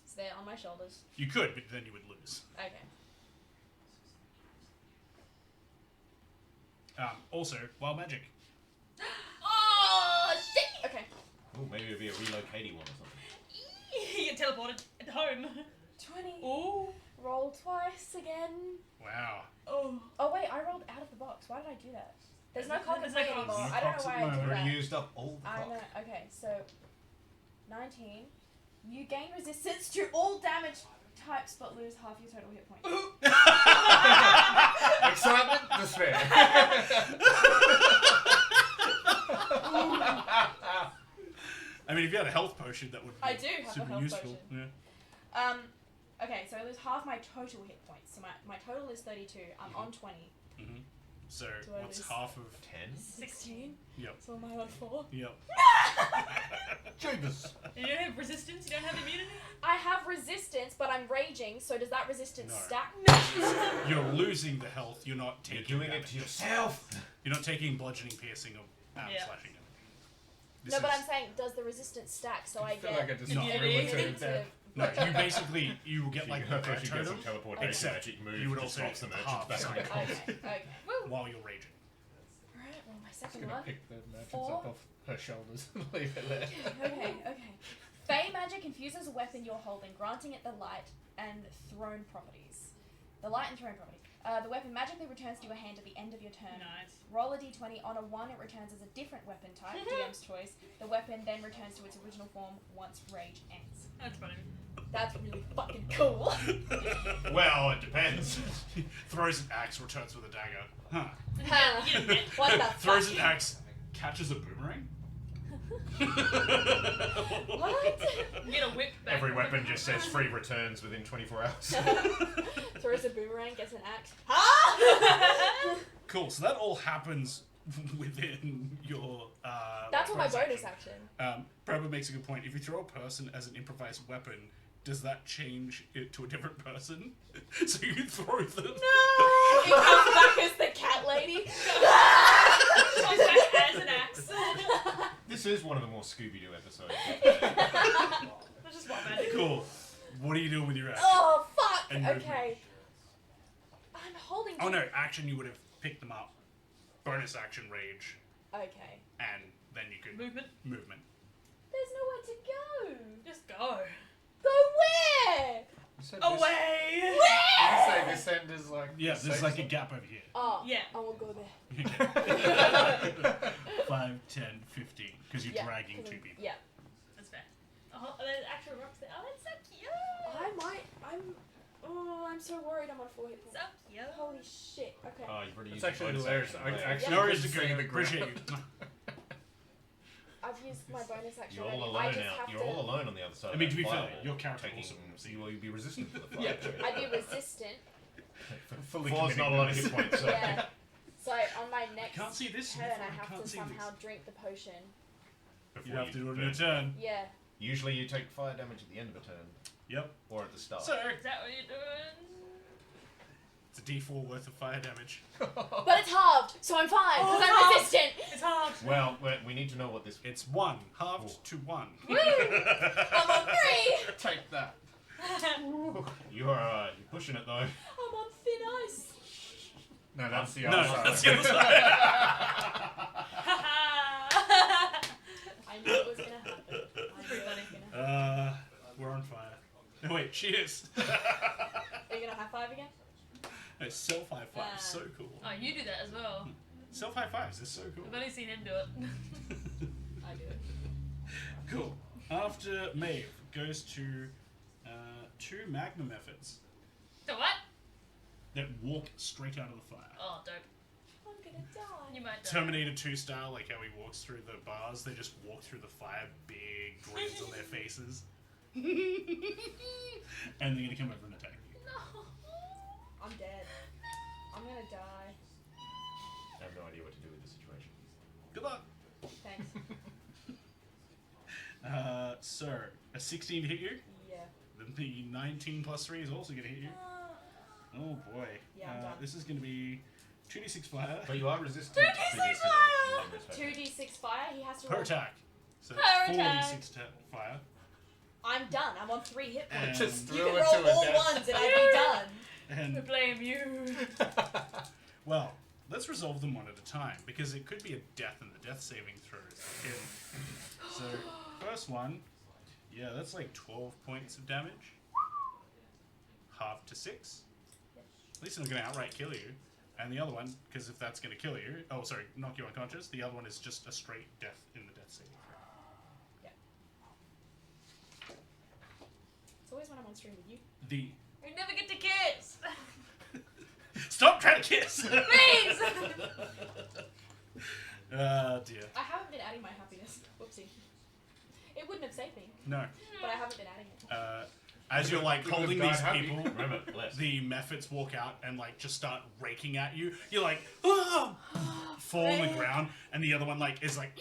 So they're on my shoulders. You could, but then you would lose. Okay. Also, wild magic. Oh shit! Okay. Ooh, maybe it'd be a relocating one or something. You get teleported at home. 20. Ooh. Roll twice again. Wow. Oh. Oh wait, I rolled out of the box. Why did I do that? There's no cock and There's no play cocks. anymore. No I don't cocks know at why the I did moment. Already that. used up all the I cock. know. Okay, so 19. You gain resistance to all damage types, but lose half your total hit points. Excitement, despair. I mean, if you had a health potion, that would be I do have a super health useful. potion. Yeah. Okay, so I lose half my total hit points. So my total is 32. I'm on 20. Mm-hmm. So Do I what's lose- half of? 10. 16. Yep. So am I on 4? Yep. Jesus. You don't have resistance. You don't have immunity. I have resistance, but I'm raging. So does that resistance No. stack? You're losing the health. You're not You're taking. doing it damage. to yourself. You're not taking bludgeoning, piercing, or Yeah. slashing damage. This No, but is- I'm saying, does the resistance stack? So I I feel get like I just No. threw Yeah. a turn dead. No, you basically you will get If like you the can actually get some totem teleportation Except magic move, you would just also drops the merchants half back on side. the Okay, okay. while you're raging. Alright, well, my Just second gonna one. pick the merchants 4. up off her shoulders and leave it there. Okay, okay. Fey magic infuses a weapon you're holding, granting it the light and thrown properties. The light and thrown properties. The weapon magically returns to your hand at the end of your turn. Nice. Roll a d20. On a 1, it returns as a different weapon type, DM's choice. The weapon then returns to its original form once rage ends. That's funny. That's really fucking cool. Well, it depends. Throws an axe, returns with a dagger. Huh. Huh. You don't get. What the Throws fuck? an axe, catches a boomerang. What? You get a whip back. Every weapon just says free returns within 24 hours. Throws a boomerang, gets an axe. Ah! Cool. So that all happens within your. That's what my bonus bonus action. Prabha makes a good point. If you throw a person as an improvised weapon, does that change it to a different person? So you throw them. No! He comes back as the cat lady. Comes back as an axe. This is one of the more Scooby-Doo episodes. That's just what magic. Cool. What are you doing with your action? Oh, fuck! And movement. Okay. I'm holding. Oh no, action you would have picked them up. Bonus action rage, Okay. and then you could Movement. movement. There's nowhere to go. Just go. Go where? You said Away. You Where? say this end is like. Yeah, the there's safe like a zone? gap over here. Oh. Yeah. I will go there. 5, 10, 15. Because you're Yeah, dragging 'cause two I'm- people. Yeah. That's fair. Oh, there's actual rocks there. Oh, that's so cute. I'm so worried I'm on 4 hit points. So cute. Holy shit. Okay. Oh, you've already It's used your actually bonus hilarious. action. I Right. actually No worries, couldn't Dakota. see the Appreciate ground. you. I've used my bonus action. You're all already. I alone just now. have You're to. all alone on the other side. I mean, of to be that fair, firewall, your character taking, also- you will be resistant to the fire. Yeah. I'd be resistant. Fully Four's not a lot of hit points. So. Yeah. So on my next Can't see this. turn, I I have can't to see somehow this. drink the potion. You Before have to do it on burn. your turn. Yeah. Usually you take fire damage at the end of a turn, Yep. or at the start. So, Is that what you're doing? it's a d4 worth of fire damage. But it's halved, so I'm fine because I'm halved. resistant. It's hard. Well, we need to know what this. It's 1, halved to 1. Woo! I'm on 3. Take that. You're pushing it though. I'm on thin ice. No, that's the No, other side. that's the other side. I knew it was gonna happen. I knew it was gonna happen. We're on fire. No, wait, cheers. Are you gonna high five again? No, self high five, so cool. Oh, you do that as well. Self high fives is so cool. I've only seen him do it. I do it. Cool. After Maeve goes to 2 magnum efforts So what? that walk straight out of the fire. Oh, dope. I'm gonna die. You might die. Terminator 2 style, like how he walks through the bars, they just walk through the fire, big grins on their faces. And they're gonna come over and attack you. No. I'm dead. I'm gonna die. I have no idea what to do with the situation. Good luck. Thanks. So, a 16 to hit you. Yeah. Then the 19 plus 3 is also gonna hit you. Oh boy. Yeah, I'm done. This is gonna be 2d6 fire But you are resistant 2d6 to this. fire! 2d6 fire. He has to per roll. attack. So Per it's attack. 4d6 fire. I'm done. I'm on 3 hit points. And, Just You throw can it roll to a all death. ones and I'd be done. We and blame you. well, let's resolve them one at a time because it could be a death and the death saving throw is the hit. So first one, yeah, that's like 12 points of damage. Half to 6. At least I'm not going to outright kill you. And the other one, because if that's going to kill you, oh sorry, knock you unconscious. The other one is just a straight death in the death saving throw. It's always when I'm on stream with you. The We never get to kiss. stop trying to kiss. Please. Dear. I haven't been adding my happiness. Whoopsie. It wouldn't have saved me, No. but I haven't been adding it. As you're like You would've holding died these happy. people, Remember, bless. the Mephits walk out and like just start raking at you. You're like, ah! Fall on the ground, and the other one like is like,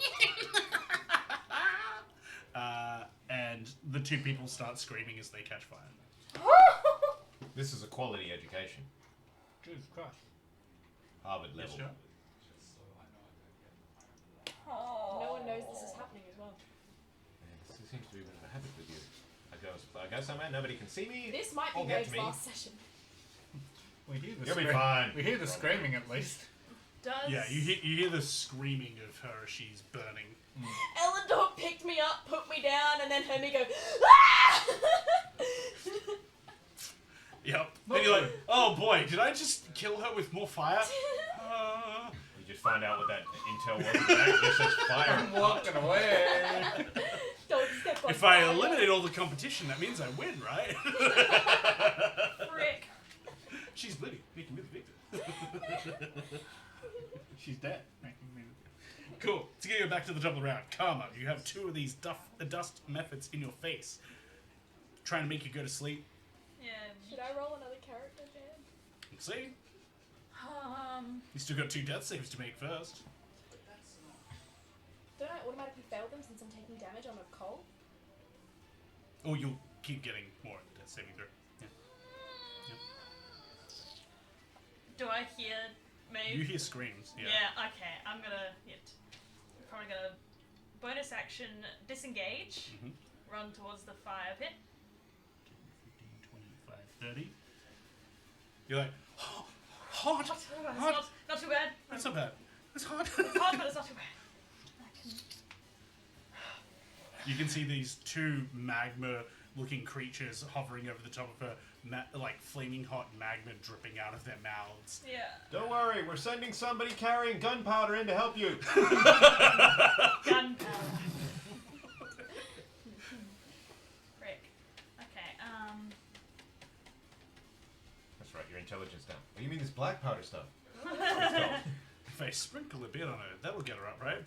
and the two people start screaming as they catch fire. This is a quality education. Jesus Christ. Harvard level. Yes, sure. No one knows this is happening as well. This seems to be a bit of a habit with you. I go somewhere, nobody can see me. This might be Or get Wade's me. last session. We hear the You'll be scream- fine. We hear the screaming at least. Does Yeah, you hear the screaming of her as she's burning. Elendor picked me up, put me down, and then heard me go, ah! Yep. And you're like, oh boy, did I just kill her with more fire? You just find out what that intel was. It just says fire. I'm walking away. Don't step on If I fire. eliminate all the competition, that means I win, right? frick? She's bleeding, making me the victor. She's dead. Making me the- Cool. To get you back to the top of the round, Karma, you have two of these dust methods in your face, trying to make you go to sleep. Yeah. Should I roll another character, Jan? Let's see. You still got 2 death saves to make first. Don't I automatically fail them since I'm taking damage on a cold? Oh, you'll keep getting more death saving through. Yeah. Do I hear Maeve? You hear screams. Yeah. Yeah, okay. I'm gonna probably gonna bonus action disengage, Mhm. run towards the fire pit. 15, 25, 30. You're like, oh, hot. It's Hot. not too bad. That's not bad. It's hot. It's hard, but it's not too bad. I can... You can see these 2 magma-looking creatures hovering over the top of her, like flaming hot magma dripping out of their mouths. Yeah. Don't worry, we're sending somebody carrying gunpowder in to help you. Gunpowder. Frick. Okay, That's right, your intelligence down. Oh, you mean this black powder stuff? If I sprinkle a bit on her, that'll get her up, right?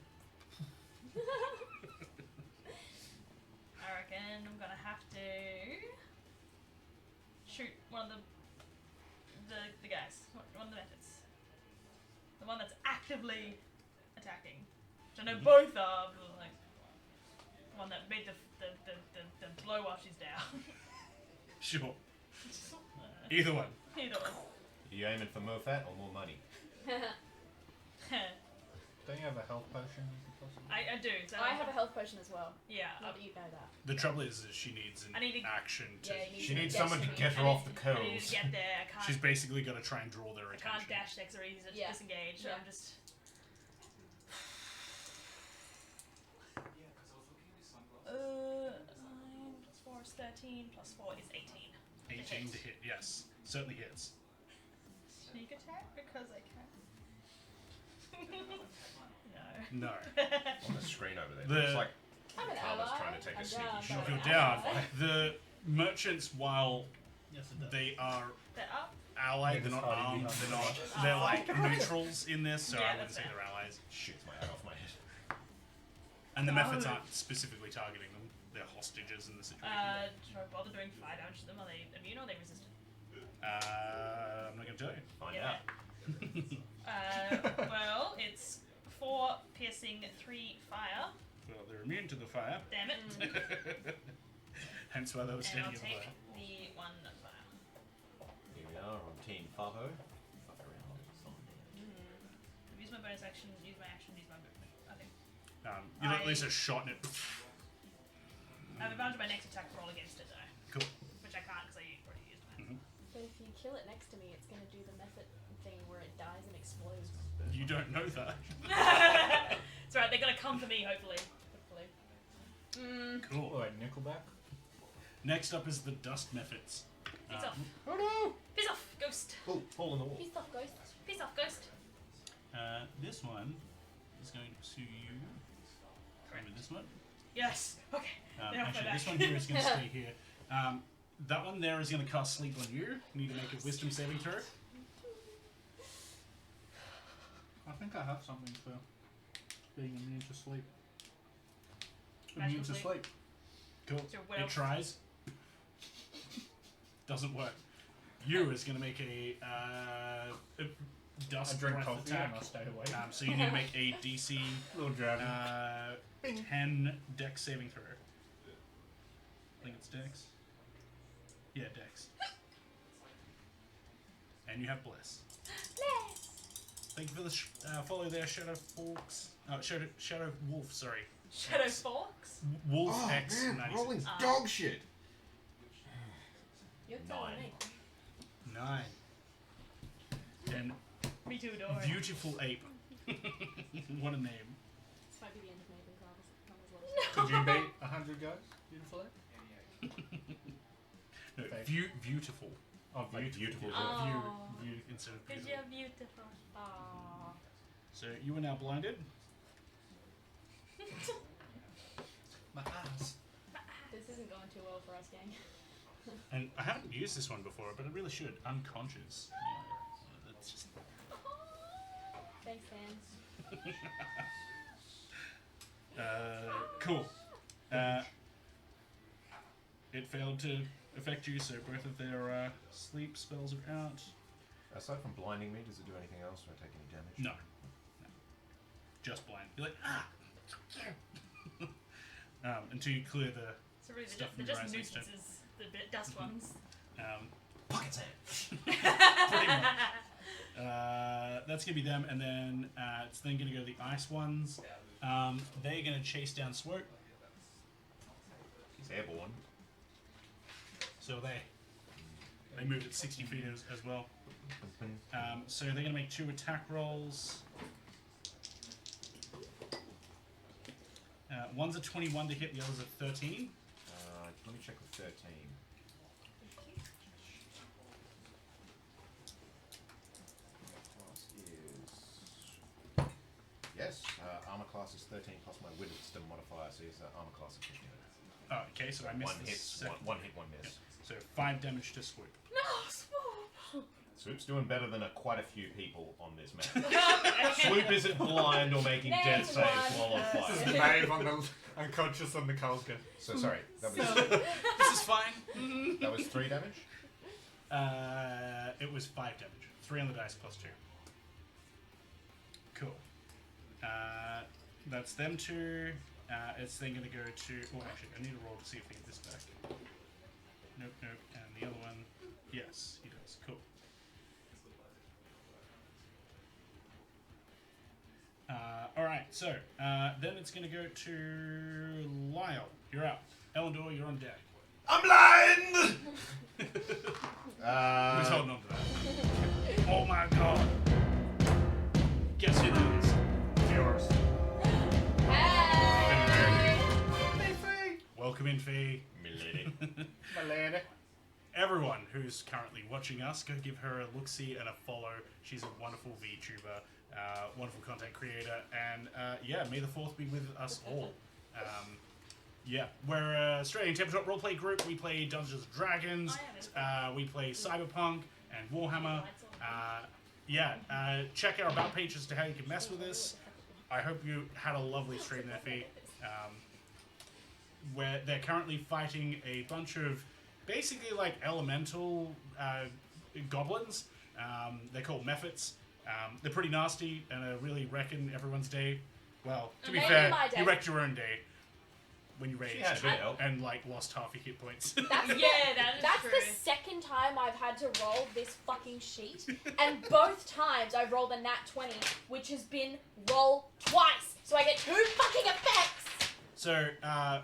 I reckon I'm gonna have to shoot one of the guys. One of the methods. The one that's actively attacking. Which I know both are, but like the one that made the blow while she's down. Sure. Either one. Either one. Are you aiming for more fat or more money? Don't you have a health potion you can possibly? I do. So I have a health potion as well. Yeah. Not that you know that. The trouble is that she needs an I need to- action to. Yeah, you need She to needs dash someone to me. get her off the I need coals. to get there. I can't. She's basically going to try and draw their I attention. can't dash decks or easy to Yeah. disengage. So Yeah. I'm just. Yeah, because I was looking at your sunglasses. 9 plus 4 is 13, plus 4 is 18. 18 to hit, yes. Certainly hits. Sneak attack because I can. No. On the screen over there. The- Looks like I'm an Karma's ally. trying to take a I'm sneaky down, shot. but You're I'm down. ally. The merchants, while Yes, it does. they are They're up. allied. They're not armed. They're not. They're like neutrals in this, so Yeah, I wouldn't that's say they're allies. Shoots my hat off my head. And the methods aren't specifically targeting them. They're hostages in the situation. Should I bother doing fire damage to them? Are they immune or are they resistant? I'm not gonna tell you. Find Yeah. out. Well, it's 4 piercing, 3 fire. Well, they're immune to the fire. Damn it. Hence why they were And standing I'll in the take fire. the 1 fire. Here we are on Team Faho. Fuck around. Use my bonus action, use my action, use my movement. Okay. You at least a shot in it. I have advantage on my next attack roll against it though. Cool. Which I can't because I already used mine. But if you kill it next to me, it's going to do the method thing where it dies and explodes. You don't know that. It's alright, they're gonna come for me, hopefully. Cool. Alright, Nickelback. Next up is the dust methods. Piss off. Oh no! Piss off, ghost. Oh, hole in the wall. Peace off, ghost. Piss off, ghost. This one is going to you. Remember this one? Yes. Okay. Now go Actually, back. this one here is going to stay here. That one there is going to cast sleep on you. You need to make a wisdom saving throw. I think I have something for being immune to sleep. Magical Immune to sleep. sleep. Cool. So what It else? tries. Doesn't work. You is going to make a I dust drink breath coffee attack. and I stay awake. So you need to make a DC Little dragon. 10 dex saving throw. I think it's dex. Yeah, dex. And you have bless. Thank you for the follow there, Shadow Forks. Shadow Wolf, sorry. Shadow Forks? Wolf Oh X man, 96. rolling's dog shit. You're telling 9. me. 9. And Me too, Dory. beautiful ape. What a name. This might be the end of Nathan Carver's Could you beat 100 guys? Beautiful. No, Thank beautiful. Oh, Like beautiful. beautiful. Oh. View instead of Because beautiful. you're beautiful. Aww. So you are now blinded. My ass. This isn't going too well for us, gang. And I haven't used this one before, but I really should. Unconscious. Yeah, it's just Thanks, Dan. cool. It failed to affect you, so both of their sleep spells are out. Aside from blinding me, does it do anything else? Do I take any damage? No. Just blind. You're like, ah! Until you clear the So really, Stuff they're from just your eyes next nuisances, the dust ones. Pocket sand. pretty much. That's gonna be them, and then it's then gonna go to the ice ones. They're gonna chase down Swope. He's airborne. So they moved at 60 feet as well. So they're gonna make 2 attack rolls. One's a 21 to hit, the other's a 13. Let me check with 13. Class is... Yes, armor class is 13 plus my wisdom modifier, so he's armor class of 15. Oh, okay, so I missed One the hit, second. one hit, one miss. So 5 damage to Swoop. No, Swoop! Swoop's doing better than quite a few people on this map. Swoop isn't blind or making Name death saves one while on This is fire. Maeve on the unconscious on the Kalska. So sorry, that was This is fine. that was 3 damage. It was 5 damage. 3 on the dice plus 2. Cool. That's them 2. It's then going to go to... Oh, actually, I need to roll to see if they get this back. Nope, nope. And the other one... Yes, he does. Cool. Alright, so then it's going to go to Lyle. You're out. Elendor, you're on deck. I'm blind. Who's holding on to that? Oh my god. Guess who that is? Yours. Hey! Welcome in, Fee. Milady. My lady. Everyone who's currently watching us, go give her a look-see and a follow. She's a wonderful VTuber, wonderful content creator, and yeah, may the 4th be with us all. Yeah, we're an Australian tabletop roleplay group. We play Dungeons & Dragons. We play Cyberpunk. and Warhammer. Check our about page as to how you can mess with us. I hope you had a lovely stream there, Fee. Where they're currently fighting a bunch of basically like elemental goblins. They're called Mephits. They're pretty nasty and really wrecking everyone's day. Well, to be Maybe fair, my day. you wrecked your own day when you She raged had a bit of help. and like lost half your hit points. Yeah, that is That's true. the second time I've had to roll this fucking sheet, and both times I've rolled a nat 20, which has been roll twice, so I get 2 fucking effects. So,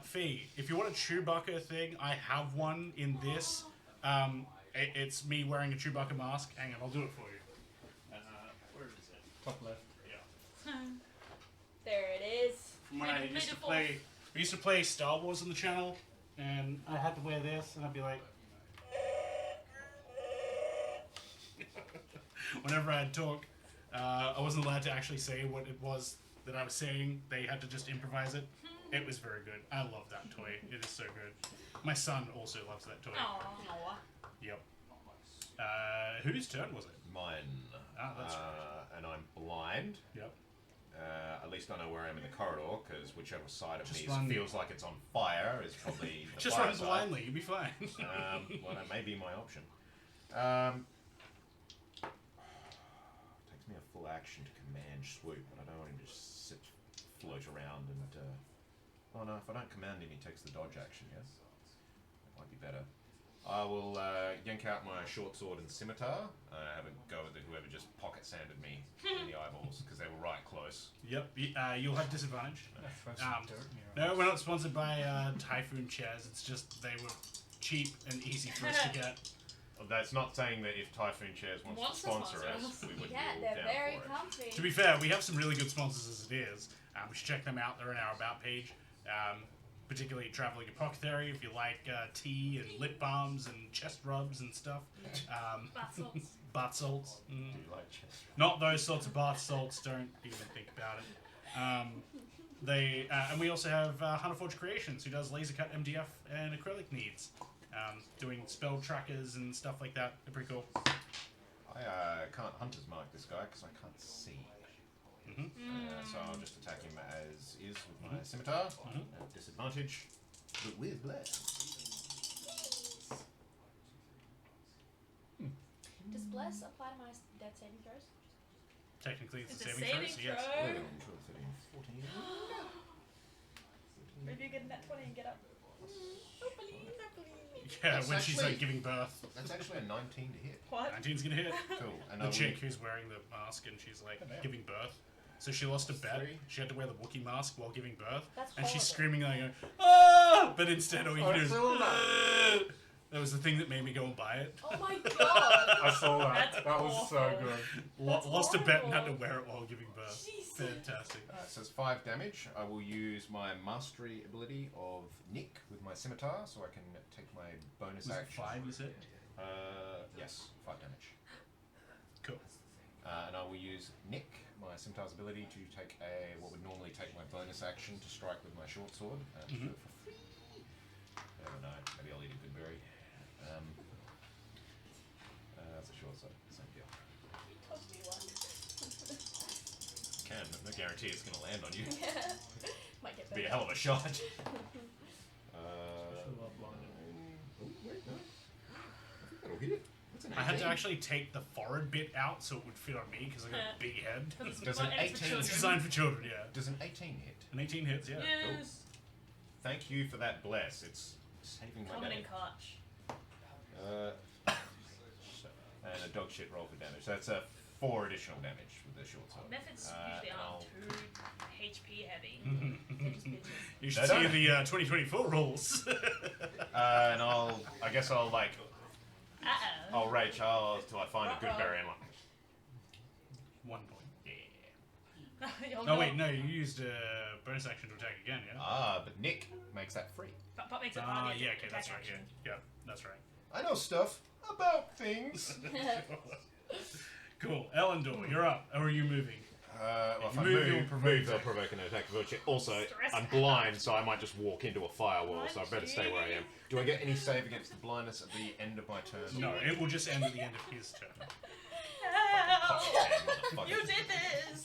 Fee, if you want a Chewbacca thing, I have one in this. It's me wearing a Chewbacca mask. Hang on, I'll do it for you. Where is it? Top left. Yeah. There it is. From when I used to play Star Wars on the channel, and I had to wear this, and I'd be like, whenever I'd talk, I wasn't allowed to actually say what it was that I was saying. They had to just improvise it. It was very good. I love that toy. It is so good. My son also loves that toy. Aww. Yep. Whose turn was it? Mine. Ah, that's right. And I'm blind. Yep. At least I know where I am in the corridor, because whichever side of Just me run- feels like it's on fire is probably the Just fire run side. blindly. You'll be fine. Well, that may be my option. Takes me a full action to command swoop, but I don't want him to just float around and. Oh no, if I don't command him, he takes the dodge action, yes? That might be better. I will yank out my short sword and scimitar, have a go at whoever just pocket sanded me in the eyeballs, because they were right close. Yep. You'll have disadvantage. Throw some dirt in your No, eyes. we're not sponsored by Typhoon Chairs. It's just they were cheap and easy for us to get. That's not saying that if Typhoon Chairs wants to sponsor us, we would Yeah, be they're down very for it. comfy. To be fair, we have some really good sponsors as it is. We should check them out. They're in our About page. Particularly Traveling Apothecary if you like tea and lip balms and chest rubs and stuff. Bath salts. Bath salts. Do you like chest? Not those sorts of bath salts. Don't even think about it. And we also have Hunter Forge Creations, who does laser cut MDF and acrylic needs, doing spell trackers and stuff like that. They're pretty cool. I can't hunter's mark this guy because I can't see. So I'll just attack him as is with my scimitar at disadvantage, but with bless. Does bless apply to my death saving throws? Technically, it's It's a a saving throw, so saving yes. throw. 14. Maybe you get that 20 and get up. Yeah, That's when she's actually- like giving birth. That's actually a 19 to hit. What? 19's gonna hit. Cool. And The I chick who's wearing the mask and she's like giving birth. So she lost a bet. 3. She had to wear the Wookiee mask while giving birth. That's and she's horrible. screaming like, ah! But instead all you Oh, hear is, I saw that. "Ah!" That was the thing that made me go and buy it. Oh my god! I saw that. That's That was so awful. good. That's Lost a bet and had to horrible. wear it while giving birth. Jesus. Fantastic. So it's 5 damage. I will use my mastery ability of Nick with my scimitar, so I can take my bonus Was it action. 5, you said? Yes, 5 damage. Cool. And I will use Nick, my scimitar's ability, to take what would normally take my bonus action to strike with my short sword. To do it for free. I don't know. Maybe I'll eat a good berry. That's a short sword. Same deal. Told me what. Can, but no guarantee it's going to land on you. Might get Be a better. hell of a shot. Oh, wait, no. I think that'll hit it. That's an 18. I had to actually take the forehead bit out so it would fit on me because I got a big head. Does an And it's for 18 It's children. designed for children, yeah. Does an 18 hit? An 18 hits, yeah. Yes. Thank you for that bless. It's saving my Common day. and clutch. And a dog shit roll for damage. So that's 4 additional damage with the short sword. Methods usually and aren't I'll- too HP heavy. They're just bitches. You should They see don't. the 2024 rules. And I guess I'll like, Uh-oh. I'll rage till I find a good berry and like, 1 point. yeah. You'll Oh go- wait, no, you used a bonus action to attack again, yeah? But Nick makes that free. But makes it Ah, harder. yeah, okay, that's attack right, yeah. action. Yeah, that's right. I know stuff about things. Cool. Elendor, you're up. Or are you moving? Well, if I Move, you'll move, provoke they'll provoke an attack of virtue. Also, Stress I'm blind, so I might just walk into a firewall, so I better stay where I am. Munchie. Do I get any save against the blindness at the end of my turn? No, it will just end at the end of his turn. Help! Motherfucker. You did this!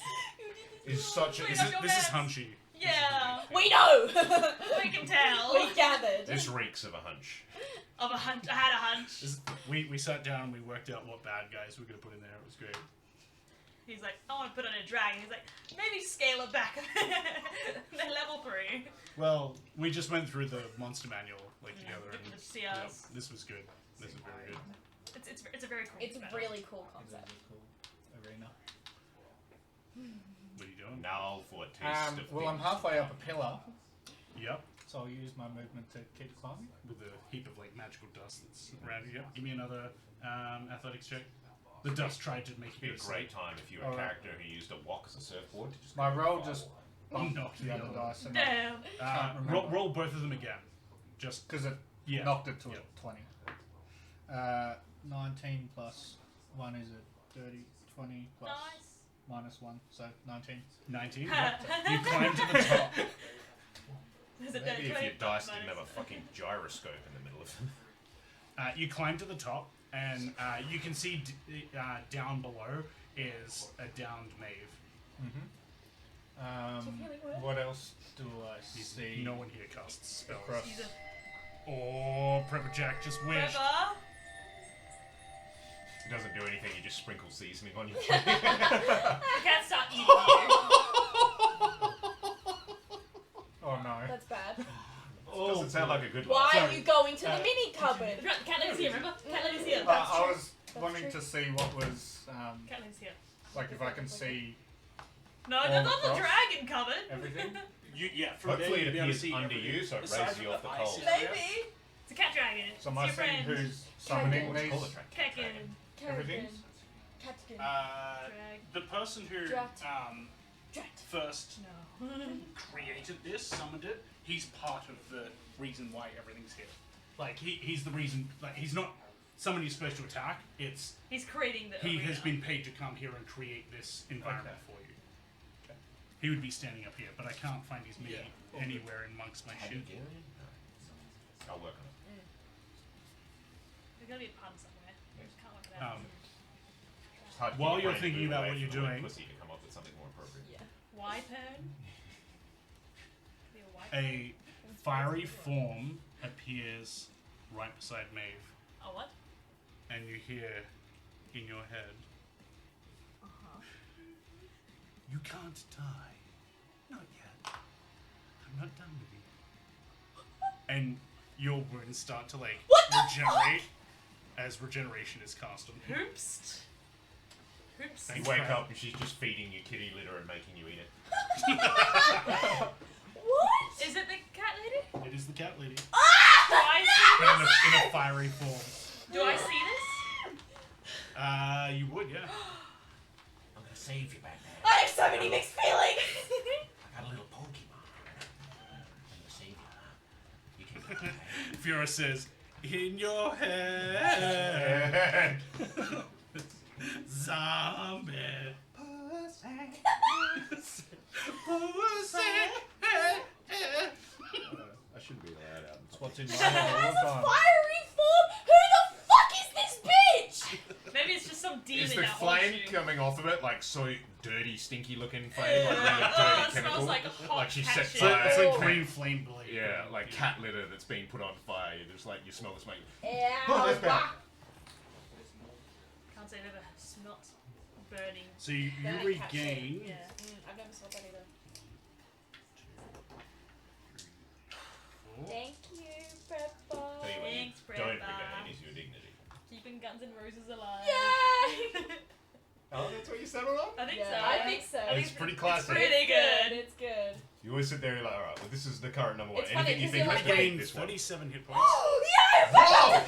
Is such a... Wait, Is no, it, no. This is Hunchy. Yeah! We know! We can tell. We gathered. this reeks of a hunch. Of a hunch. I had a hunch. We sat down and we worked out what bad guys we were going to put in there. It was great. He's like, I want to put on a dragon. He's like, maybe scale it back. They're level 3. Well, we just went through the monster manual together, With and the CRs. this was good. This is very good. It's a very cool It's a spell. really cool It's a concept. really cool arena. What are you doing? Now for a taste of Well, I'm things. halfway up a pillar, Yep, so I'll use my movement to keep climbing. with a heap of magical dust that's around you. Yep. Give me another athletics check. The dust tried to make It'd be you a great time if you were a Alright. character who used a wok as a surfboard to just My go roll far just wall. bumped Knocked the the other other dice, and Damn. Can't roll, remember. roll both of them again. Just because it yeah. knocked it to Yep. a 20. 19 plus 1 is a 30, 20 plus Nice. minus 1, so 19. 19. Yep. You climb to the top. There's a Maybe if 20 your dice minus- didn't have a fucking gyroscope in the middle of them. You climb to the top, and you can see down below is a downed Maeve. What else do I He's, see? no one here casts spells. across? He's a Oh, Prepper Jack just wished. Trevor. It doesn't do anything, you just sprinkle seasoning on your I can't start eating you. Oh no. That's bad. Doesn't sound like a good Why laugh. are you going to the mini cupboard? Cat lady's here, remember? Cat lady's here. I was That's wanting true. to see what was, Cat lady's here. like if I can see No, All that's not the across? dragon cupboard. everything. From Hopefully there it you'll be able to appears see under everything. you, so it Aside raises from you off the ice cold. area, Maybe. It's a cat dragon. So am I It's your seeing friend. who's summoning What's it called? these? A dragon? Kekin. Everything? Catkin. Drag. The person who Drat. Drat. first No. created this, summoned it, he's part of the reason why everything's here. Like, he's the reason, like, he's not someone you're supposed to attack, it's, He's creating the he arena. has been paid to come here and create this environment for you. Okay. He would be standing up here, but I can't find his mini anywhere amongst my shit. I'll work on it. There's gonna be a pun somewhere. I just can't work it out. It's hard to While get you're your brain to thinking move about away what you're from the word doing- pussy to come up with something more appropriate. Yeah. Wypern. Be a wypern. A fiery form appears right beside Maeve, Oh what? and you hear in your head, "You can't die. Not yet. I'm not done with you." And your wounds start to regenerate as regeneration is cast on you. Hoops. Hoops. You Thanks, wake Brad. up and she's just feeding you kitty litter and making you eat it. What? Is it the cat lady? It is the cat lady, Do I see but this? in a fiery form. Do I see this? You would, yeah. I'm gonna save you, Batman. I have so many mixed feelings. I got a little Pokemon. I'm gonna save you. You can Fiora says, "In your head, zombie." I shouldn't be allowed out. It's what's in my It head has all a the time. fiery form. Who the fuck is this bitch? Maybe it's just some demon Is the that flame haunts you. coming off of it like so dirty, stinky looking flame? Like really Oh, dirty it chemical? smells like a hot Like she cat sets shit. So fire. it's like green flame blade. Yeah, like cat litter that's been put on fire. You just like you smell the smoke. Ew. Oh, that's bad. Can't say I've ever smelt burning. So you Burning cat shit. regain. Yeah. I've never smelled that either. 4. Thank you, Prepper. Tell you what, you Thanks, don't Brenda. regain is your dignity. Keeping Guns N' Roses alive. Yay! Oh, that's what you settled on? I think Yeah, so. I think so. I think It's pretty classic. It's pretty good. It's good. You always sit there and you're like, alright, well, this is the current number one. It's funny, Anything you 'cause think you're is like, great, Gain this one. 37 hit points. Oh, yeah! Whoa! Prepper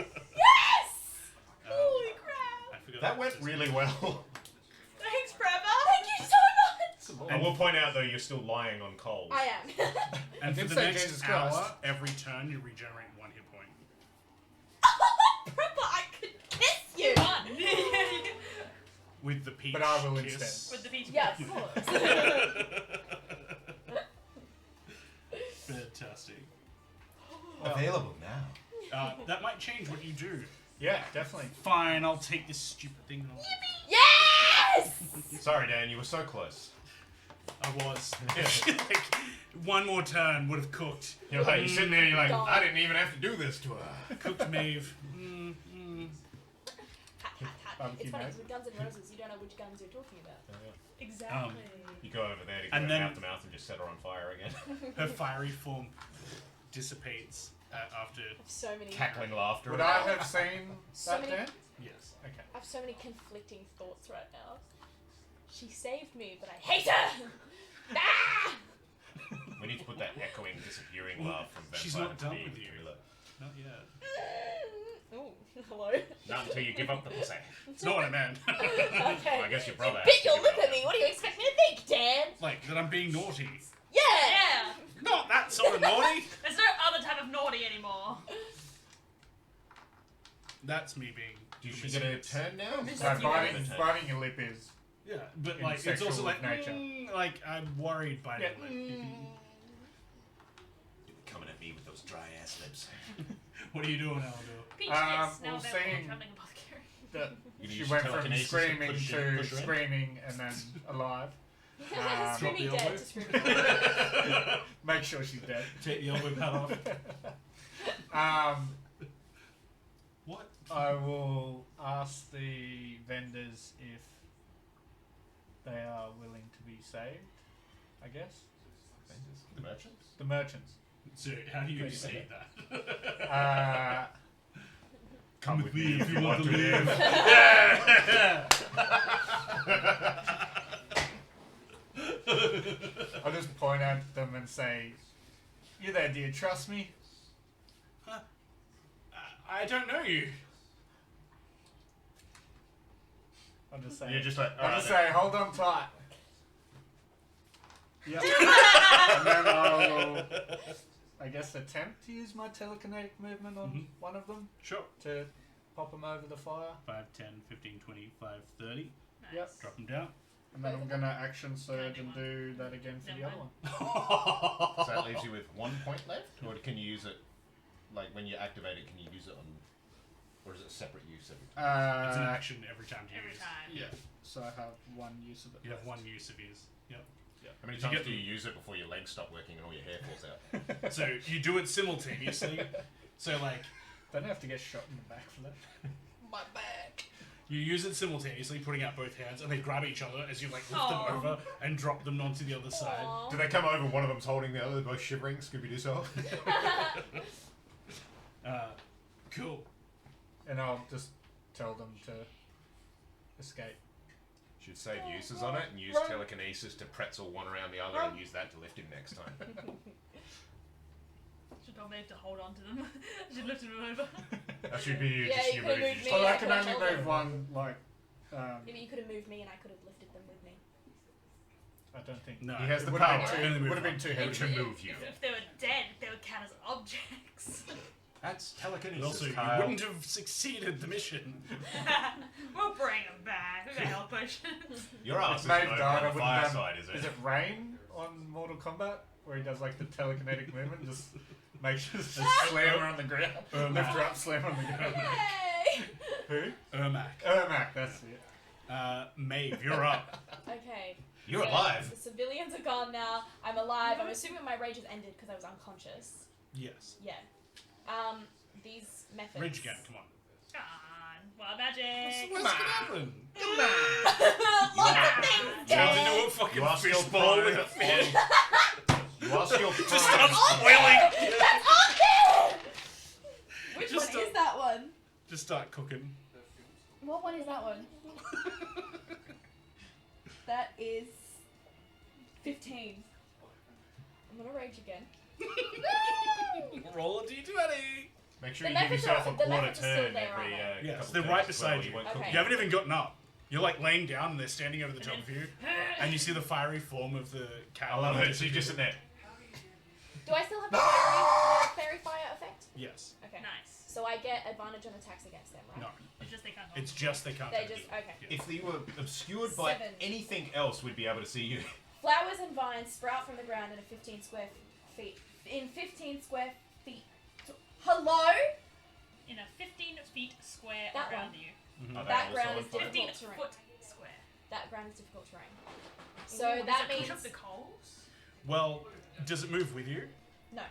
32! Yes! Holy crap! I forgot That went really well. Thanks, Prepper. Thank you so much! I will point out though, you're still lying on coals. I am. And for did the say next Jesus hour, Christ. every turn you regenerate 1 hit point. Prepper, I could kiss you! Fun. with the peach But I will kiss. instead. With the peach. Yeah, of course. Fantastic. Available now. That might change what you do. Yeah, definitely. Fine, I'll take this stupid thing. And Yes! Sorry, Dan, you were so close. I was. Like, one more turn would have cooked. You're sitting there, you're like, God. I didn't even have to do this to her. Cooked Maeve. It's funny because with Guns N' Roses, you don't know which guns you're talking about. Exactly. You go over there to And go then- mouth to mouth and just set her on fire again. Her fiery form dissipates after. So many. Cackling laughter. Would I have seen So that many- then? Yes. Okay. I have so many conflicting thoughts right now. She saved me, but I hate her! Ah! We need to put that echoing, disappearing laugh from Vampire. She's not to done the with you. thriller. Not yet. Oh, hello. Not until you give up the pussy. It's not what I meant. Okay. Well, I guess your brother. You bit has to your give lip it at up. me. What do you expect me to think, Dan? Like that I'm being naughty. Yeah! Yeah. Not that sort of naughty. There's no other type of naughty anymore. That's me being. Do you get a turn now? So biting your lip is. Yeah, but In like it's sexual also like nature. like I'm worried by Yeah. it. Like, Coming at me with those dry ass lips. what are you doing, Aldo? Peach Um, kiss. Now well, they're saying- traveling apothecary. That You she use went from telekinesis to screaming push to her in? screaming and then alive. Screaming Drop the dead elbow. to screaming dead. Make sure she's dead. Take the elbow pad off. What? I will ask the vendors if they are willing to be saved, I guess. The merchants? The merchants. So how do you say that? Come with me if you want to live. I'll just point at them and say, "You there, do you trust me?" I don't know you. I'll just say, You're just like, I'll alright just then. say, "Hold on tight." Yep. And then I'll, I guess, attempt to use my telekinetic movement on one of them Sure. to pop them over the fire. 5, 10, 15, 20, 5, 30. Nice. Yep. Drop them down. And then I'm gonna action surge and do that again for the Never other one. So that leaves you with 1 point left? Or can you use it, like when you activate it, can you use it on, or is it separate use every time? It's an action every time you Every use. time. Yeah. So I have one use of it. You have one use of his. Yep. How many Did you times get do you them? use it before your legs stop working and all your hair falls out? So you do it simultaneously. So like Don't have to get shot in the back for that. My back! you use it simultaneously, putting out both hands, and they grab each other as you like lift Aw. them over and drop them onto the other side. Aw. Do they come over, one of them's holding the other, they're both shivering, Scooby-Doo style? Cool. And I'll just tell them to escape. Should save uses on it and use telekinesis to pretzel one around the other and use that to lift him next time. Should probably have to hold on to them. Should lift them over. That should be you, Yeah, just you your could've move. moved me. Well, I I can could've only held move them. one, like, Yeah, but you could have moved me and I could have lifted them with me. I don't think. No. He has It the would have power. been Only too, move would have been one. too It heavy. can move you. If they were dead, they would count as objects. That's telekinesis, And also, you Kyle. wouldn't have succeeded the mission. We'll bring them back. We got health potions. Your ass is Maeve over died, I on the wouldn't have done- fireside, is it? Is it Rain on Mortal Kombat? Where he does like the telekinetic movement? Just makes you just slam her on the ground. Lift her up, slam her on the ground. Yay! Who? Ermac. Ermac, that's it. Maeve, you're up. Okay. You're so alive. The civilians are gone now. I'm alive. I'm assuming my rage has ended because I was unconscious. Yes. Yeah. These methods. Rage again, come on. Come on. Wild magic. What's gonna happen? Lots of things, Turns Dan. into a fucking You are still fishbowl prone with a on- fish. You are still Just prone. starts boiling. That's on there! Which Just one a- is that one? Just start cooking. What one is that one? That is 15. I'm gonna rage again. Roll a d20. Make sure The you give methods yourself are- a the quarter methods are still turn there, every aren't Yes, couple they're turns right as well. beside You you. won't Okay. cook You haven't even gotten up. You're like laying down and they're standing over the top of you, and you see the fiery form of the cow. I love it. So you're just in there. Do I still have the fairy fire effect? Yes. Okay. Nice. So I get advantage on attacks against them, right? No. You just they can't. It's just they can't. They go just deep. okay. Yeah. If you were obscured by 7. anything else, we'd be able to see you. Flowers and vines sprout from the ground in 15 square feet. In 15 square feet. Hello? In a 15 feet square That around one. you. Are they That also ground on is fire? 15 difficult terrain. foot square. That ground is difficult terrain. Ooh, So does that it push means up the coals? Well, does it move with you? no.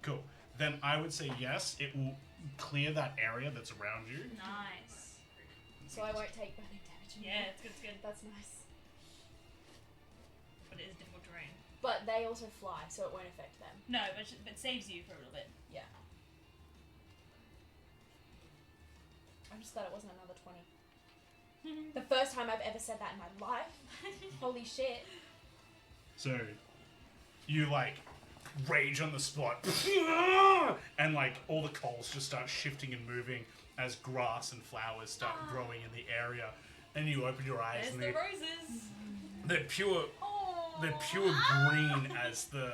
Cool. Then I would say yes. It will clear that area that's around you. Nice. So I won't take burning damage anymore. Yeah, it's good, it's good. That's nice. But it is difficult terrain. But they also fly, so it won't affect them. No, but it saves you for a little bit. Yeah. I just thought it wasn't another 20. The first time I've ever said that in my life. Holy shit. So, you like rage on the spot, and like all the coals just start shifting and moving as grass and flowers start growing in the area. And you open your eyes, There's and the roses. they're pure. Oh. They're pure green as the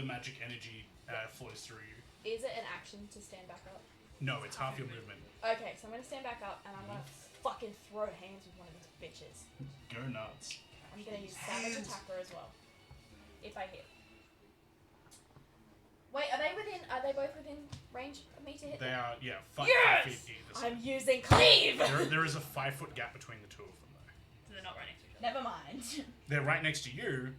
magic energy flows through you. Is it an action to stand back up? No, it's half your movement. Okay, so I'm gonna stand back up and I'm gonna fucking throw hands with one of these bitches. Go nuts. I'm gonna use Savage Attacker as well. If I hit. Wait, are they both within range of me to hit They them? are, yeah, 5 Yes! feet either side. I'm using Cleave! There is a 5 foot gap between the two of them, though. So they're not right next to each other. Never mind. They're right next to you.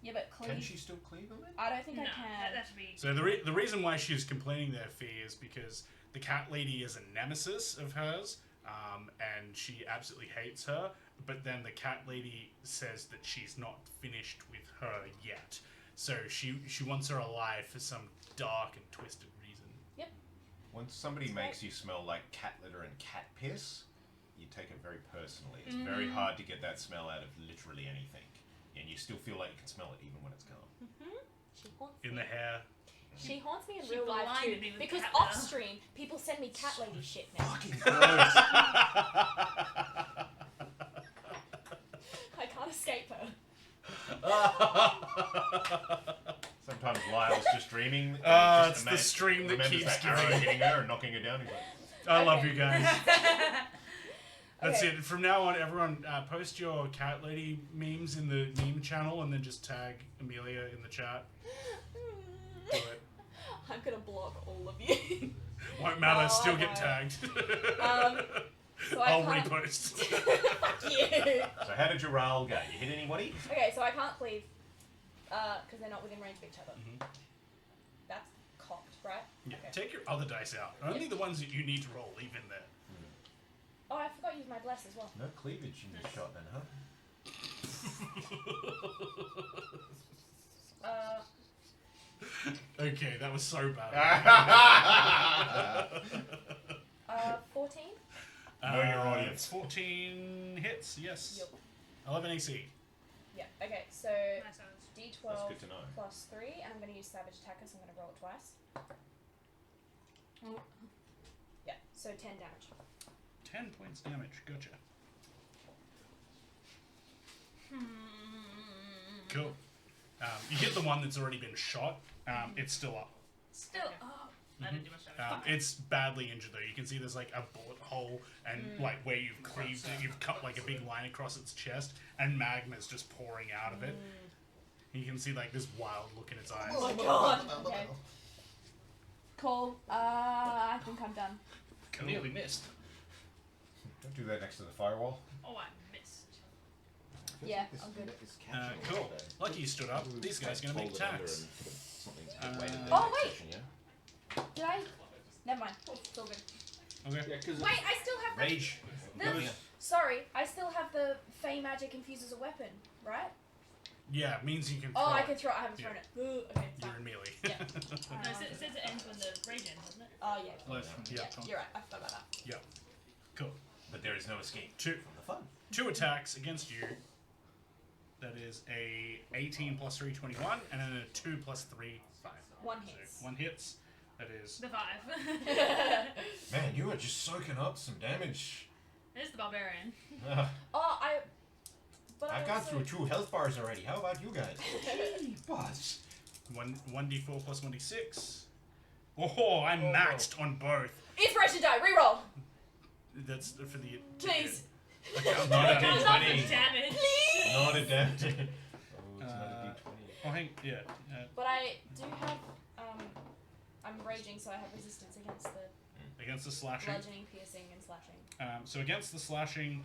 Yeah, but Can cleave. she still cleave them in? I don't think No, I can. that should be. So the reason why she's complaining their fear is because the cat lady is a nemesis of hers, and she absolutely hates her. But then the cat lady says that she's not finished with her yet. So she wants her alive for some dark and twisted reason. When somebody That's makes you smell like cat litter and cat piss, you take it very personally. It's very hard to get that smell out of literally anything. And you still feel like you can smell it even when it's gone. She haunts In me. the hair. She haunts me in She real life too. blinded me with Because cat off litter. stream, people send me cat lady shit now. Fucking gross. I can't escape her. Sometimes Lyle's just dreaming. and just It's the stream that remembers keeps that arrow giving. hitting her and knocking her down. He's like, I love Okay. you guys. That's Okay. it. From now on, everyone post your cat lady memes in the meme channel and then just tag Amelia in the chat. Do it. I'm gonna block all of you. Won't matter. Oh, still I get know. tagged. So I I'll can't... repost. Fuck you. so how did your roll go? You hit anybody? Okay, so I can't cleave, because they're not within range of each other. That's cocked, right? Yeah, Okay. take your other dice out. Only the ones that you need to roll, leave in there. Oh, I forgot to use my bless as well. No cleavage in this shot then, huh? Okay, that was so bad. 14? Know your audience. 14 hits, yes. Yep. 11 AC. Yeah, okay, so Nice ones. D12 That's good to know. plus 3, and I'm going to use Savage Attacker, so I'm going to roll it twice. Yeah, so 10 damage. 10 points damage. Gotcha. Cool. You hit the one that's already been shot. It's still up. Still. Oh, I didn't do much damage. It's badly injured though. You can see there's like a bullet hole and like where you've cleaved it, you've cut like a big line across its chest, and magma's just pouring out of it. And you can see like this wild look in its eyes. Oh my god! Okay. Cool. I think I'm done. Cool. Nearly missed. Don't do that next to the firewall. Oh, I missed. Yeah, I'm good. Cool. Lucky you stood up. These guys are gonna make attacks. Oh, wait! Did I? Never mind. It's all good. Okay. Yeah, because Wait, I still have the... Rage. Sorry, I still have the Fey Magic infused as a weapon, right? Yeah, it means you can. Oh, throw I it. can throw it. I haven't thrown it. Ooh, okay, You're fine. in melee. Yeah. No, it says it ends when the rage ends, doesn't it? Oh, yeah. Less than Yeah. You're right. I forgot about that. Cool. But there is no escape Two from the fun. 2 attacks against you. That is a 18 plus 3, 21, and then a 2 plus 3, 5. One So hits. 1 hits. That is. The 5. Man, you are just soaking up some damage. There's the barbarian. Oh, But I've I gone also... through 2 health bars already. How about you guys? Buzz. 1d4 plus 1d6. Oh, I'm maxed on both. Inspiration die, reroll! That's for the. Please. Not a That's not the D20. damage. Not a damage. Oh, it's not a D20. Oh, hang. Yeah. But I do have I'm raging, so I have resistance against the Against the slashing. bludgeoning, piercing, and slashing. So against the slashing,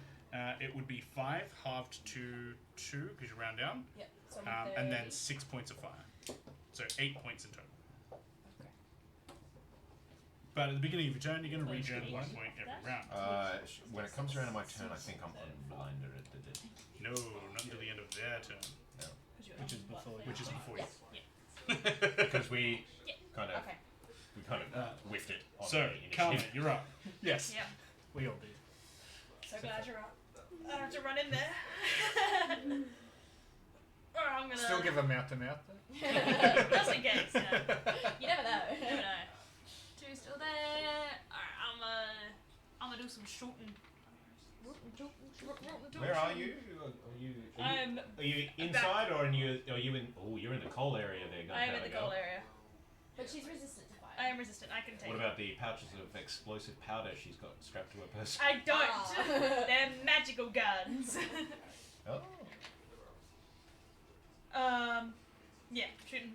it would be 5 halved to 2 because you round down, Yep. So I'm and then 6 points of fire. So 8 points in total. Okay. But at the beginning of your turn, you're going to Wait, regen should 1 we point keep every that? round. When it comes around to my turn, I think I'm unblinder at the dead. No, not until the end of their turn, Which is before you. which is before you. Because we Yeah. kind of Okay. whiffed it on So, the Carmen, initiative. you're up. Yes. Yeah. We all did. So glad you're up. I don't have to run in there. Or I'm gonna. Still give a mouth to mouth though. Just in case. Yeah. You never know. You never know. 2 still there. Alright, I'm gonna do some shooting. Where are you? Are you inside or are you in? Oh, you're in the coal area there. I am in the goal area. But she's resistant to fire. I am resistant. I can take What it. about the pouches of explosive powder she's got strapped to her person? I don't. Ah. They're magical guns. Oh. Yeah, shooting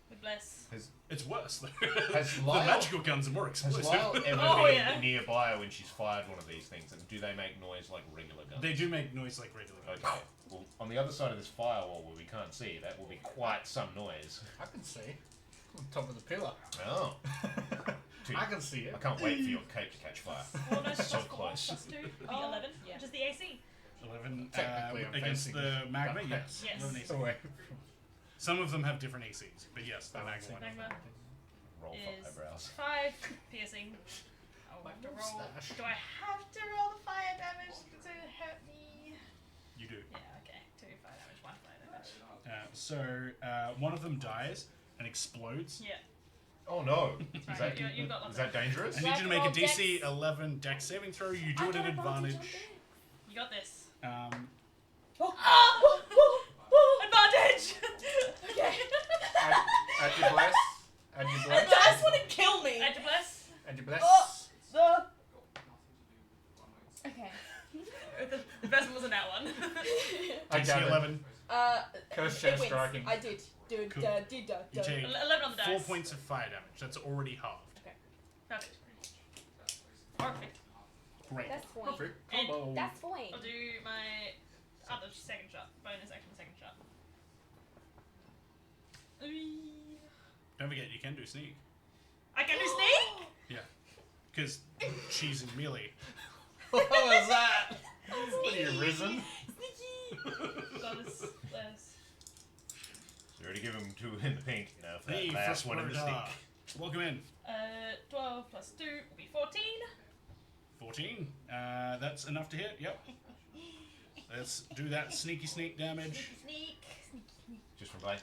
with bless. It's worse, though. Has the Lyle- magical guns are more Has explosive. Lyle ever Oh, been yeah. nearby when she's fired one of these things? And do they make noise like regular guns? They do make noise like regular guns. Okay. Well, on the other side of this firewall where we can't see, that will be quite some noise. I can see. On top of the pillar. Oh. Dude, I can see it. I can't wait for your cape to catch fire. Well, no, So plus 4, close. plus 2 would be Oh, 11, yeah. which is the AC. 11 Technically, I'm against facing the magma, that yes. Yes. 11 AC. Away. Some of them have different ACs, but yes, the magma one. Magma Roll for is eyebrows. 5 piercing. I'll have to roll. Mustache. Do I have to roll the fire damage to hurt me? You do. Yeah, okay. 2 fire damage, 1 fire damage. So one of them dies and explodes. Yeah. Oh no! Sorry, Is that, you've got lots is that dangerous? I need you to make a Roll DC dex. 11 dex saving throw. You do I it at got advantage. on dex. You got this. Oh. Advantage! Okay. Add your bless. Add your You bless. guys want to kill me. Add your bless. Add your bless. Oh. Okay. The best one wasn't that one. I DC got it. 11. Curse it share wins. striking. I did. Did. Cool. Did. You take 11 on the dice. 4 points of fire damage. That's already halved. Perfect. Perfect. Great. That's fine. Perfect. And Combo. That's fine. I'll do my other second shot. Bonus action second shot. Don't forget, you can do sneak. I can do sneak? Yeah. Because she's in melee. What was that? What are you risen? Bonus less. You already give him 2 in the pink. Now for that Hey, last first one in the word, sneak. welcome in. 12 plus 2 will be 14. 14. That's enough to hit. Yep. Let's do that sneaky sneak damage. Sneak. Just from Blake.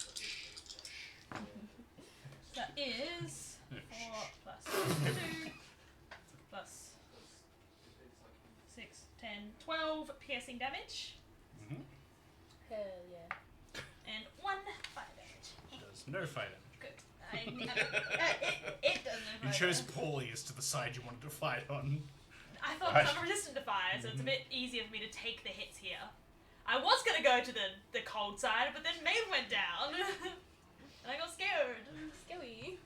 That is 4 plus 2 plus 6, 10, 12 piercing damage. Mm-hmm. Hell yeah. And 1 fire damage. Does no fire damage. Good. It doesn't. You chose poorly as to the side you wanted to fight on. I thought I'm resistant to fire, so it's a bit easier for me to take the hits here. I was gonna go to the cold side, but then Maeve went down, and I got scared. Scary.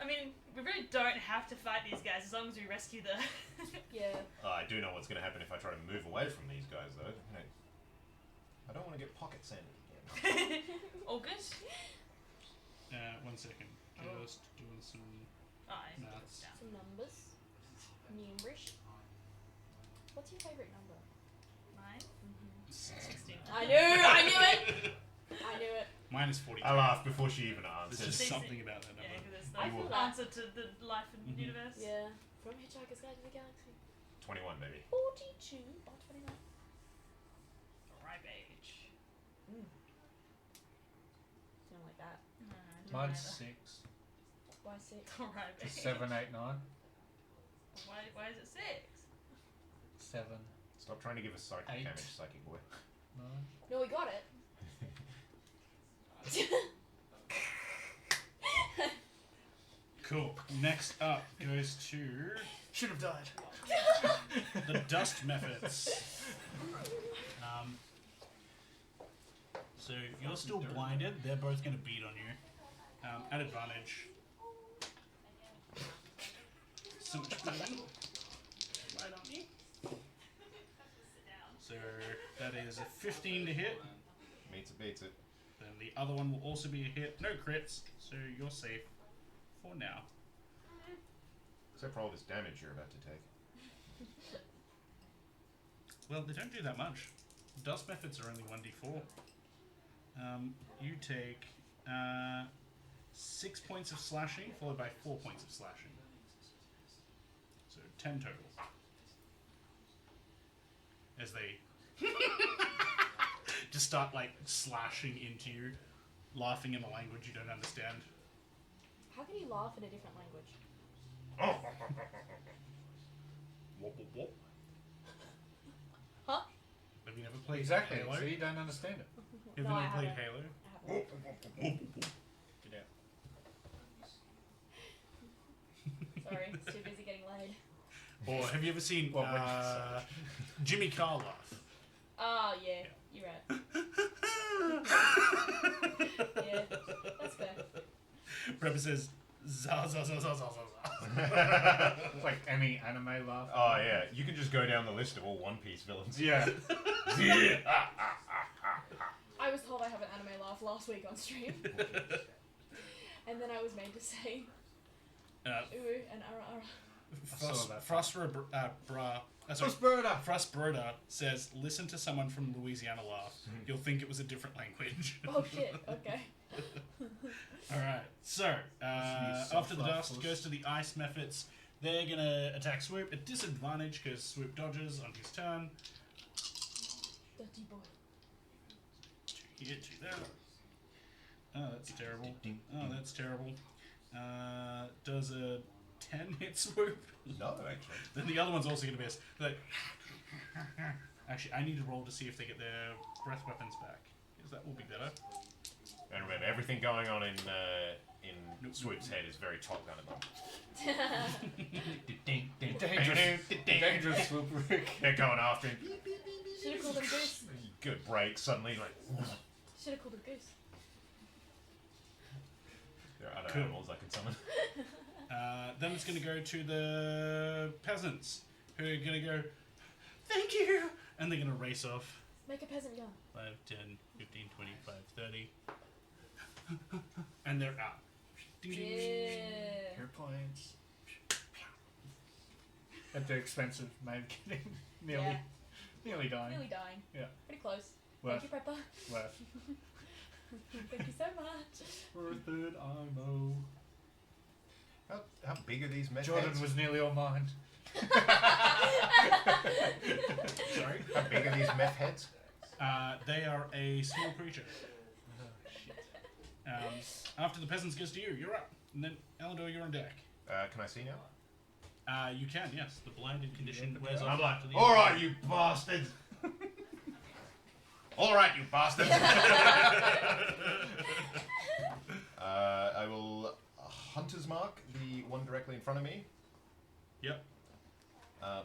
I mean, we really don't have to fight these guys as long as we rescue the. Yeah. I do know what's going to happen if I try to move away from these guys, though. You know, I don't want to get pocket sanded again. All good. 1 second. Just doing some I maths. down. Some numbers. Numbers. What's your favourite number? Mine. 16. I knew it! I knew it. Mine is 42. I laughed before she even There's answered. just something about that Yeah, number. because it's I the feel that. answer to the life and universe. Yeah. From Hitchhiker's Guide to the Galaxy. 21, baby. 42 by 29. Right age. Something like that. Mine's 6. Why 6? Right age. 7, 8, 9. Why is it 6? 7, Stop trying to give us psychic 8. damage, psychic boy. 9. No, we got it. Cool. Next up goes to Should have died. the dust methods. So you're still blinded. They're both going to beat on you. At advantage. So much beating. Right on you. So that is a 15 to hit. Meets it, beats it. Then the other one will also be a hit. No crits, so you're safe for now. Except for all this damage you're about to take. Well, they don't do that much. Dust methods are only 1d4. You take 6 points of slashing, followed by 4 points of slashing. So 10 total. As they just start like slashing into you, laughing in a language you don't understand. How can you laugh in a different language? Wop, wop, wop. Huh? Have you never played Exactly. Halo? So you don't understand it. Have you No, I never played haven't. Halo? I haven't. Get out. Sorry, it's too busy getting laid. Or have you ever seen What would you Jimmy Carr laugh? Oh, yeah, you're right. Yeah, that's fair. Rebbe says, za za za za za za za. It's like any anime laugh. Oh yeah, you can just go down the list of all One Piece villains. Yeah. I was told I have an anime laugh last week on stream. And then I was made to say, ooh, and ara. Frostbroda says, listen to someone from Louisiana laugh. You'll think it was a different language. Oh shit, okay. Alright, so, after the dust goes to the ice methods. They're going to attack Swoop at disadvantage because Swoop dodges on his turn. Dirty boy. 2 here, 2 there. Oh, that's terrible. Oh, that's terrible. Does a 10 hit Swoop? No, actually. Then the other one's also going to miss. Like, actually, I need to roll to see if they get their breath weapons back. Because that will be better. And remember, everything going on in Swoop's head is very Top Gun at the moment. Dangerous Swoop Rick. They're going after him. Should've called him Goose. Good break. Suddenly, like, Should've called him Goose. there are other Cool. animals I can summon. Then it's going to go to the peasants, who are going to go, thank you! And they're going to race off. Make a peasant gun. 5, 10, 15, 25, 30. And they're out. Ding, ding. Yeah. Airplanes. At the expense of maybe getting nearly dying. Nearly dying. Yeah. Pretty close. Worth. Thank you, Prepper. Worth. Thank you so much. Worth it, I know. How big are these mech Jordan heads? was nearly all mine. Sorry? How big are these mech heads? They are a small creature. After the peasants goes to you, you're up. And then, Elendor, you're on deck. Can I see now? You can, yes. The blinded condition wears I'm off like, after the alright, you bastards! Alright, you bastards! I will Hunter's Mark, the one directly in front of me. Yep.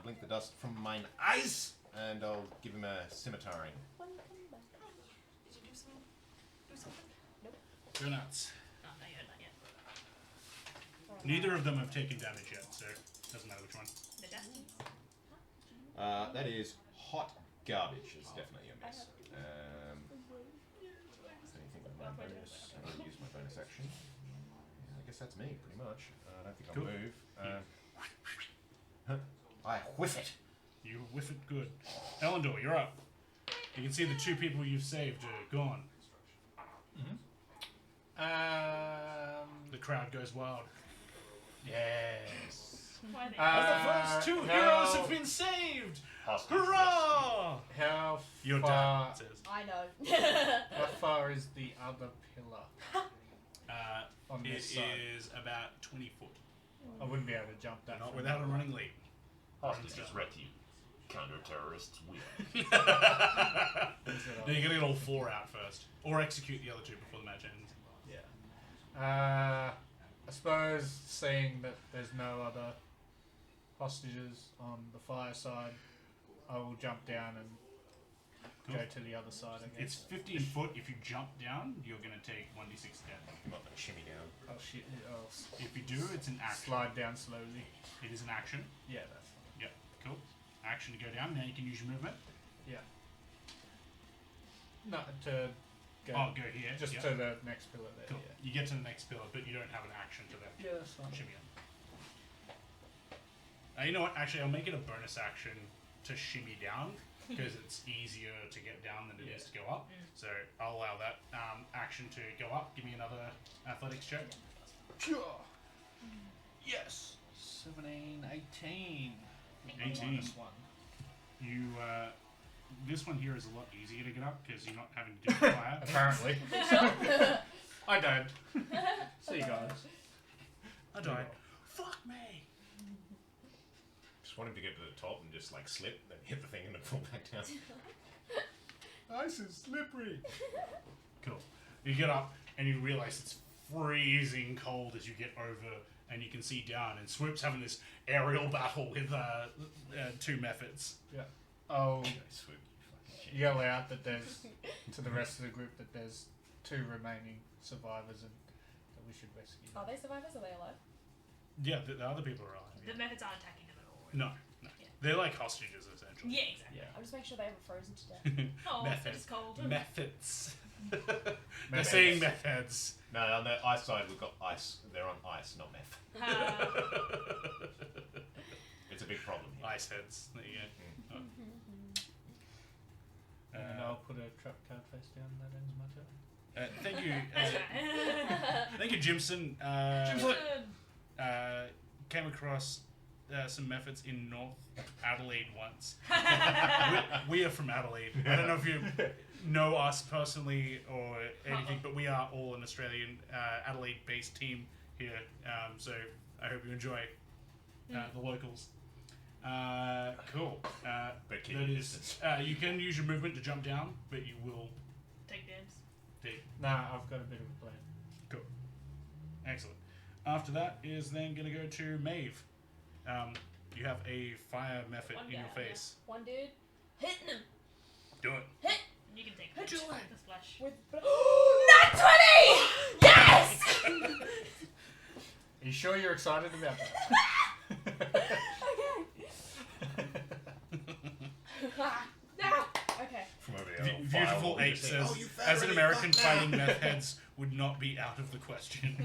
Blink the dust from mine eyes, and I'll give him a scimitariing. Did you do something? Go nuts. Oh, not yet, not yet. Neither of them have taken damage yet, so it doesn't matter which one. The Destinies? That is hot garbage. It's definitely a miss. Anything with my bonus? I'm going to use my bonus action. Yeah, I guess that's me, pretty much. I don't think I'll Cool. move. I whiff it. You whiff it good. Elendor, you're up. You can see the 2 people you've saved are gone. The crowd goes wild. Yes. Why they The first 2 heroes have been saved! Hurrah! How You're far? done, it says. I know. How far is the other pillar on It this side? is about 20 foot. I wouldn't be able to jump that. Not far. without a running lead. Hostages ready. Counter-terrorists win. No, you gotta get all 4 out first. Or execute the other 2 before the match ends. Yeah. I suppose seeing that there's no other hostages on the fire side, I will jump down and Cool. go to the other side, I It's guess. 15 foot. If you jump down, you're going to take 1d6 damage. Not the shimmy down. Oh shit, I'll If you do, it's an action. slide down slowly. It is an action. Yeah, that's fine. Yep, cool. Action to go down. Now you can use your movement. Yeah. No, to go. Oh, go here. Just yep. to the next pillar there, Cool. yeah. You get to the next pillar, but you don't have an action to that. Yeah, that's fine. Shimmy up. You know what? Actually, I'll make it a bonus action to shimmy down because it's easier to get down than it is to go up. So I'll allow that action to go up. Give me another athletics check. Yes. 17, 18. 18. -1. You. This one here is a lot easier to get up because you're not having to do fire. Apparently. I died. See you guys. I died. Fuck me. Just want him to get to the top and just like slip, then hit the thing and then fall back down. Ice is slippery. Cool. You get up and you realize it's freezing cold as you get over and you can see down. And Swoop's having this aerial battle with two methods. Yeah. Oh, Swoop, you fucking shit. yell out that there's to the rest of the group that there's 2 remaining survivors and that we should rescue them. Are they survivors or are they alive? Yeah, the other people are alive. The methods aren't attacking them at all. No. Yeah. They're like hostages, essentially. Yeah, exactly. Yeah. I'll just make sure they haven't frozen to death. Oh, Methods. it's cold. Methods. They're Methods. saying methods. No, on the ice side we've got ice. They're on ice, not meth. It's a big problem here. Ice heads. There you go. And I'll put a trap card face down. That ends my turn. Thank you. Thank you, Jimson. Came across some methods in North Adelaide once. we are from Adelaide. I don't know if you know us personally or anything, but we are all an Australian Adelaide-based team here. So I hope you enjoy the locals. Cool. But keep That your is, distance. you can use your movement to jump down, but you will Take dibs. take. Nah, I've got a bit of a plan. Cool. Excellent. After that is then going to go to Maeve. You have a fire method One in your guy, face. One dude hitting him Do it. You can take Do it. the splash. with Nat 20! Yes! Are you sure you're excited about that? Okay. From over the old Beautiful firewall, we 8 just say, says, "Oh, you as an fat American fuck fighting now." meth heads would not be out of the question.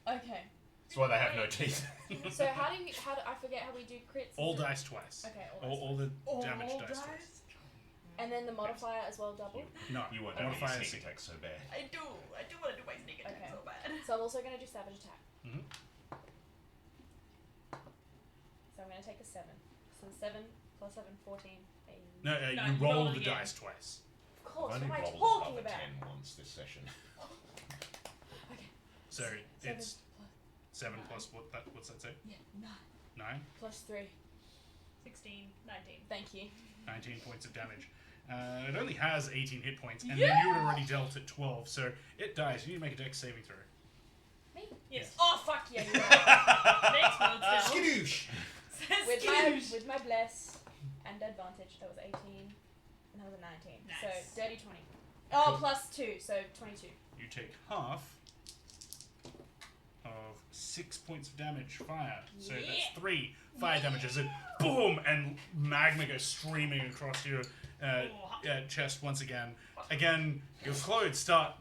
Okay. That's why they have no teeth. So how do I forget how we do crits? All Is it- dice twice. Okay, All the damage dice twice. And then the modifier as well double? No. You won't know your Modifier sneak is- attack so bad. I do want to do my sneak attack Okay. so bad. So I'm also going to do savage attack. Mhm. So I'm going to take a 7. So 7 plus 7, 14. No, No, you you roll roll the again. dice twice. Of course, I've what am only I rolled talking above a about? 10 once this session. Okay. So 7 it's plus, 7 plus what's that say? yeah, 9 9? plus 3. 16, 19. Thank you. 19 points of damage. It only has 18 hit points, and then you had already dealt it 12, so it dies. You need to make a dex saving throw. Me? Yes. Oh, fuck yeah, you're right. Next one still. Skidoosh! with my bless and advantage, that was 18. And that was a 19. Nice. So dirty 20. Oh, Cool. plus 2, so 22. You take half of 6 points of damage fire. So Yeah. that's 3 fire damages, and boom, and magma goes streaming across your chest once again. Again, your clothes start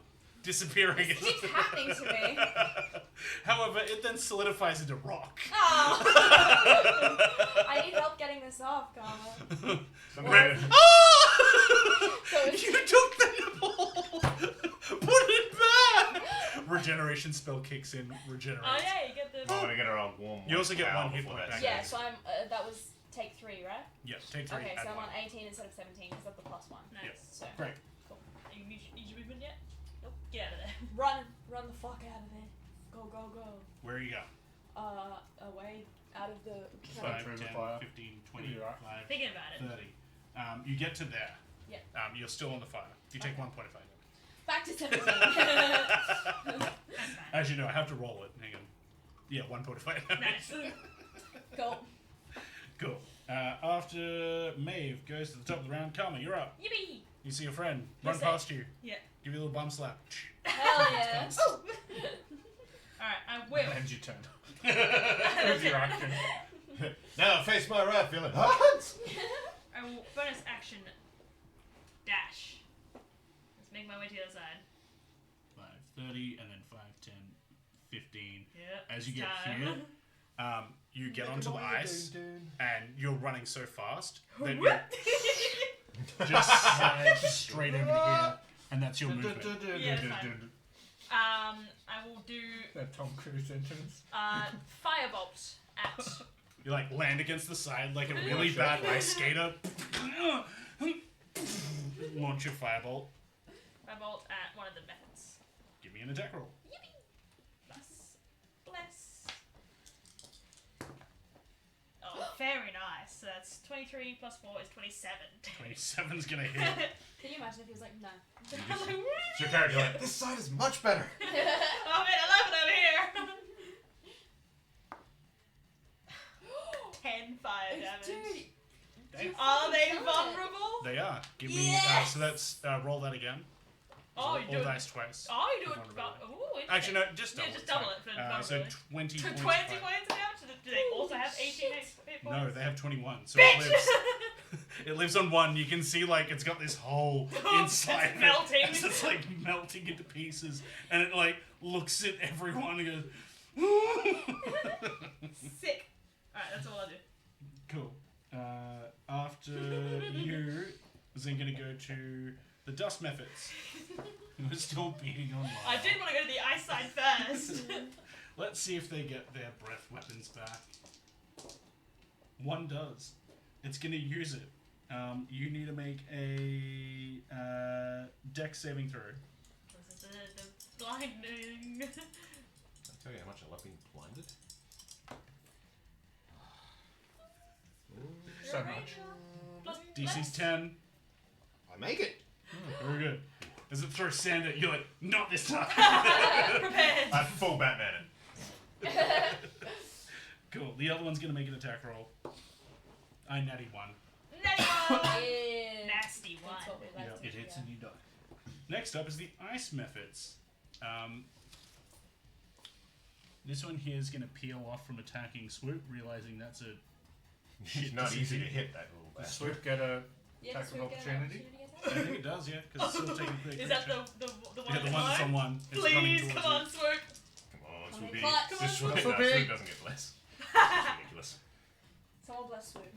disappearing. It keeps happening to me. However, it then solidifies into rock. Oh. I need help getting this off, Karma. Right. So it's You took the nipple! Put it back! Regeneration spell kicks in. Regenerate. Oh yeah, you get the. I'm gonna get her on warm. You also get power one hit before point that back. yeah, saves. so I'm that was take 3, right? Yeah, take 3. Okay, add so I'm 1. on 18 instead of 17 because of the plus 1. Nice. Yep. So Great. You use your movement yet? Nope. Get out of there. run the fuck out of there. Go go go. Where you go? Away out of the. 5, through the 10, fire. 15, 20, You're right. 5, Thinking about it. 30. You get to there. Yeah. You're still on the fire. You take Okay. 1 point of fire damage. Back to 17. Actually, no, I have to roll it. Hang on. Yeah, 1 point of fire damage. Nice. Cool. Cool. After Maeve goes to the top of the round, Karma, you're up. Yippee! You see your friend run Yes, past you. Yeah. Give you a little bum slap. Hell yeah. Oh! Alright, I will. And you turn. Who's your action? Now face my right, feeling hot. I will bonus action dash. Let's make my way to the other side. 5:30 and then 5, 10, 15. Yeah. As you get time. here, you get onto the ice, and you're running so fast that you Whoop. just slide straight over to here, and that's your movement. Yeah, it's fine. I will do That Tom Cruise entrance. firebolt at. You like land against the side like a really bad ice skater. Launch your firebolt. Firebolt at one of the methods. Give me an attack roll. Yippee! Bless. Oh, very nice. So that's 23 plus 4 is 27. 27's gonna hit. Can you imagine if he was like, no? It's your character like, this side is much better. Oh man, I love it over here. 10 fire damage. Dude, Are they killed it. vulnerable? They are. Give me. Yes! So that's roll that again. Oh, Roll you do it. dice twice. Oh, you do it. Vulnerability. Ooh, Actually, no, just double. Yeah, just it's double fine. it for So vulnerability. 20 To points. 20 of fire. points of damage? Do they also have 18 hit points? No, they have 21. So Bitch! it lives. It lives on 1. You can see like it's got this hole inside It's melting. it. As it's like melting into pieces, and it like looks at everyone and goes. Sick. Alright, that's all I'll do. Cool. After you, is then going to go to the dust methods. We're still beating on. I did want to go to the ice side first. Let's see if they get their breath weapons back. 1 does. It's going to use it. You need to make a dex saving throw. This is the blinding. Can I tell you how much I love being blinded? So much. DC's 10. I make it. Very good. As it throws sand at you, you're like, not this time. Prepared. I full Batman it. Cool. The other one's going to make an attack roll. I natty 1. Natty one. Yeah. Nasty one. That's what we like Yep. to It hits hear. and you die. Next up is the ice methods. This one here is going to peel off from attacking Swoop, realizing that's a It's not easy to hit that little bastard. Swoop get a Yeah, attack does of Swoop get an opportunity. I think it does, yeah, because it's still taking pretty Is that the one yeah, the one that's on 1. It's running Please, towards come you. on, Swoop. Come on, Come on, Swoopy. Clutch. Come on, This Swoop, no, Swoopy. Swoop doesn't get blessed. That's ridiculous. Someone bless Swoop.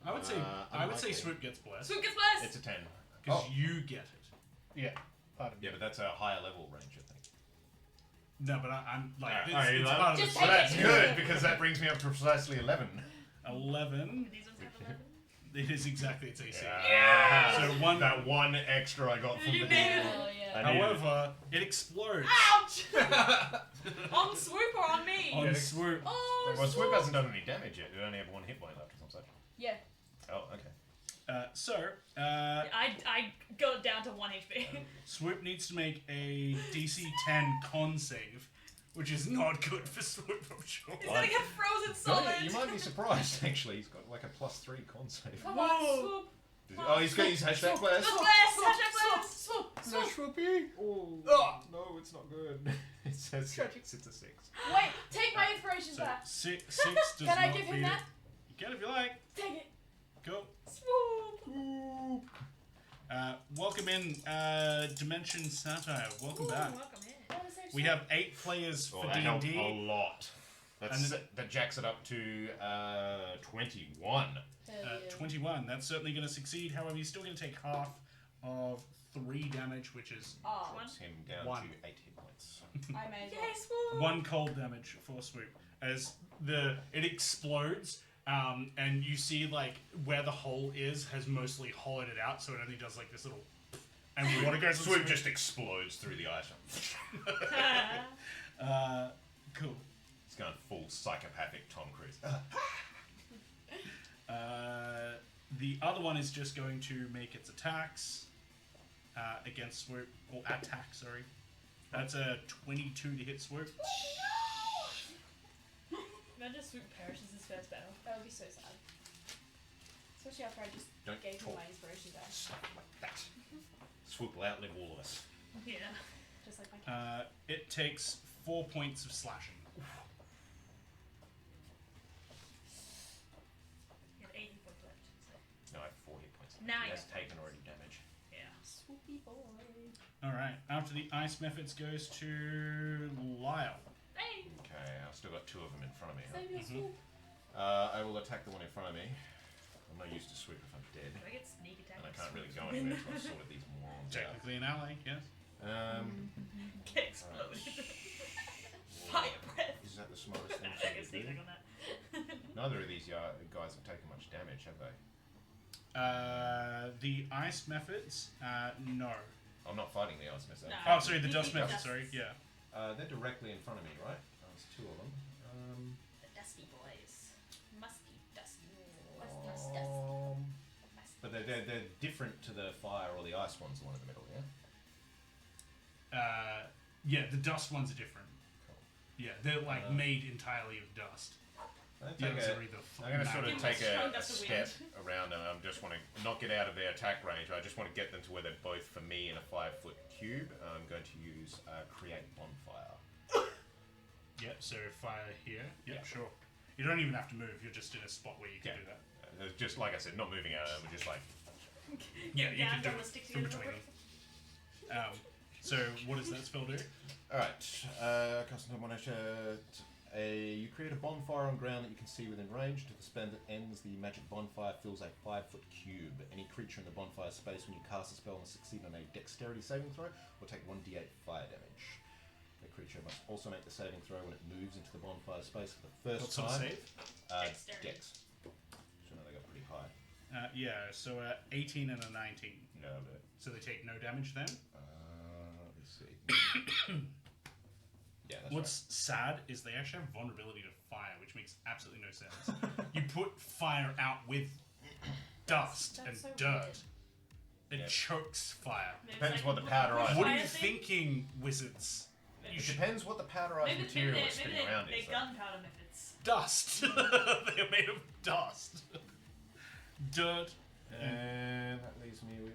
I would say I like say it. Swoop gets blessed Swoop gets blessed. It's a 10. because Oh, you get it. Yeah. Pardon me. yeah, but that's a higher level range, I think. No, but I'm like Alright, it's alright, part of Just the So take that's it. good because that brings me up to precisely 11. 11. These ones have 11. It is exactly its AC. Yeah. So one. That one extra I got from You the nailed DM. Oh yeah. I needed it. However, it explodes Ouch! On Swoop or on me? on Yeah, Swoop. Oh, Well, Swoop hasn't done any damage yet. It only have 1 hit point left or some such. Yeah. Oh, okay. I got it down to 1 HP. Swoop needs to make a DC 10 con save, which is not good for Swoop, I'm sure. He's gonna get frozen No, solid. you might be surprised, actually. He's got like a +3 con save. Come on, Swoop. Oh, he's got his hashtag blast. Just bless! Hashtag bless! Swoop. No, Swoopy. Oh, no, it's not good. It says 6. It's a 6. Wait, take my inspiration So back. 6 does Can I not give him beat that? it. You can if you like. Take it. Go. Swoop! Welcome in, Dimension Satire. Welcome Ooh, back. welcome in. That was so We sweet. have 8 players Oh, for that helped a D&D. lot. And That jacks it up to 21. Hell yeah. 21. That's certainly going to succeed. However, you're still going to take half of 3 damage, which is Oh, Puts him down 1. to 8 hit points. I may as well. Yay, Swoop! 1 cold damage for Swoop. As it explodes, and you see like where the hole is has mostly hollowed it out, so it only does like this little. And water goes. Swoop just explodes through the ice. Cool. He's going full psychopathic Tom Cruise. The other one is just going to make its attacks. against swoop or attack. Sorry, that's a 22 to hit swoop. Imagine Swoop perishes his first battle. That would be so sad. Especially after I just Don't gave him talk. my inspiration back. Stuff like that. Swoop will outlive all of us. Yeah. Just like my cat. It takes 4 points of slashing. You have 80 points left. So. No, I have 4 hit points. Now He you has have taken already damage. Yeah. Swoopy boy. Alright, after the ice methods goes to Lyle. Hey! Okay, I've still got 2 of them in front of me. Huh? Save your swoop. I will attack the one in front of me. I'm not used to swoop if I'm dead. Do I get sneak attack? And I can't really go anywhere until I've sorted these morons out. Technically an ally, yes. Get exploded. Fire breath. Is that the smartest thing I for can you to sneak do? attack on that. Neither of these guys have taken much damage, have they? The ice methods, no. I'm not fighting the ice missile. No. Oh, sorry, the You dust keep methods, dust. sorry, yeah. They're directly in front of me, right? There's 2 of them. The dusty boys. Musky dusty. But they're different to the fire or the ice ones, the one in the middle, yeah? Yeah, the dust ones are different. Cool. Yeah, they're like made entirely of dust. I'm The going others are either to sort of Give take them a strong a gust of step wind. around them. I just want to not get out of their attack range. I just want to get them to where they're both for me in a 5-foot cube. I'm going to use create bonfire. Yep, so fire here. Yep, Yeah. sure. You don't even have to move, you're just in a spot where you can Yeah. do that. Just like I said, not moving out of them. We're just like Yeah, you can do on the it sticks from together. between them. So what does that spell do? Alright, custom one you create a bonfire on ground that you can see within range. Until the spell that ends, the magic bonfire fills a 5-foot cube. Any creature in the bonfire space, when you cast a spell, must succeed on a dexterity saving throw or take 1d8 fire damage. The creature must also make the saving throw when it moves into the bonfire space for the first What sort of time. save? Dexterity. Dex. So now they got pretty high. Yeah, so 18 and a 19. Nailed it. So they take no damage then? Let's see. Yeah, that's What's sad is they actually have vulnerability to fire, which makes absolutely no sense. You put fire out with dust That's and so dirt. It Yep. chokes fire. Maybe Depends it's what the powder ice- What are fire you thing? thinking, wizards? It depends what the powderized Maybe material they're, is spinning around they're is. though. gunpowder methods. Dust. They're made of dust. Dirt. And that leaves me with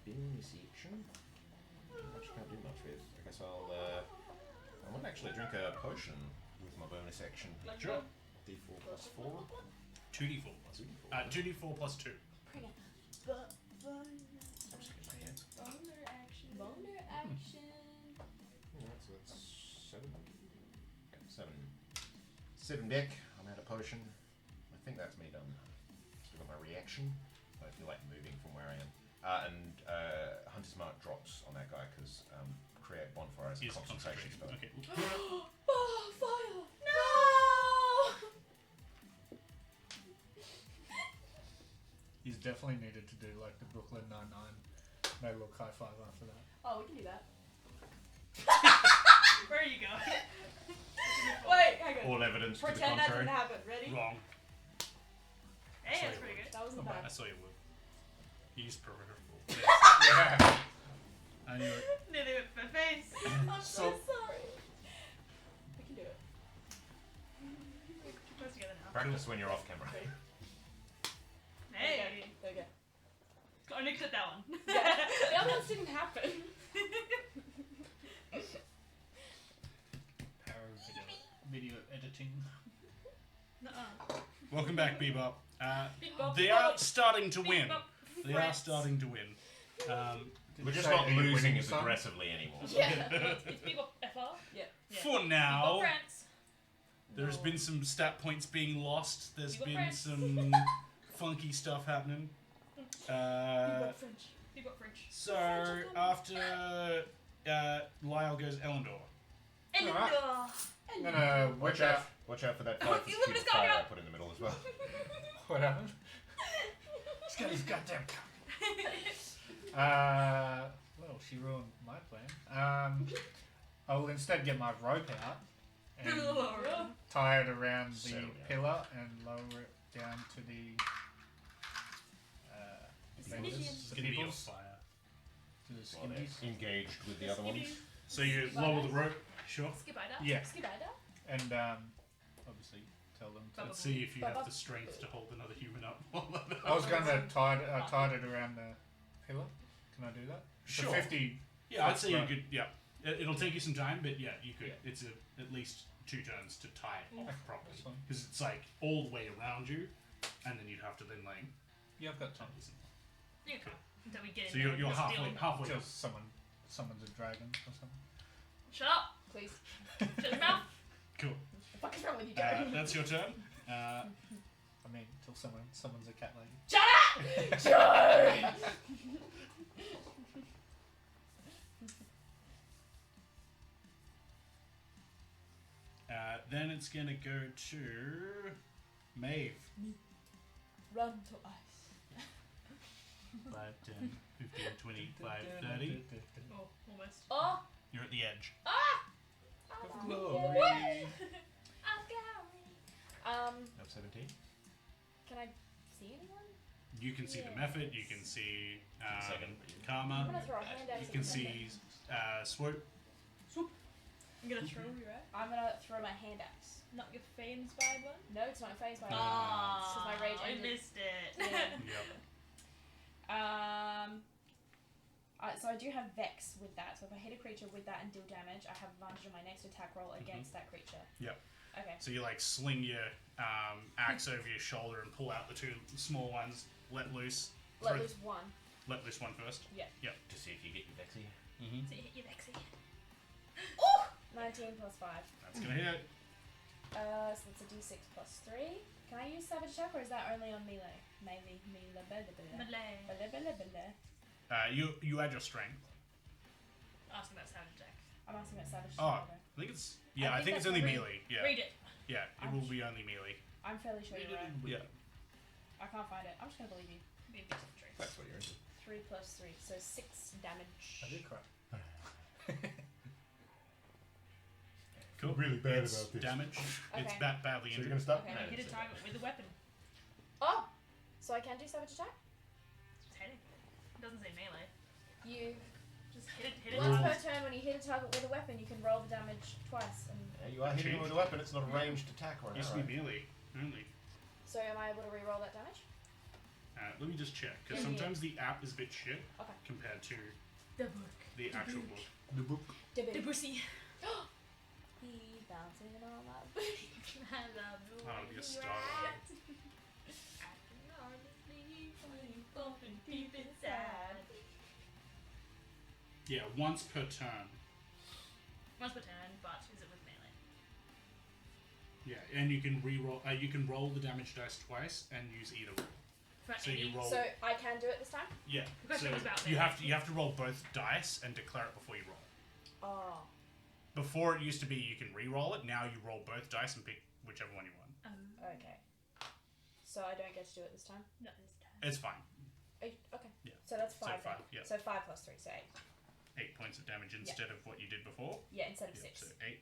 bin section. Which can't do much with. I guess I might actually drink a potion with my bonus action. Sure. D4 plus 4. 2d4 plus 2d4 plus 2. Bring it. Excuse my hands. Boner action. Boner action. Alright, so that's 7. Okay, 7 deck. I'm out of potion. I think that's me done. Still got my reaction. I feel like moving from where I am. And Hunter's Mark drops on that guy because create bonfire as a Is concentration spell. Okay. Oh, fire! No! He's definitely needed to do like the Brooklyn Nine-Nine. They look high five after that. Oh, we can do that. Where are you going? Wait, hang on. All evidence to the Pretend that contrary. didn't happen. Ready? Wrong. Hey, Sorry, that's pretty good. That wasn't I bad. saw you would. You used peripheral. Yeah. I knew it. Nearly went for my face. I'm so sorry. We can do it. We're close together now. Practice when you're off camera. Ready? Hey! There we go. Only clip that one. Yeah. The other ones didn't happen. Power of video editing. Nuh-uh. Welcome back, Bebop. Big Bob, They Big are Bob, starting to Big win. Bob, They are France. starting to win. We're just Say not that you're losing winning as some? aggressively anymore. Yeah, it's Big Bob FR. Yeah. Yeah. For Big now, Bob France. there's No. been some stat points being lost. There's You got been friends. some funky stuff happening. We got French. Big Bob French. So after Lyle goes Elendor. Alright. Elendor. I'm gonna whip out. Watch out for that Oh, 5 you foot look at cube of this guy fire I up. put in the middle as well. What happened? He's got his goddamn Well, she ruined my plan. I will instead get my rope out and tie it around the Settle down. pillar and lower it down to the It's things, Michigan. It's the gonna be on peoples. fire. To the While they're skimmies. engaged with the other ones. So you lower the rope. Sure. Skibider. Yeah. Skibider? And obviously tell them to. Let's see if you have the strength to hold another human up. I was going to tied it around the pillar. Can I do that? It's a Sure. 50. Yeah, I'd say you Right. could. Yeah, it'll take you some time, but yeah, you could. Yeah. It's at least 2 turns to tie it off properly That's fine. because it's like all the way around you, and then you'd have to then like. Yeah, I've got time. You go. Until we get in So there you're and just halfway deal. halfway. Until someone's a dragon or something. Shut up. Please. Shut your mouth. Cool. What the fuck is wrong with you, Joe? That's your turn. I mean, until someone's a cat lady. Shut up! Joe! Then it's gonna go to Maeve. Run to us. 5, 10, 15, 20, 5, 30. Oh, almost. Oh! You're at the edge. Glory. Up 17. Can I see anyone? You can see the Yeah. method. You can see Second. I'm karma. gonna throw a hand axe You at can the see swoop. I'm gonna throw you right. I'm gonna throw my hand axe. Not your fey inspired one. No, it's not phased by Ah, This is my rage I ended. missed it. Yeah. Yep. So I do have Vex with that. So if I hit a creature with that and deal damage, I have advantage on my next attack roll against that creature. Yep. Okay. So you like sling your axe over your shoulder and pull out the 2 small ones. Let loose. Let Throw- loose one. Let loose one first. To see if you get your Vexy. Mm-hmm. So you hit your Vexy. 19 plus 5. That's gonna hit. So that's a d6 plus 3. Can I use Savage Attack or is that only on melee? Melee. Malay. You add your strength. Asking about sound attack. I'm asking about Savage Oh, Attack. I think it's I think it's that's only the melee. Yeah. Read it. Yeah, it will be only melee. I'm fairly sure you're right. Yeah. I can't find it. I'm just gonna believe you. Be a bit of trace. That's what you're into. 3 plus 3. So 6 damage. I did cry. Cool. Really bad It's about this. damage. It's Okay. badly So you're injured. gonna stop? Okay. And No, you hit a it's target with a weapon. Oh! So I can do Savage Attack? Technically. It doesn't say melee. You. Just hit it Once hard. per turn, when you hit a target with a weapon, you can roll the damage twice. And Yeah, you are hitting him with a weapon. It's not a ranged attack right Used now. to be melee only. so am I able to re-roll that damage? Let me just check because Yeah. sometimes the app is a bit shit Okay. compared to The book. the actual book. The book. The pussy. He's bouncing on my booty. I love the Oh, way be a you star. act. Acting honestly when you bumping deep inside. Yeah, once per turn. Once per turn, but is it with melee? Yeah, and you can re-roll. You can roll the damage dice twice and use either roll. For So any. you roll. So I can do it this time? Yeah. The question so was about you melee. have to roll both dice and declare it before you roll. Oh. Before it used to be you can re-roll it. Now you roll both dice and pick whichever one you want. Okay. So I don't get to do it this time? Not this time. It's fine. Okay. Yeah. So that's So 5. five, then. yeah. So 5 plus 3, so 8. 8 points of damage instead of what you did before. Yeah, instead of Yeah, 6. so 8.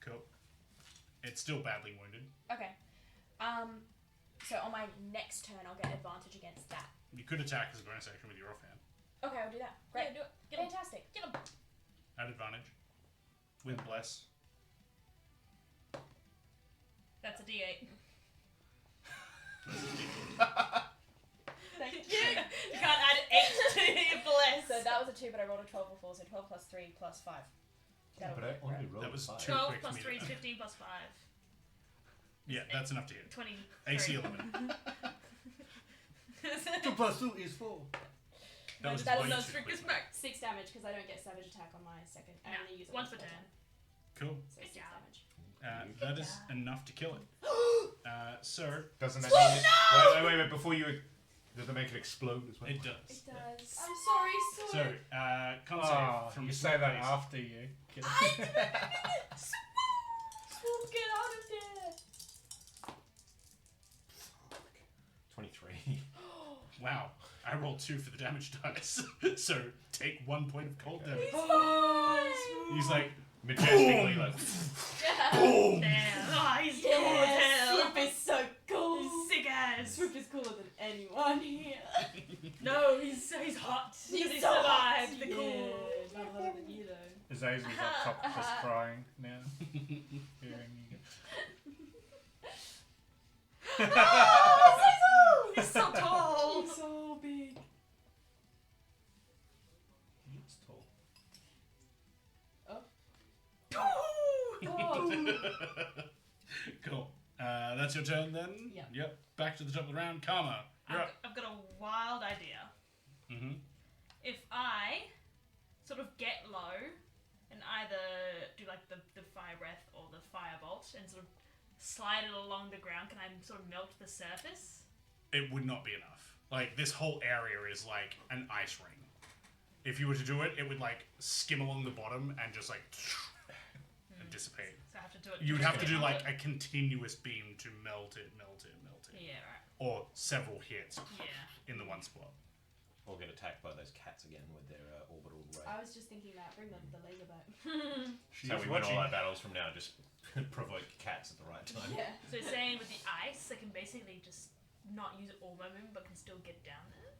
Cool. It's still badly wounded. Okay. So on my next turn, I'll get advantage against that. You could attack as a bonus action with your offhand. Okay, I'll do that. Great. Yeah, do it. Get him. Fantastic. Get him. At advantage. With bless. That's a D8. Thank you. You can't add 8 to your bless. So that was a 2, but I rolled a 12 before, so 12 plus 3 plus 5. Yeah, That'll but I work, only right? rolled That was 5. 12. 12 plus quick 3 is meter. 15 plus 5. Yeah, that's enough to hit. 20. AC 11. 2 plus 2 is 4. That was That way is too no quick, strictest mate. back. 6 damage because I don't get Savage Attack on my second. I No, only use it once per per turn. Cool. So Good 6 job. damage. That is enough to kill it. So, Doesn't that mean it? Wait, before you. Does that make it explode as well? it does. It does. I'm sorry, So, Sword. con Oh, save from you say that base. after you. Get Swoop, get out of there. 23. Wow. I rolled 2 for the damage dice. So, take 1 point of cold damage. He's like, Majestically, like. boom! Damn. Oh, he's cool Yeah, as hell. Swoop is so cool. He's sick ass. Swoop is cooler than anyone here. No, he's hot. He so survived the hot. cool. Not hotter than you though. Azazel's up top just crying now. Hearing you. He's so tall. He's so big. It's tall. Cool. That's your turn then? Yeah. Yep. Back to the top of the round. Karma, you're up. I've got a wild idea. Mm-hmm. If I sort of get low and either do like the fire breath or the firebolt and sort of slide it along the ground, can I sort of melt the surface? It would not be enough. Like, this whole area is like an ice ring. If you were to do it, it would like skim along the bottom and just like and dissipate. So I have to do it. You would have to do melt like a continuous beam to melt it. Yeah, right. Or several hits Yeah. in the one spot. Or get attacked by those cats again with their orbital ray. I was just thinking that. Bring the laser back. So we win all our battles from now, just provoke cats at the right time. Yeah. So you're saying with the ice, I can basically just not use all my movement, but can still get down there?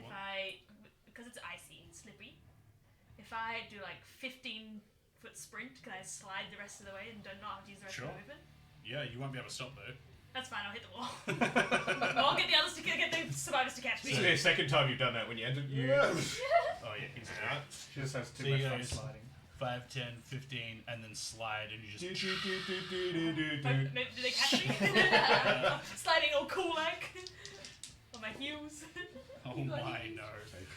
If because it's icy, it's slippery. If I do like 15-foot sprint, can I slide the rest of the way and not have to use the rest of my movement? Yeah, you won't be able to stop though. That's fine, I'll hit the wall. I'll get the others to get the survivors to catch This me. is the second time you've done that when you entered. Oh yeah, he's Alright. She just has too So much you fun guys- sliding. 5, 10, 15, and then slide, and you just. Maybe, do they catch me? Sliding all cool like on my heels. Oh my no!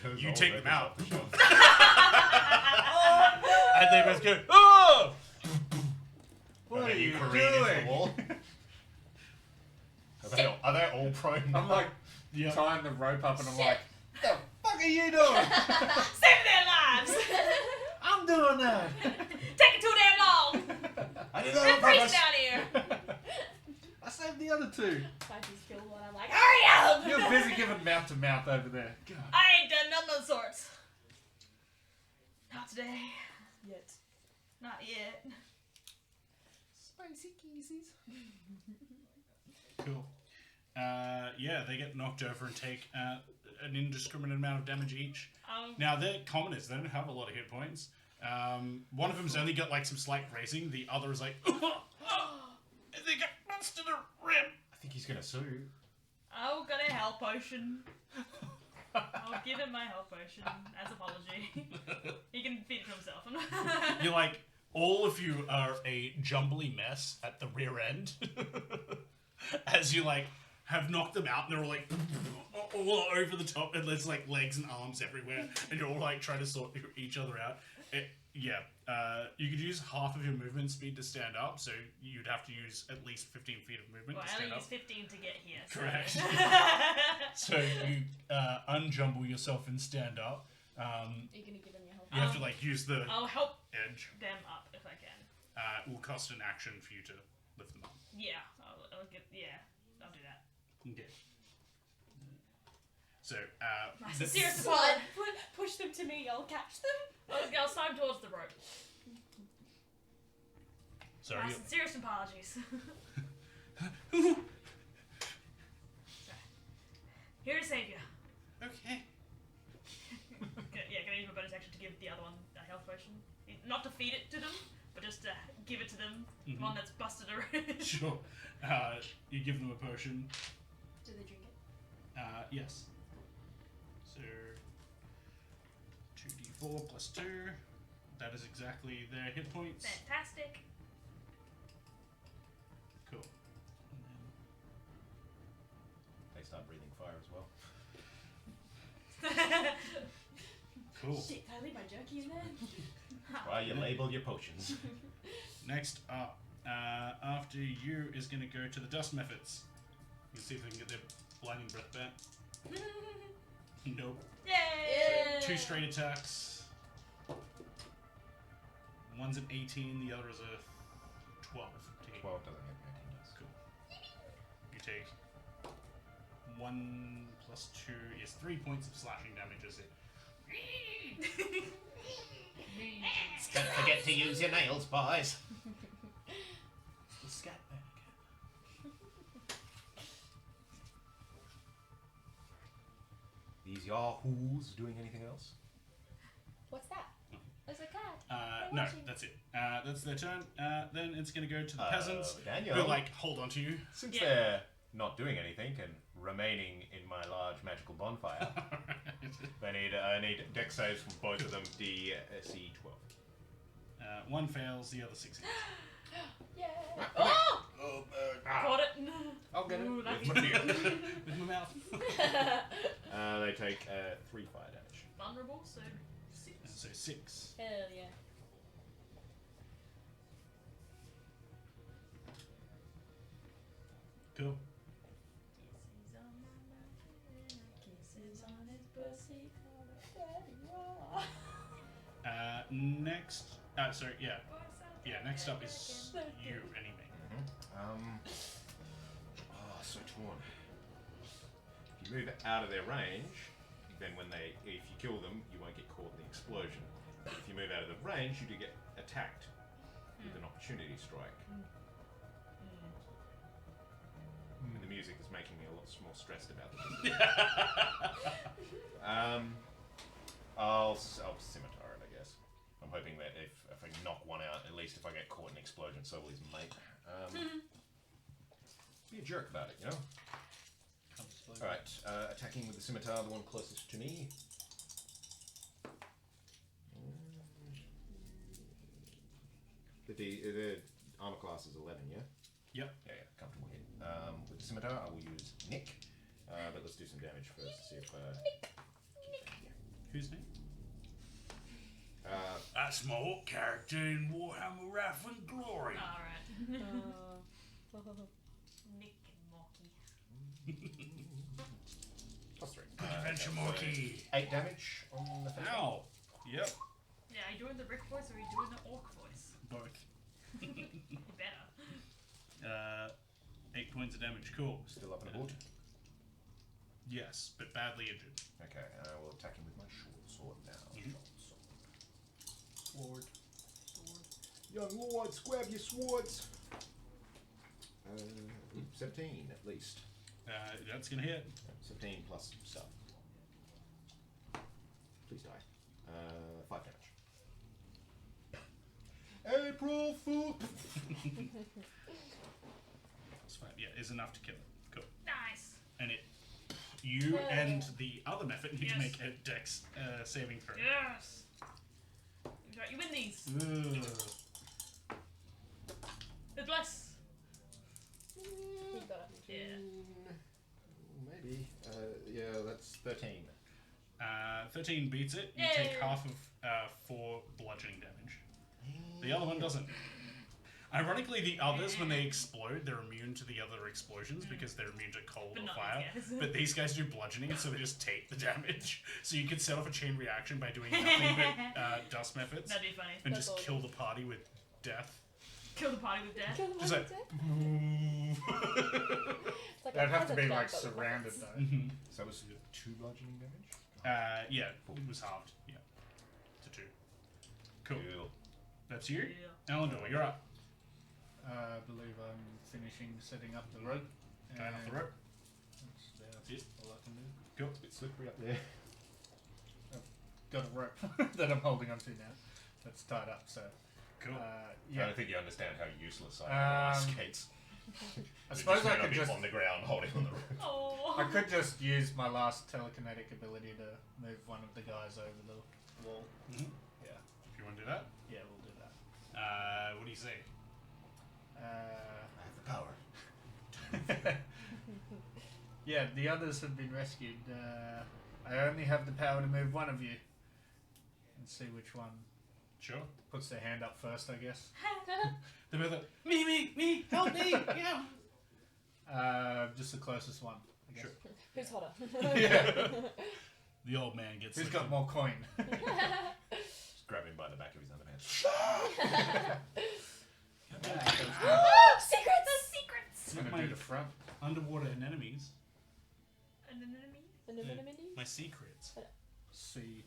Because You all take them weapons out. off the shelf. And they both go. Oh! What are you careen doing? into the wall? Are they all prone? I'm like Yeah. tying the rope up and I'm Shit. like, what the fuck are you doing? Save their lives! I'm doing that. Taking too damn long! I did They're that on freezing purpose. down here! I saved the other two. I just killed one. I'm like, hurry up! You're busy giving mouth to mouth over there. God. I ain't done none of the sorts. Not today. Yet. Not yet. Spicy keesies. Cool. Yeah, they get knocked over and take an indiscriminate amount of damage each. Now, they're commoners. They don't have a lot of hit points. One of them's only got like some slight grazing. The other is like, they got punched in the rib. I think he's gonna sue. Oh, got a health potion. I'll give him my health potion as apology. He can feed it to himself. You're like, all of you are a jumbly mess at the rear end. As you like have knocked them out and they're all like all over the top and there's like legs and arms everywhere and you're all like trying to sort each other out. You could use half of your movement speed to stand up, so you'd have to use at least 15 feet of movement Well, to I stand only up. use 15 to get here. So. Correct. So you unjumble yourself and stand up. Are you gonna give him your health? You have to like use the I'll help edge. them up if I can. It will cost an action for you to lift them up. Yeah, I'll do that. Okay. So, My the- sincere Slide. support. Push them to me. I'll catch them. I'll slide towards the rope. sorry, My you- sincerest apologies. Here to save you. okay. Yeah, can I use my bonus action to give the other one a health potion? Not to feed it to them, but just to give it to them. The one that's busted around. Sure. You give them a potion. Do they drink it? Yes. So 2d4 plus 2. That is exactly their hit points. Fantastic. Cool. They start breathing fire as well. Cool. Shit, can I leave my jerky in there? Well, you label your potions. Next up, after you is going to go to the dust methods. You can see if they can get their blinding breath back. Nope. Yay! So 2 straight attacks. One's an 18, the other is a 12 to hit. 12 doesn't hit 18 does. Cool. You take 1 plus 2 is 3 points of slashing damage as it. Don't forget to use your nails, boys. The scat man again. these yahoos doing anything else? What's that? There's a cat. No, that's it. That's their turn. Then it's going to go to the peasants Daniel. who, like, hold on to you. Since Yeah. they're not doing anything and remaining in my large magical bonfire, I need dex saves from both of them, DC 12. One fails, the other succeeds. Yeah. Oh! Oh, Got it. I'll get it. Ooh, With lucky. my beard. With my mouth. They take 3 fire damage. Vulnerable, so 6. So 6. Hell yeah. Cool. Kisses on his pussy. Next. Sorry, yeah. Yeah, next up is you, anyway. So torn. If you move out of their range, then if you kill them, you won't get caught in the explosion. But if you move out of the range, you do get attacked with an opportunity strike. And the music is making me a lot more stressed about this. I'll scimitar it, I guess. I'm hoping that if I knock one out, at least if I get caught in an explosion, so will his mate. Be a jerk about it, you know? Alright, attacking with the scimitar, the one closest to me. The armor class is 11, yeah? Yep. Yeah, comfortable hit. With the scimitar, I will use Nick. But let's do some damage first to see if... Whose name? Uh, That's my old character in Warhammer Wrath and Glory. Alright. Nick and Morky. +3. Good adventure, Morky. 8 damage on the first one. Ow. Yep. Yeah, are you doing the Rick voice or are you doing the Orc voice? Both. You better. 8 points of damage. Cool. Still up and aboard. Yes, but badly injured. Okay, and I will attack him with my short sword now. Mhm. Short sword. Young lords, grab your swords. 17 at least. That's gonna hit. 17 plus stuff. Please die. 5 damage. April Fool! That's fine. Yeah, is enough to kill it. Cool. Nice. And you and the other method need to Yes. make a dex saving throw. Yes. Right, you win these. Ugh. With bless. He got it. Yeah. Maybe. Yeah, that's 13. 13 beats it. You Yay. take half of 4 bludgeoning damage. The other one doesn't. Ironically, the others, when they explode, they're immune to the other explosions because they're immune to cold But or not fire. these guys. But these guys do bludgeoning, so they just take the damage. So you could set off a chain reaction by doing nothing but dust methods That'd be funny. and That's just awesome. kill the party with death. Kill the party with death. Kill them Just all like, with death. It's like They'd a have to be peasant like dog, but with surrounded weapons. though. Mhm. So that was 2 bludgeoning damage? Yeah, it was halved. Yeah, to 2. Cool. Cool. That's you, Yeah. Alandor. You're up. I believe I'm finishing setting up the rope. Going off the rope. That's That's it. all I can do. Cool. It's a bit slippery up there. Got a rope that I'm holding onto now. That's tied up. So Cool. I yeah, don't think you understand how useless I am on skates. I suppose I could be just on the ground holding on the rope. Oh. I could just use my last telekinetic ability to move one of the guys over the wall. Mhm. Yeah, If you want to do that, yeah, we'll do that. what do you say? I have the power. Yeah, the others have been rescued. I only have the power to move one of you. And see which one Sure. puts their hand up first, I guess. They're both like, me, help me, yeah. Just the closest one, I guess. Sure. Who's hotter? Yeah. The old man gets. Who's like got the- more coin? Just grab him by the back of his underpants. Secrets! The secrets! I'm gonna My do the front. underwater anemones. And then enemy? And then minnie? My secrets. See.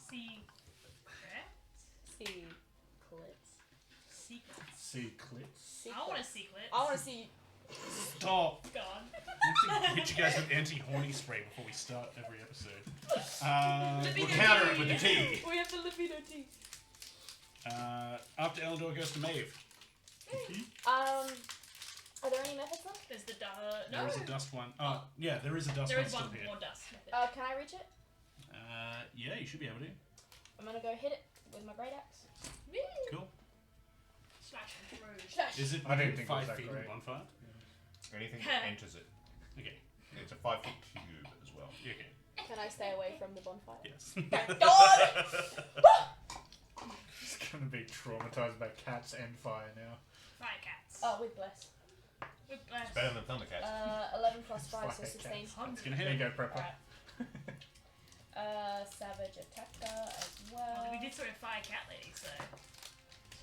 Secret? Secrets. Secrets. See clits. I want a secret. I want to see. Stop. God. hit you guys with anti-horny spray before we start every episode. We'll counter it with the tea. We have the libido tea. After Elendor goes to Maeve. Are there any methods left? There's the There no. is a dust one. Yeah, there is a dust There one is still one here. more dust. method. Can I reach it? Yeah, you should be able to. I'm gonna go hit it with my great axe. Cool. Slash and through. Slash. Is it I didn't think it 5 was that feet of great. bonfire? Anything that enters it. Okay. It's a 5 foot cube as well. Yeah, okay. Can I stay away from the bonfire? Yes. Thank God! He's gonna be traumatized by cats and fire now. Fire cats. Oh, with bless. With bless. Better than Thundercats. 11 plus 5, so Fire 16. cats. It's gonna There you hit. go, Prepper. Alright. Savage attacker as well. We did sort of fire cat lady, so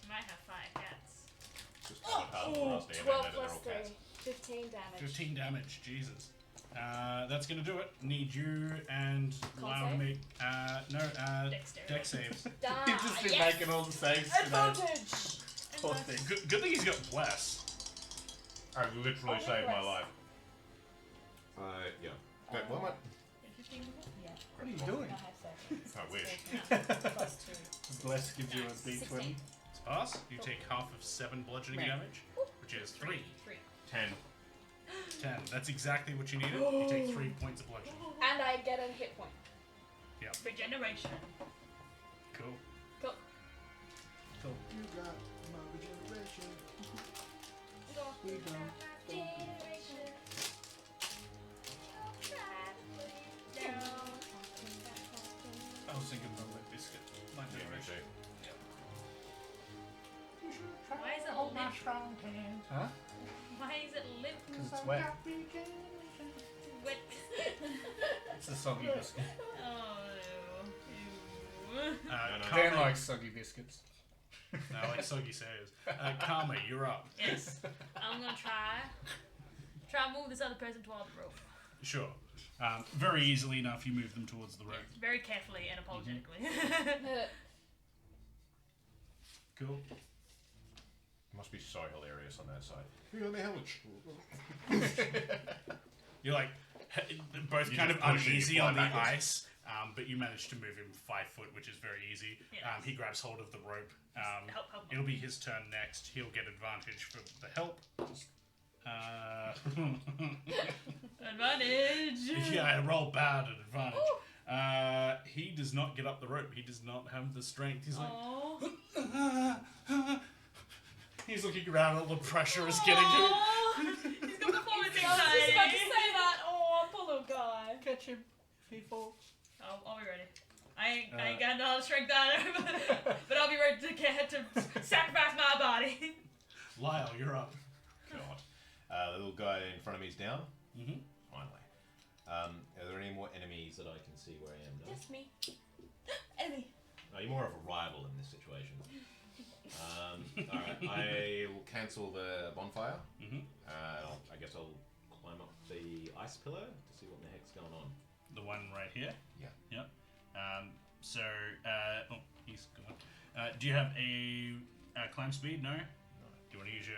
she might have fire cats. Just kind of hard for us to even 12 know that they're plus all 3. cats. 15 damage. 15 damage. Jesus. That's gonna do it. Need you and Lyle to save? make Dexterity. dex saves. Da, He's just been yes! making all the saves today. Advantage! Poor thing. Good thing he's got bless. I literally Oh, saved my bless. life. Yeah. Wait, what am I? 15 Yeah. What are you doing? I have 13. I wish. Plus 2. Bless gives you a Nice. D20. 16. It's pass. You take half of 7 bludgeoning Right. damage, which is 3. 3. 10. 10. That's exactly what you needed. You take 3 points of bludgeoning. And I get a hit point. Regeneration. Cool. Cool. Cool. You got my regeneration. We don't. I was thinking of Limp Biscuit. My Yeah, me generation. too. Why is it limp? Huh? Why is it limp? Because it's wet. Wet. It's a soggy biscuit. Oh. Ew. Dan Karma, likes soggy biscuits. I like soggy sayers. Karma, you're up. Yes. I'm gonna try and move this other person toward the rope. Sure. Very easily enough, you move them towards the road. Very carefully and apologetically. Cool. It must be so hilarious on that side. You're like both You kind of just push it, you uneasy fly on the backwards. ice, but you manage to move him 5 foot, which is very easy. Yeah. He grabs hold of the rope. Help. It'll be his turn next. He'll get advantage for the help. Advantage. Yeah, I roll bad at advantage. He does not get up the rope. He does not have the strength. He's like, Aww. he's looking around. All the pressure is getting to him. Aww. He's got performance I was just about to anxiety. say that. Oh, poor little guy. Catch him if he falls. I'll be ready. I ain't got no strength either, but I'll be ready to sacrifice my body. Lyle, you're up. God. The little guy in front of me is down. Mm-hmm. Finally. Are there any more enemies that I can see where I am? No? Just me. Enemy. No, you're more of a rival in this situation. Alright, I will cancel the bonfire. Mm-hmm. I guess I'll climb up the ice pillar to see what the heck's going on. The one right here. Yeah. Yep. He's gone. Do you have a climb speed? No. Do you want to use your?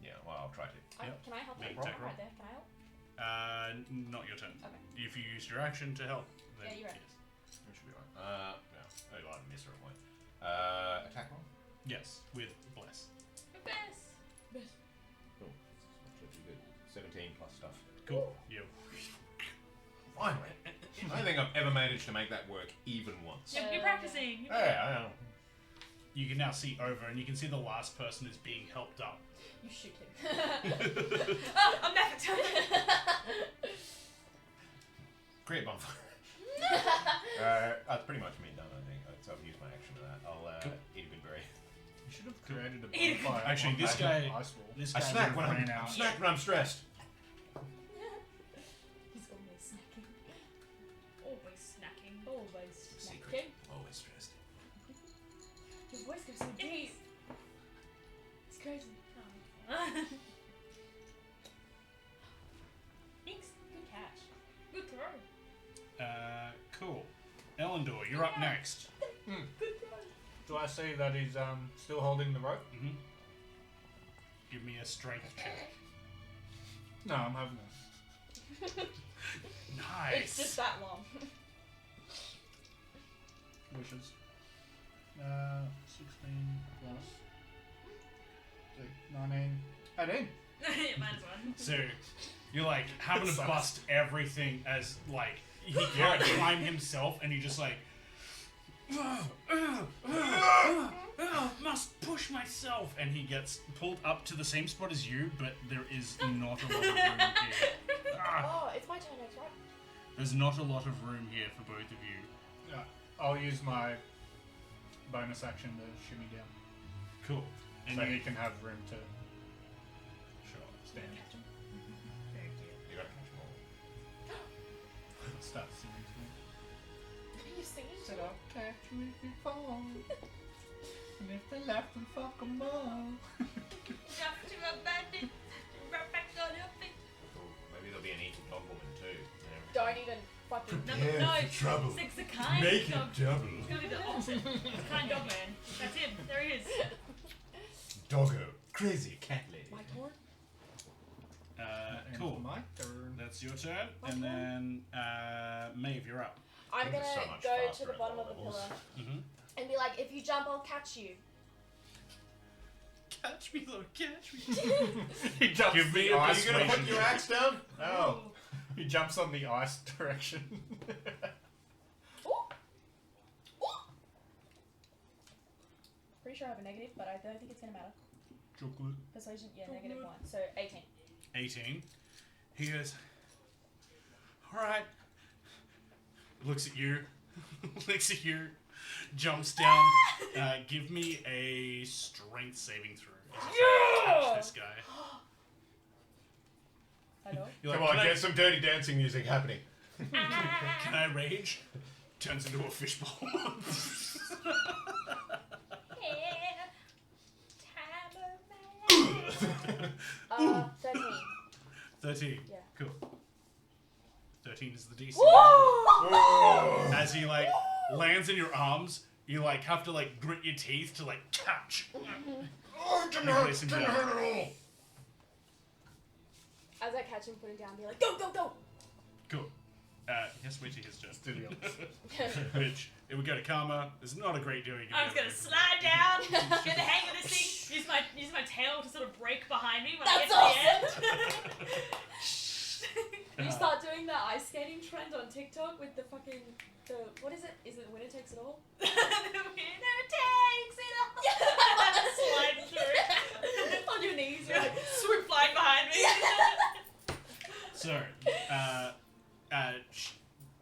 Yeah, well, I'll try to. Yep. Can I help Make him? attack roll. Right there. Can I help? Not your turn. Okay. If you used your action to help, then Yeah, you're right. That should be right. Yeah. Oh, I missed her one. Attack roll? Yes, with bless. Best. Cool. That's actually pretty good. 17 plus stuff. Cool. Yeah. Finally. I don't think I've ever managed to make that work even once. You're practicing. Hey, I know. You can now see over, and you can see the last person is being helped up. You shoot him. Oh, I'm back. Create bonfire. That's pretty much me done, I think. So I've used my action to that. I'll eat a good berry. You should have created a Eat it. bonfire. Actually, on this that guy- ice wall. This I guy snack when ran I'm out. snack when I'm stressed. He's always snacking. Always snacking. Always Secret. snacking. Always stressed. His voice goes so deep. It's crazy. Thanks. Good catch. Good throw. Cool. Elendor, you're up next. Do I see that he's still holding the rope? Mm-hmm. Give me a strength check. No, I'm having a Nice. It's just that long. Wishes. 16 plus 19. 18. Mine's one. So you're like having to Sucks. bust everything as like he can't climb himself, and you just like must push myself, and he gets pulled up to the same spot as you, but there is not a lot of room here. Oh, it's my turn next, right? There's not a lot of room here for both of you. I'll use my bonus action to shimmy down. Cool. And So you he can have room to sure. stand. Very cute. You gotta catch them all. Start singing to me. You singing? Said I'll catch you if you fall. And if they laugh, then fuck 'em all. Jump to a bandit. Right back on your feet. Ooh, maybe there'll be an eating dog woman too. Don't even fucking. No, trouble. Six the kind Make dog. it double. It's gonna be the opposite. It's kind dog man. That's him. There he is. Doggo. Crazy cat lady. My turn? And Cool. my turn. That's your turn, and then Maeve, you're up. I'm Things gonna are so much go faster to the at bottom low of the levels. pillar Mm-hmm. and be like, if you jump, I'll catch you. Catch me, Lord, catch me. He jumps Give me the a Are ice you gonna put persuasion your check. axe down? No. He jumps on the ice direction. Ooh. Ooh. Pretty sure I have a negative, but I don't think it's gonna matter. Chocolate. Persuasion, yeah, -1. So 18. 18. He goes, alright. Looks at you. Looks at you. Jumps down. Give me a strength saving throw. As you try to catch this guy. Hello? You're Come like, on, can get some dirty dancing music happening. Can I rage? Turns into a fishbowl. Yeah. 13. 13. Yeah. Cool. 13 is the DC. Oh. As he like lands in your arms, you like have to like grit your teeth to like catch. Oh, it And you place him down. at all. As I catch him, put him down, be like, go, go, go! Cool. Yes, wait till his turn. Do the opposite. Which it would go to Karma. There's not a great deal you can I'm do. just gonna slide down, get the hang of this thing, use my tail to sort of break behind me when That's I get to the end. You start doing the ice skating trend on TikTok with the fucking, what is it? Is it winner takes it all? The winner takes it all. Slide through. On your knees, you're like, Swoop flying behind me. So,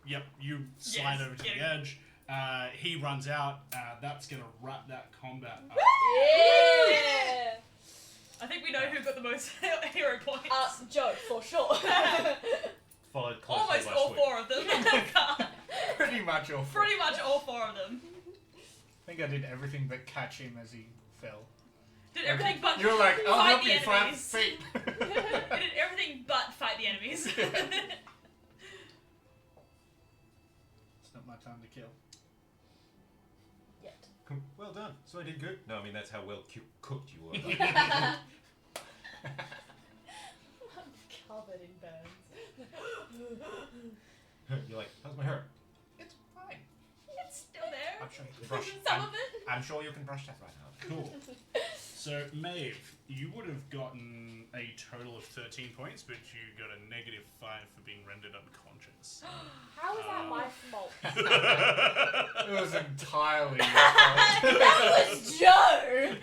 yep, you slide Yes, over to get the him. edge. He runs out. That's gonna wrap that combat up. yeah! I think we know who got the most hero points. Joe, for sure. Followed closely Almost by all Sweet. 4 of them. Pretty much all four. Pretty much all 4 of them. I think I did everything but catch him as he fell. Did everything but You were like, I'll fight help the you fight enemies. feet. I did everything but fight the enemies. It's not my time to kill. Yet. Well done. So I did good. No, I mean that's how well cooked you were. I'm covered in burns. You're like, how's my hair? It's fine. It's still there. I'm sure you can brush. Some of it. I'm sure you can brush that right now. Cool. So, Maeve, you would have gotten a total of 13 points, but you got a -5 for being rendered unconscious. How is that my fault? It was entirely your That was Joe!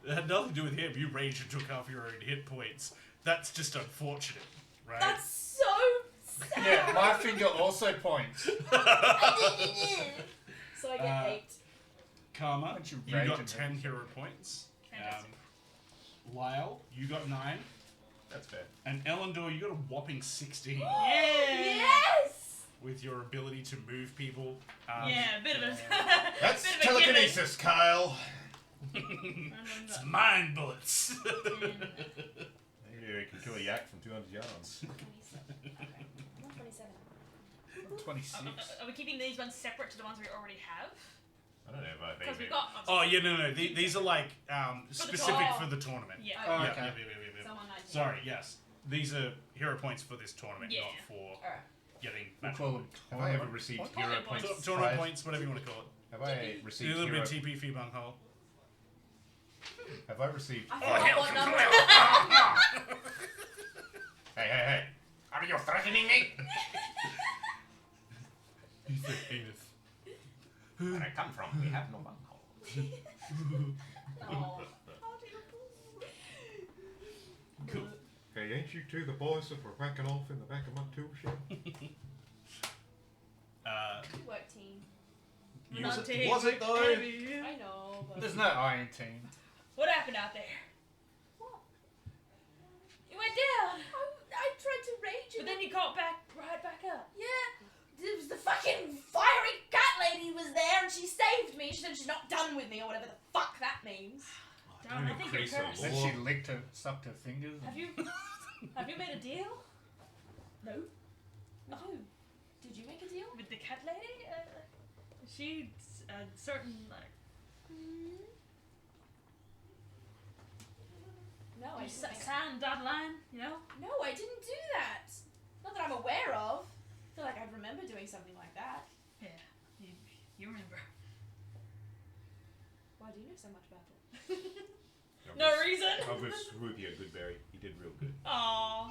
It had nothing to do with him. You raged and took half your own hit points. That's just unfortunate, right? That's so fault. Yeah, my finger also points. So I get 8. Karma, Aren't you you raging got 10 hero points. Fantastic. Lyle, you got 9. That's fair. And Elendor, you got a whopping 16 Yes! with your ability to move people. Yeah, a bit of a. That's bit of a gimmick. telekinesis, Kyle. It's mind bullets. Maybe you can kill a yak from 200 yards. 27. I'm 27. 26. Are we keeping these ones separate to the ones we already have? I don't know, but Because maybe. we've got. Oh, yeah, no. These are like specific tournament. for the tournament. Yeah. Oh, Yeah, okay. yeah. Someone might Sorry, yes. these are hero points for this tournament, Yeah. not for Alright. getting We'll match call them Have I ever tournament received points. hero Tournament points? tournament prior- points, whatever you want to call it. Have I A received little hero? bit TP fee bunghole. Have I received? I forgot what number. Hey! Are you threatening me? He's the penis. Where I come from, we have no bunghole. Oh. Cool. Hey, ain't you two the boys that were whacking off in the back of my tool shed? Good work, team. We're Was not it- taking was it though? heavy. I know, but There's no iron team. What happened out there? What? You went down, I tried to rage but then you got right back up. yeah, it was the fucking fiery cat lady was there and she saved me. She said she's not done with me or whatever the fuck that means. Darn, I think you're increase the cursed. Then she licked her, sucked her fingers. Have you made a deal No. With who? Did you make a deal? with the cat lady? She's a certain like No, I didn't. Make sign dotted line, you know? No, I didn't do that. Not that I'm aware of. I feel like I'd remember doing something like that. Yeah, you remember. Why do you know so much about it? No reason. I'll give Swoopy a good berry. He did real good. Aww.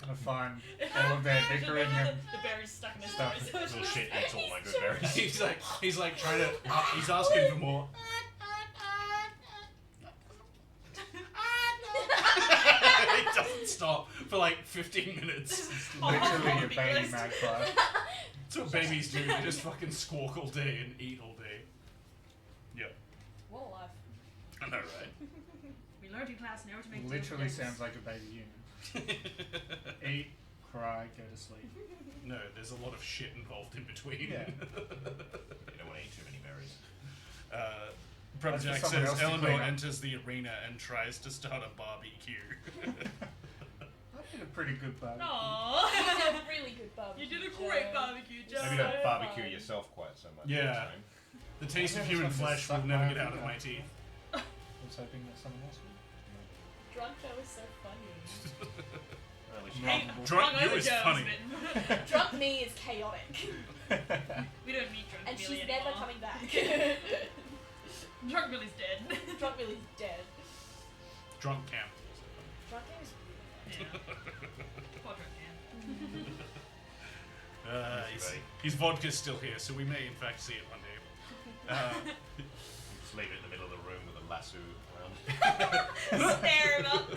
Gonna find all of their bickering and the berry's stuck in his stuff. throat. So it's Little just- shit eats all my good berries. he's like trying to. He's asking for more. He doesn't stop for like 15 minutes. literally a baby because- magpie. That's what babies do. They just fucking squawk all day and eat all day. Yep. What a life. I know, right? We learned in class never to make Literally deals. sounds like a baby human. Eat, cry, go to sleep. No, there's a lot of shit involved in between. Yeah. You don't want to eat too many berries. Brother That's for Jack someone says else to Eleanor clean up. enters the arena and tries to start a barbecue. I did a pretty good barbecue. Aww. You did a really good barbecue. You did a great Joe. barbecue, Joe. Maybe don't barbecue yourself quite so much. Yeah. all the time. The taste of I human just wanted to flesh will suck never my get out of finger. my teeth. I was hoping that someone else would. Drunk Joe is so funny. Well, at least Hey, Multiple. Drunk you hungover is Joe's funny. been- Drunk me is chaotic. we don't need drunk And Billy she's anymore. never coming back. Drunk Billy's dead. Drunk Billy's dead. Drunk camp. Drunk Cam is Yeah. Poor drunk man. His vodka's still here, so we may in fact see it one day. just leave it in the middle of the room with a lasso around. Stare him up.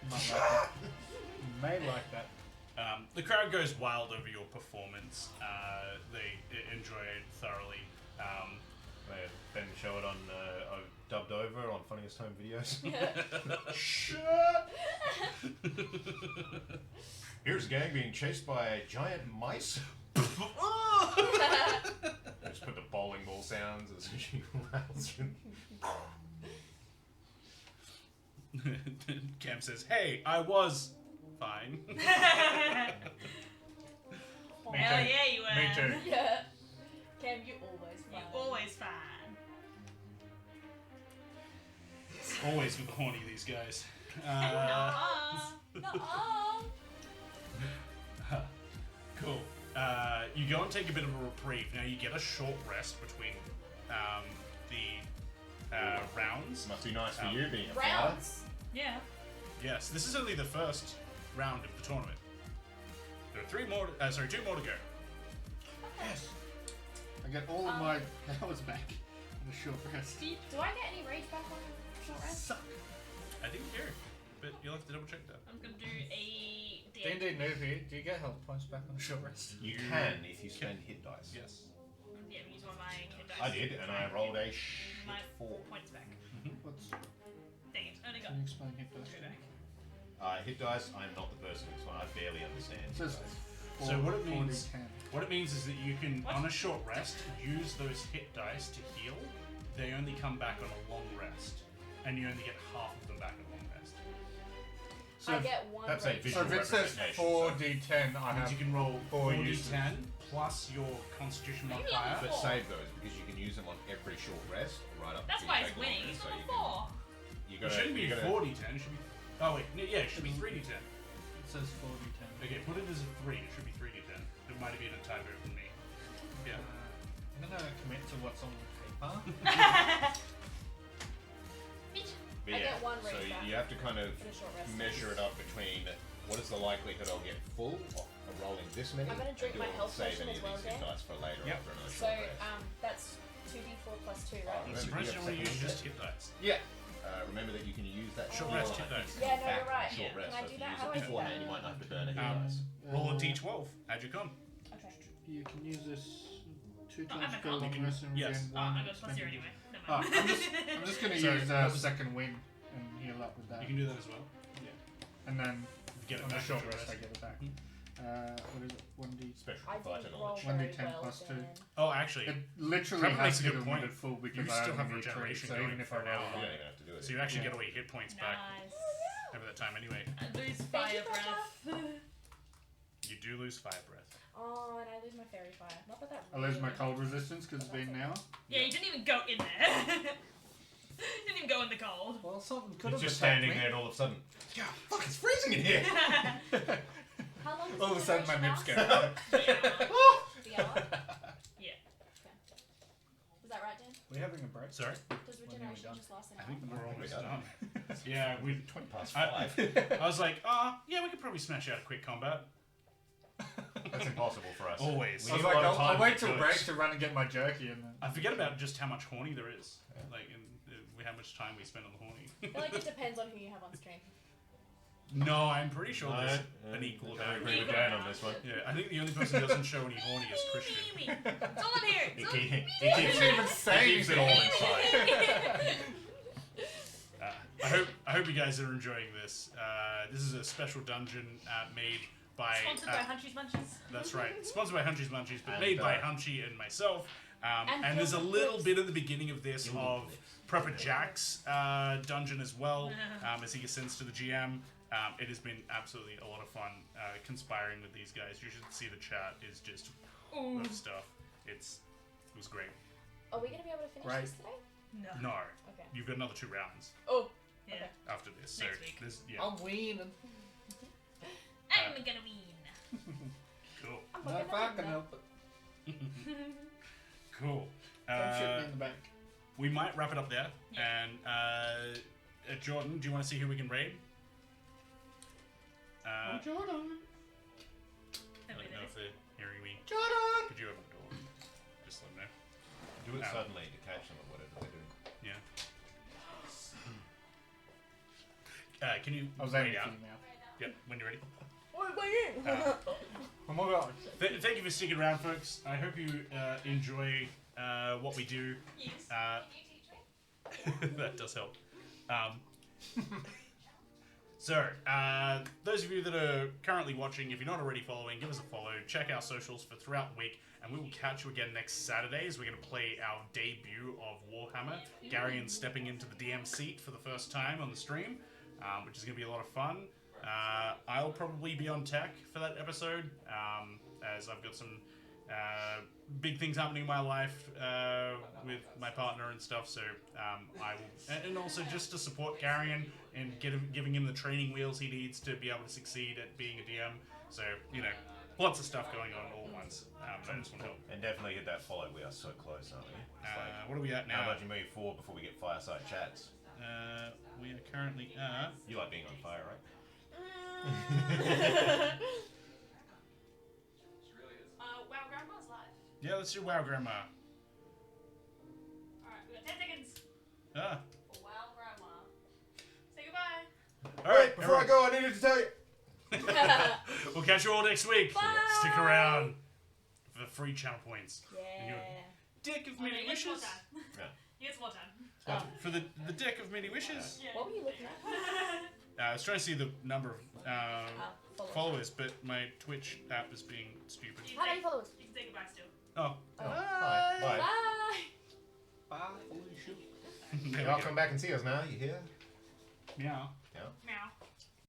Might like that. May like that. The crowd goes wild over your performance. They enjoy it thoroughly. They then show it on dubbed over on Funniest Home Videos. Here's a gang being chased by giant mice. Just put the bowling ball sounds as she rattles through. Cam says, "Hey, I was fine." Hell yeah, you were. Me too. Yeah. Cam, you always fine. You always fine. Always with the horny, these guys. Nuh-uh. Nuh-uh. Cool. You go and take a bit of a reprieve. Now you get a short rest between the rounds. Must be nice for you being a fighter. Rounds. Yeah. Yes, this is only the first round of the tournament. There are two more to go. Yes. I get all of my powers back in a short rest. Do I get any rage back on short rest? I think you do, but you'll have to double check that. I'm gonna do a D&D noob here. Do you get health points back on a short rest? You can if you spend hit dice. Yes. Yeah, use one of my hit dice. I did, and I rolled a shit My 4. points back. What's, Dang it, only got can you explain hit dice? three back. Hit dice, I'm not the person who's one. I barely understand. It says So what it means- 40, 10. What it means is that you can, What? on a short rest, use those hit dice to heal. They only come back on a long rest, and you only get half of them back on a long rest. So I get one that's a rage. visual So if it says representation, 4d10, I Means have you can roll 4 4d10 uses. plus your Constitution Maybe modifier. But save those because you can use them on every short rest right up That's to why your he's regular winning. rest, He's so level you can, 4. you You It gotta. shouldn't be you gotta, 4d10. It should be. Oh wait, yeah, it should be 3d10. It says 4d10. Okay, put it as a 3. It should be 3d10. It might have been a typo from me. Yeah. I'm gonna commit to what's on the paper. But I yeah, get one so raise back you have to kind of for the short rest. measure it up between what is the likelihood I'll get full of rolling this many. I'm gonna drink and my do I health save potion any as of well, these hit Dan. dice for later Yep. after another So short rest. that's 2d4 plus 2, right? I'm Remember, surprised you you have only use second just hit. hit dice. Yeah. Remember that you can use that Short short rest rest. hit dice. Yeah, no, you're right. Short Can rest. I So do if that? you How use do I it do beforehand, that? you might not have to burn a hit Um, dice. Roll a d12. Add your con. Okay. You can use this 2 Oh, times I'm for a long con. rest and Yes. regain Oh, I 1. got plus 0 anyway. Never Oh, mind. I'm just gonna So, use what was- second win and heal up with that. You can do that as well. And then Get it on the back. short short rest, I get it back. What is it? 1d. Special I fighter didn't roll knowledge. One very D10 well, plus 2. Dan. Oh, actually, It literally Trevor has makes a to good do point. with full because You I still only have need 3, regeneration so going even if for I an roll hour. You don't high. even have to do it. so you actually Yeah. get all your hit points back Nice. over that time anyway. I lose Thank fire you, breath. You do lose fire breath. Oh, and I lose my fairy fire. Not that that I lose my really- cold resistance because it's been now. Yeah, you didn't even go in there. You didn't even go in the cold. Well, something could He's have just attacked standing me. there and all of a sudden, yeah, fuck, it's freezing in here. How long does All of a sudden, my nips go. The hour? Yeah. Is that right, Dan? We're having a break. Sorry, Does When are we regeneration done? just last an I hour? think we're almost done. done. Yeah, we. 20 past I- 5. I was like, yeah, we could probably smash out a quick combat. That's impossible for us. Always. I was need a like, lot of I'll time wait for till jokes. break to run and get my jerky and then. I forget about just how much horny there is. Like, and how much time we spend on the horny. I feel like it depends on who you have on stream. No, I'm pretty sure No, there's yeah, an equal I amount. agree with Dan on this one. Yeah, I think the only person who doesn't show any horny is Christian. That's all I'm hearing. He, It's all- he, He keeps, didn't even say he keeps it all inside. I hope you guys are enjoying this. This is a special dungeon made by. Sponsored by Hunchies Munchies. That's right, sponsored by Hunchies Munchies, but And, made by Hunchy and myself. And there's a little bit at the beginning of this of Prepper Jack's dungeon as well, as he ascends to the GM. It has been absolutely a lot of fun conspiring with these guys. You should see the chat is just Ooh. of stuff. It was great. Are we going to be able to finish Right. this today? No. No, Okay. you've got another 2 rounds Oh, Yeah. Okay. after this. So Next week. there's yeah, I'm weaning. I'm gonna win. cool, I'm No, looking if I at can it. help it. cool. Don't shoot me in the back. We might wrap it up there. Yeah. And Jordan, do you want to see who we can raid? Jordan. I don't know if they're hearing me. Jordan. Could you open the door? Just let them know. Do it suddenly to catch them or whatever they're doing. Can you I was raid aiming for out? you now. Yep, when you're ready. Oh my god. Thank you for sticking around, folks. I hope you enjoy what we do. Yes. That does help. So, those of you that are currently watching, if you're not already following, give us a follow. Check our socials for throughout the week, and we will catch you again next Saturday as we're going to play our debut of Warhammer. Garion's stepping into the DM seat for the first time on the stream, which is going to be a lot of fun. I'll probably be on tech for that episode, as I've got some big things happening in my life with my partner and stuff. So I will, and also just to support Garion and giving him the training wheels he needs to be able to succeed at being a DM. So lots of stuff going on all at once. I just want to help. And definitely hit that follow. We are so close, aren't we? It's like, What are we at how now? much you move forward before we get fireside chats? We are currently at. You like being on fire, right? Wow, Grandma's live. Yeah, let's do WoW Grandma. Alright, we got 10 seconds. Ah. For Wow, Grandma. Say goodbye. All right, Before I go, I needed to tell you. We'll catch you all next week. Bye. Stick around for the free channel points. Yeah. Dick of Oh, many you get some more wishes. time. Yeah. You get some more time. For the deck of many wishes. Yeah. What were you looking at? I was trying to see the number of Followers. followers, but my Twitch app is being stupid. You How can many followers? you can say goodbye still. Oh. Bye. Bye. Bye. Bye. Holy shit. There we Y'all go. come back and see us now. You hear? Meow.